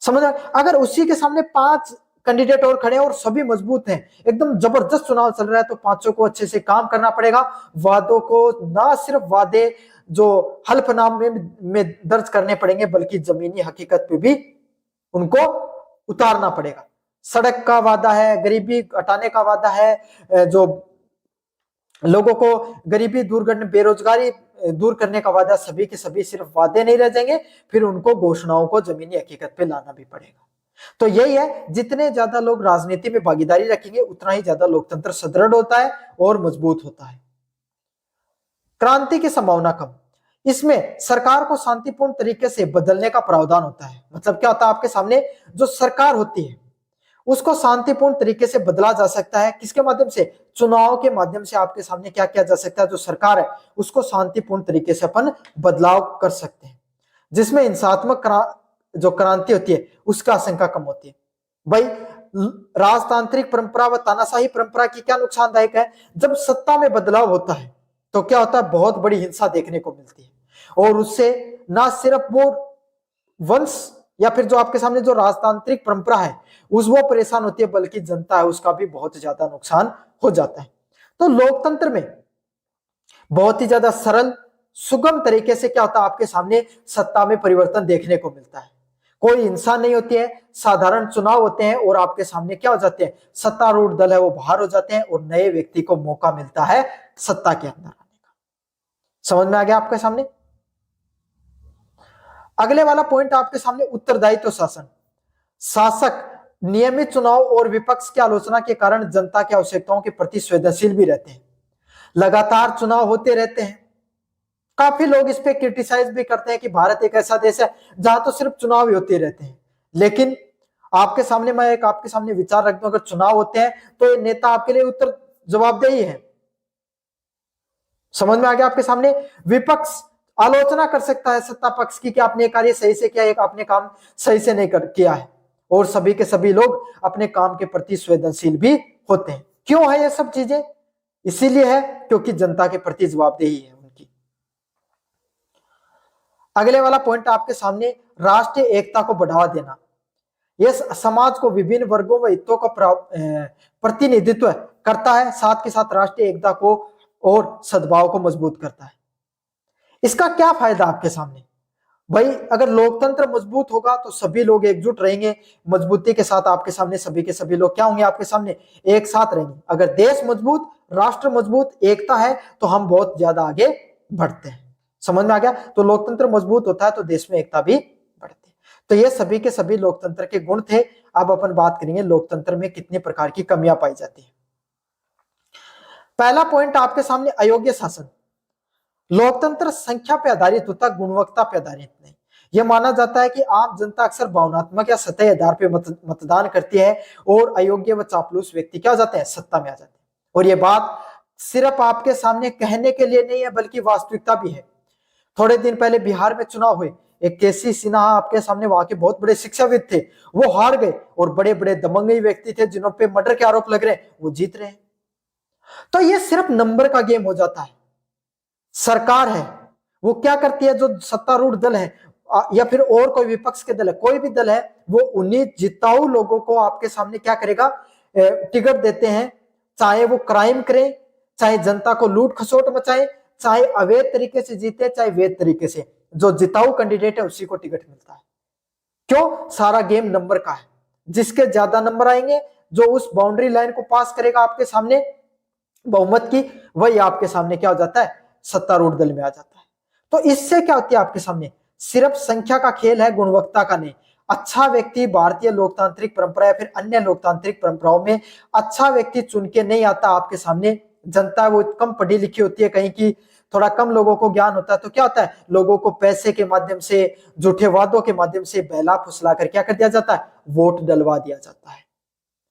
समझ आ? अगर उसी के सामने 5 कैंडिडेट और खड़े हैं और सभी मजबूत हैं, एकदम जबरदस्त चुनाव चल रहा है, तो पांचों को अच्छे से काम करना पड़ेगा। वादों को, ना सिर्फ वादे जो हल्फनामे में दर्ज करने पड़ेंगे, बल्कि जमीनी हकीकत पे भी उनको उतारना पड़ेगा। सड़क का वादा है, गरीबी हटाने का वादा है, जो लोगों को गरीबी दूर करने, बेरोजगारी दूर करने का वादा, सभी के सभी सिर्फ वादे नहीं रह जाएंगे, फिर उनको घोषणाओं को जमीनी हकीकत पे लाना भी पड़ेगा। तो यही है, जितने ज्यादा लोग राजनीति में भागीदारी रखेंगे उतना ही ज्यादा लोकतंत्र सुदृढ़ होता है और मजबूत होता है। क्रांति की संभावना कम, इसमें सरकार को शांतिपूर्ण तरीके से बदलने का प्रावधान होता है। मतलब क्या होता है, आपके सामने जो सरकार होती है उसको शांतिपूर्ण तरीके से बदला जा सकता है। किसके माध्यम से, चुनाव के माध्यम से आपके सामने क्या किया जा सकता है, जो सरकार है उसको शांतिपूर्ण तरीके से अपन बदलाव कर सकते हैं, जिसमें हिंसात्मक जो क्रांति होती है उसका आशंका कम होती है। भाई राजतांत्रिक परंपरा व तानाशाही परंपरा की क्या नुकसानदायक है, जब सत्ता में बदलाव होता है तो क्या होता है, बहुत बड़ी हिंसा देखने को मिलती है, और उससे ना सिर्फ वो वंश या फिर जो आपके सामने जो राजतांत्रिक परंपरा है वो परेशान होती है, बल्कि जनता है उसका भी बहुत ज्यादा नुकसान हो जाता है। तो लोकतंत्र में बहुत ही ज्यादा सरल सुगम तरीके से क्या होता है, आपके सामने सत्ता में परिवर्तन देखने को मिलता है। कोई हिंसा नहीं होती है, साधारण चुनाव होते हैं और आपके सामने क्या हो जाते हैं, सत्तारूढ़ दल है वो बाहर हो जाते हैं और नए व्यक्ति को मौका मिलता है सत्ता के अंदर आने का। समझ में आ गया आपके सामने। अगले वाला पॉइंट आपके सामने, उत्तरदायित्व शासन। शासक नियमित चुनाव और विपक्ष की आलोचना के कारण जनता की आवश्यकताओं के प्रति संवेदनशील भी रहते हैं। लगातार चुनाव होते रहते हैं, काफी लोग इस पे क्रिटिसाइज भी करते हैं कि भारत एक ऐसा देश है जहां तो सिर्फ चुनाव ही होते रहते हैं। लेकिन आपके सामने मैं एक आपके सामने विचार रखता हूं, अगर चुनाव होते हैं तो ये नेता आपके लिए उत्तर जवाबदेही है। समझ में आ गया आपके सामने। विपक्ष आलोचना कर सकता है सत्ता पक्ष की कि आपने ये कार्य सही से किया है, आपने काम सही से नहीं किया है, और सभी के सभी लोग अपने काम के प्रति संवेदनशील भी होते हैं। क्यों है ये सब चीजें, इसीलिए है क्योंकि जनता के प्रति जवाबदेही है उनकी। अगले वाला पॉइंट आपके सामने, राष्ट्रीय एकता को बढ़ावा देना। यह समाज को विभिन्न वर्गों व हितों का प्रतिनिधित्व करता है, साथ के साथ राष्ट्रीय एकता को और सद्भाव को मजबूत करता है। इसका क्या फायदा आपके सामने, भाई अगर लोकतंत्र मजबूत होगा तो सभी लोग एकजुट रहेंगे, मजबूती के साथ आपके सामने सभी के सभी लोग क्या होंगे, आपके सामने एक साथ रहेंगे। अगर देश मजबूत, राष्ट्र मजबूत, एकता है तो हम बहुत ज्यादा आगे बढ़ते हैं। समझ में आ गया। तो लोकतंत्र मजबूत होता है तो देश में एकता भी बढ़ती है। तो ये सभी के सभी लोकतंत्र के गुण थे। अब अपन बात करेंगे लोकतंत्र में कितने प्रकार की कमियां पाई जाती है। पहला पॉइंट आपके सामने, अयोग्य शासन। लोकतंत्र संख्या पे आधारित होता, गुणवत्ता पे आधारित नहीं। यह माना जाता है कि आम जनता अक्सर भावनात्मक या सतही आधार पे मतदान करती है और अयोग्य व चापलूस व्यक्ति क्या हो जाते हैं, सत्ता में आ जाते हैं। और यह बात सिर्फ आपके सामने कहने के लिए नहीं है बल्कि वास्तविकता भी है। थोड़े दिन पहले बिहार में चुनाव हुए, एक केसी सिन्हा आपके सामने, वहां के बहुत बड़े शिक्षाविद थे, वो हार गए, और बड़े बड़े दबंगई व्यक्ति थे जिन्हों पे मर्डर के आरोप लग रहे हैं वो जीत रहे हैं। तो ये सिर्फ नंबर का गेम हो जाता है। सरकार है वो क्या करती है, जो सत्तारूढ़ दल है या फिर और कोई विपक्ष के दल है, कोई भी दल है, वो उन्हीं जिताऊ लोगों को आपके सामने क्या करेगा, टिकट देते हैं, चाहे वो क्राइम करें, चाहे जनता को लूट खसोट मचाए, चाहे अवैध तरीके से जीते, चाहे वैध तरीके से, जो जिताऊ कैंडिडेट है उसी को टिकट मिलता है। क्यों? सारा गेम नंबर का है। जिसके ज्यादा नंबर आएंगे, जो उस बाउंड्री लाइन को पास करेगा आपके सामने बहुमत की, वही आपके सामने क्या हो जाता है, सत्तारूढ़ दल में आ जाता है। तो इससे क्या होती है आपके सामने, सिर्फ संख्या का खेल है, गुणवत्ता का नहीं। अच्छा व्यक्ति भारतीय लोकतांत्रिक परंपरा या फिर अन्य लोकतांत्रिक परंपराओं में अच्छा व्यक्ति चुन के नहीं आता आपके सामने। जनता वो कम पढ़ी लिखी होती है, कहीं की थोड़ा कम लोगों को ज्ञान होता है, तो क्या होता है, लोगों को पैसे के माध्यम से, झूठे वादों के माध्यम से बहला फुसला कर क्या कर दिया जाता है, वोट डलवा दिया जाता है।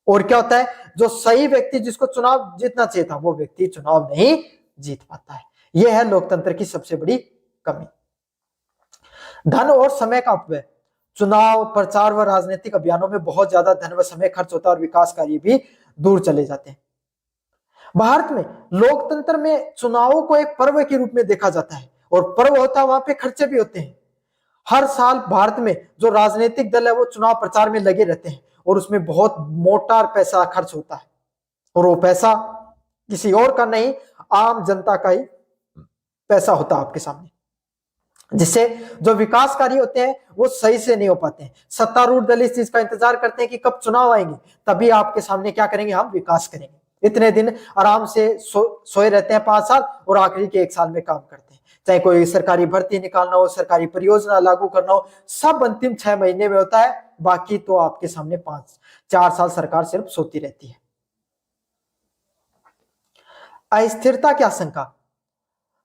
और क्या होता है, जो सही व्यक्ति जिसको चुनाव जीतना चाहिए था, वो व्यक्ति चुनाव नहीं जीत पाता है। यह है लोकतंत्र की सबसे बड़ी कमी। धन और समय का अपव्यय। चुनाव प्रचार व राजनीतिक अभियानों में बहुत ज्यादा धन व समय खर्च होता है और विकास कार्य भी दूर चले जाते हैं। भारत में लोकतंत्र में चुनावों को एक पर्व के रूप में देखा जाता है, और पर्व होता है वहां पे खर्चे भी होते हैं। हर साल भारत में जो राजनीतिक दल है वो चुनाव प्रचार में लगे रहते हैं, और उसमें बहुत मोटा पैसा खर्च होता है, और वो पैसा किसी और का नहीं, आम जनता का ही पैसा होता है आपके सामने, जिससे जो विकास कार्य होते हैं वो सही से नहीं हो पाते हैं। सत्तारूढ़ दल इस चीज का इंतजार करते हैं कि कब चुनाव आएंगे, तभी आपके सामने क्या करेंगे, हम विकास करेंगे। इतने दिन आराम से सोए रहते हैं 5 साल, और आखिरी के 1 साल में काम करते हैं। चाहे कोई सरकारी भर्ती निकालना हो, सरकारी परियोजना लागू करना हो, सब अंतिम 6 महीने में होता है। बाकी तो आपके सामने 5-4 साल सरकार सिर्फ सोती रहती है। अस्थिरता की आशंका।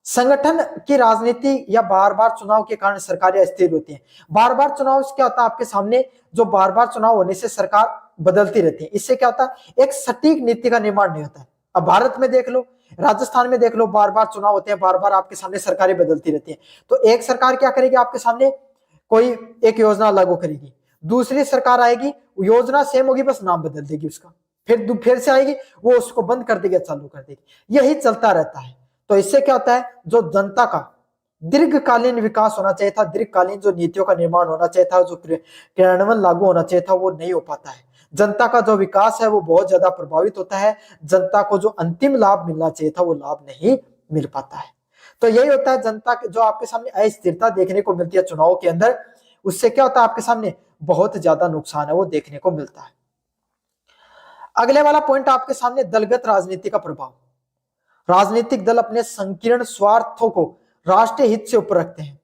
संगठन की राजनीति या बार बार चुनाव के कारण सरकारें अस्थिर होती हैं। बार बार चुनाव से क्या होता है आपके सामने, जो बार बार चुनाव होने से सरकार बदलती रहती है, इससे क्या होता है, एक सटीक नीति का निर्माण नहीं होता है। अब भारत में देख लो, राजस्थान में देख लो, बार बार चुनाव होते हैं, बार बार आपके सामने सरकारें बदलती रहती हैं। तो एक सरकार क्या करेगी आपके सामने, कोई एक योजना लागू करेगी, दूसरी सरकार आएगी, योजना सेम होगी, बस नाम बदल देगी उसका, फिर से आएगी, वो उसको बंद कर देगी, चालू कर देगी, यही चलता रहता है। तो इससे क्या होता है, जो जनता का दीर्घकालीन विकास होना चाहिए था, दीर्घकालीन जो नीतियों का निर्माण होना चाहिए था, जो क्रियान्वयन लागू होना चाहिए था, वो नहीं हो पाता है। जनता का जो विकास है वो बहुत ज्यादा प्रभावित होता है, जनता को जो अंतिम लाभ मिलना चाहिए था वो लाभ नहीं मिल पाता है। तो यही होता है, जनता जो आपके सामने अस्थिरता देखने को मिलती है चुनाव के अंदर, उससे क्या होता है आपके सामने बहुत ज्यादा नुकसान है वो देखने को मिलता है। अगले वाला पॉइंट आपके सामने, दलगत राजनीति का प्रभाव। राजनीतिक दल अपने संकीर्ण स्वार्थों को राष्ट्रीय हित से ऊपर रखते हैं।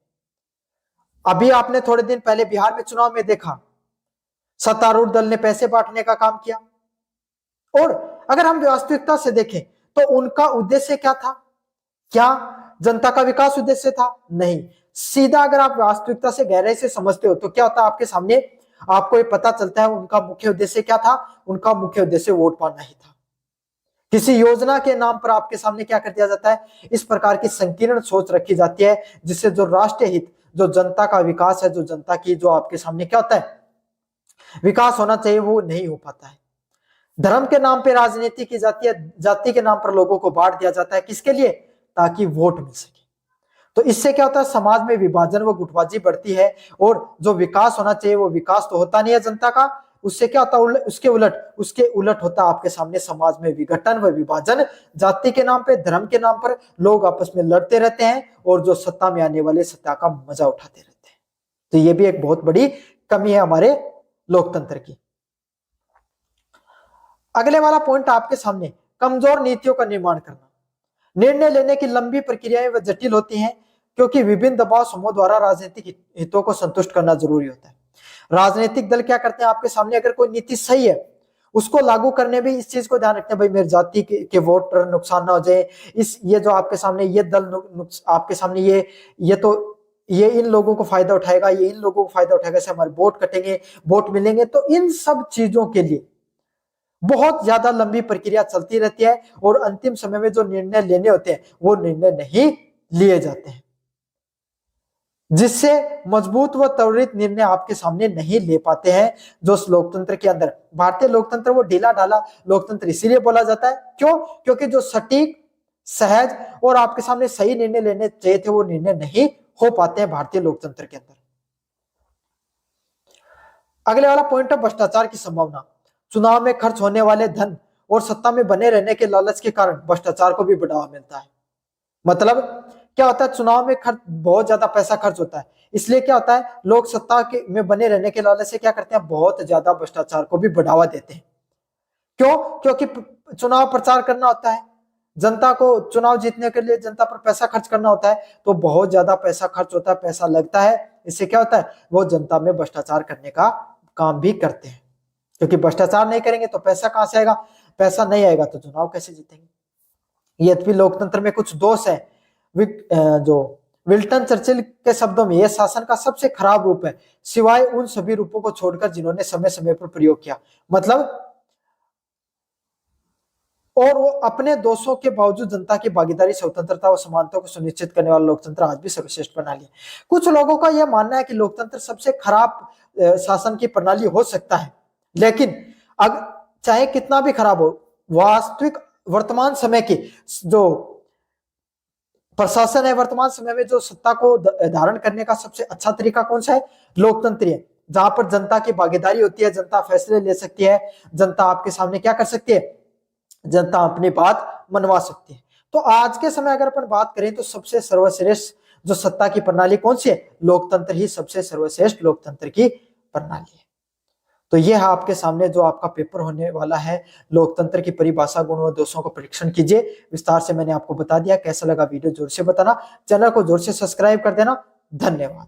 अभी आपने थोड़े दिन पहले बिहार में चुनाव में देखा, सत्तारूढ़ दल ने पैसे बांटने का काम किया, और अगर हम वास्तविकता से देखें तो उनका उद्देश्य क्या था, क्या जनता का विकास उद्देश्य था? नहीं। सीधा अगर आप वास्तविकता से गहराई से समझते हो तो क्या होता है आपके सामने, आपको ये पता चलता है उनका मुख्य उद्देश्य क्या था, उनका मुख्य उद्देश्य वोट पाना ही था। किसी योजना के नाम पर आपके सामने क्या कर दिया जाता है, इस प्रकार की संकीर्ण सोच रखी जाती है, जिससे जो राष्ट्रीय हित, जो जनता का विकास है, जो जनता की जो आपके सामने क्या होता है विकास होना चाहिए, वो नहीं हो पाता है। धर्म के नाम पर राजनीति की जाती है, जाति के नाम पर लोगों को बांट दिया जाता है, किसके लिए, ताकि वोट मिल सके। तो इससे क्या होता है, समाज में विभाजन व गुटबाजी बढ़ती है, और जो विकास होना चाहिए वो विकास तो होता नहीं है जनता का। उससे क्या होता है, उसके उलट होता है आपके सामने समाज में विघटन व विभाजन, जाति के नाम पे, धर्म के नाम पर लोग आपस में लड़ते रहते हैं, और जो सत्ता में आने वाले सत्ता का मजा उठाते रहते हैं। तो ये भी एक बहुत बड़ी कमी है हमारे लोकतंत्र की। अगले वाला पॉइंट आपके सामने, कमजोर नीतियों का निर्माण करना। निर्णय लेने की लंबी प्रक्रियाएं व जटिल होती हैं, क्योंकि विभिन्न दबाव समूह द्वारा राजनीतिक हितों को संतुष्ट करना जरूरी होता है। राजनीतिक दल क्या करते हैं आपके सामने, अगर कोई नीति सही है उसको लागू करने भी इस चीज को ध्यान रखते हैं, भाई मेरी जाति के वोटर नुकसान ना हो जाए, ये जो आपके सामने ये दल आपके सामने ये इन लोगों को फायदा उठाएगा, ये इन लोगों को फायदा उठाएगा, से हमारे वोट कटेंगे, वोट मिलेंगे। तो इन सब चीजों के लिए बहुत ज्यादा लंबी प्रक्रिया चलती रहती है, और अंतिम समय में जो निर्णय लेने होते हैं वो निर्णय नहीं लिए जाते हैं। जिससे मजबूत व त्वरित निर्णय आपके सामने नहीं ले पाते हैं। जो उस लोकतंत्र के अंदर भारतीय लोकतंत्र वो ढीला ढाला लोकतंत्र इसीलिए बोला जाता है। क्यों? क्योंकि जो सटीक, सहज और आपके सामने सही निर्णय लेने चाहिए थे वो निर्णय नहीं हो पाते हैं भारतीय लोकतंत्र के अंदर। अगले वाला पॉइंट है भ्रष्टाचार की संभावना। चुनाव में खर्च होने वाले धन और सत्ता में बने रहने के लालच के कारण भ्रष्टाचार को भी बढ़ावा मिलता है। मतलब क्या होता है, चुनाव में खर्च, बहुत ज्यादा पैसा खर्च होता है, इसलिए क्या होता है, लोग सत्ता के में बने रहने के लालच से क्या करते हैं, बहुत ज्यादा भ्रष्टाचार को भी बढ़ावा देते हैं। क्यों? क्योंकि चुनाव प्रचार करना होता है, जनता को चुनाव जीतने के लिए जनता पर पैसा खर्च करना होता है, तो बहुत ज्यादा पैसा खर्च होता है, पैसा लगता है। इससे क्या होता है, वो जनता में भ्रष्टाचार करने का काम भी करते हैं। क्योंकि भ्रष्टाचार नहीं करेंगे तो पैसा कहां से आएगा, पैसा नहीं आएगा तो चुनाव कैसे जीतेंगे। यद्यपि लोकतंत्र में कुछ दोष है। जो विल्टन चर्चिल के शब्दों में यह शासन का सबसे खराब रूप है, सिवाय उन सभी रूपों को छोड़कर जिन्होंने समय समय पर प्रयोग किया। मतलब और वो अपने दोषों के बावजूद जनता की भागीदारी, स्वतंत्रता और समानता को सुनिश्चित करने वाला लोकतंत्र आज भी सर्वश्रेष्ठ प्रणाली है। कुछ लोगों का यह मानना है कि लोकतंत्र सबसे खराब शासन की प्रणाली हो सकता है, लेकिन चाहे कितना भी खराब हो, वास्तविक वर्तमान समय की जो प्रशासन है, वर्तमान समय में जो सत्ता को धारण करने का सबसे अच्छा तरीका कौन सा है, लोकतंत्र है। जहां पर जनता की भागीदारी होती है, जनता फैसले ले सकती है, जनता आपके सामने क्या कर सकती है, जनता अपनी बात मनवा सकती है। तो आज के समय अगर अपन बात करें तो सबसे सर्वश्रेष्ठ जो सत्ता की प्रणाली कौन सी है, लोकतंत्र ही सबसे सर्वश्रेष्ठ लोकतंत्र की प्रणाली है। तो ये है आपके सामने जो आपका पेपर होने वाला है, लोकतंत्र की परिभाषा, गुण व दोषों का परीक्षण कीजिए। विस्तार से मैंने आपको बता दिया। कैसा लगा वीडियो जोर से बताना, चैनल को जोर से सब्सक्राइब कर देना। धन्यवाद।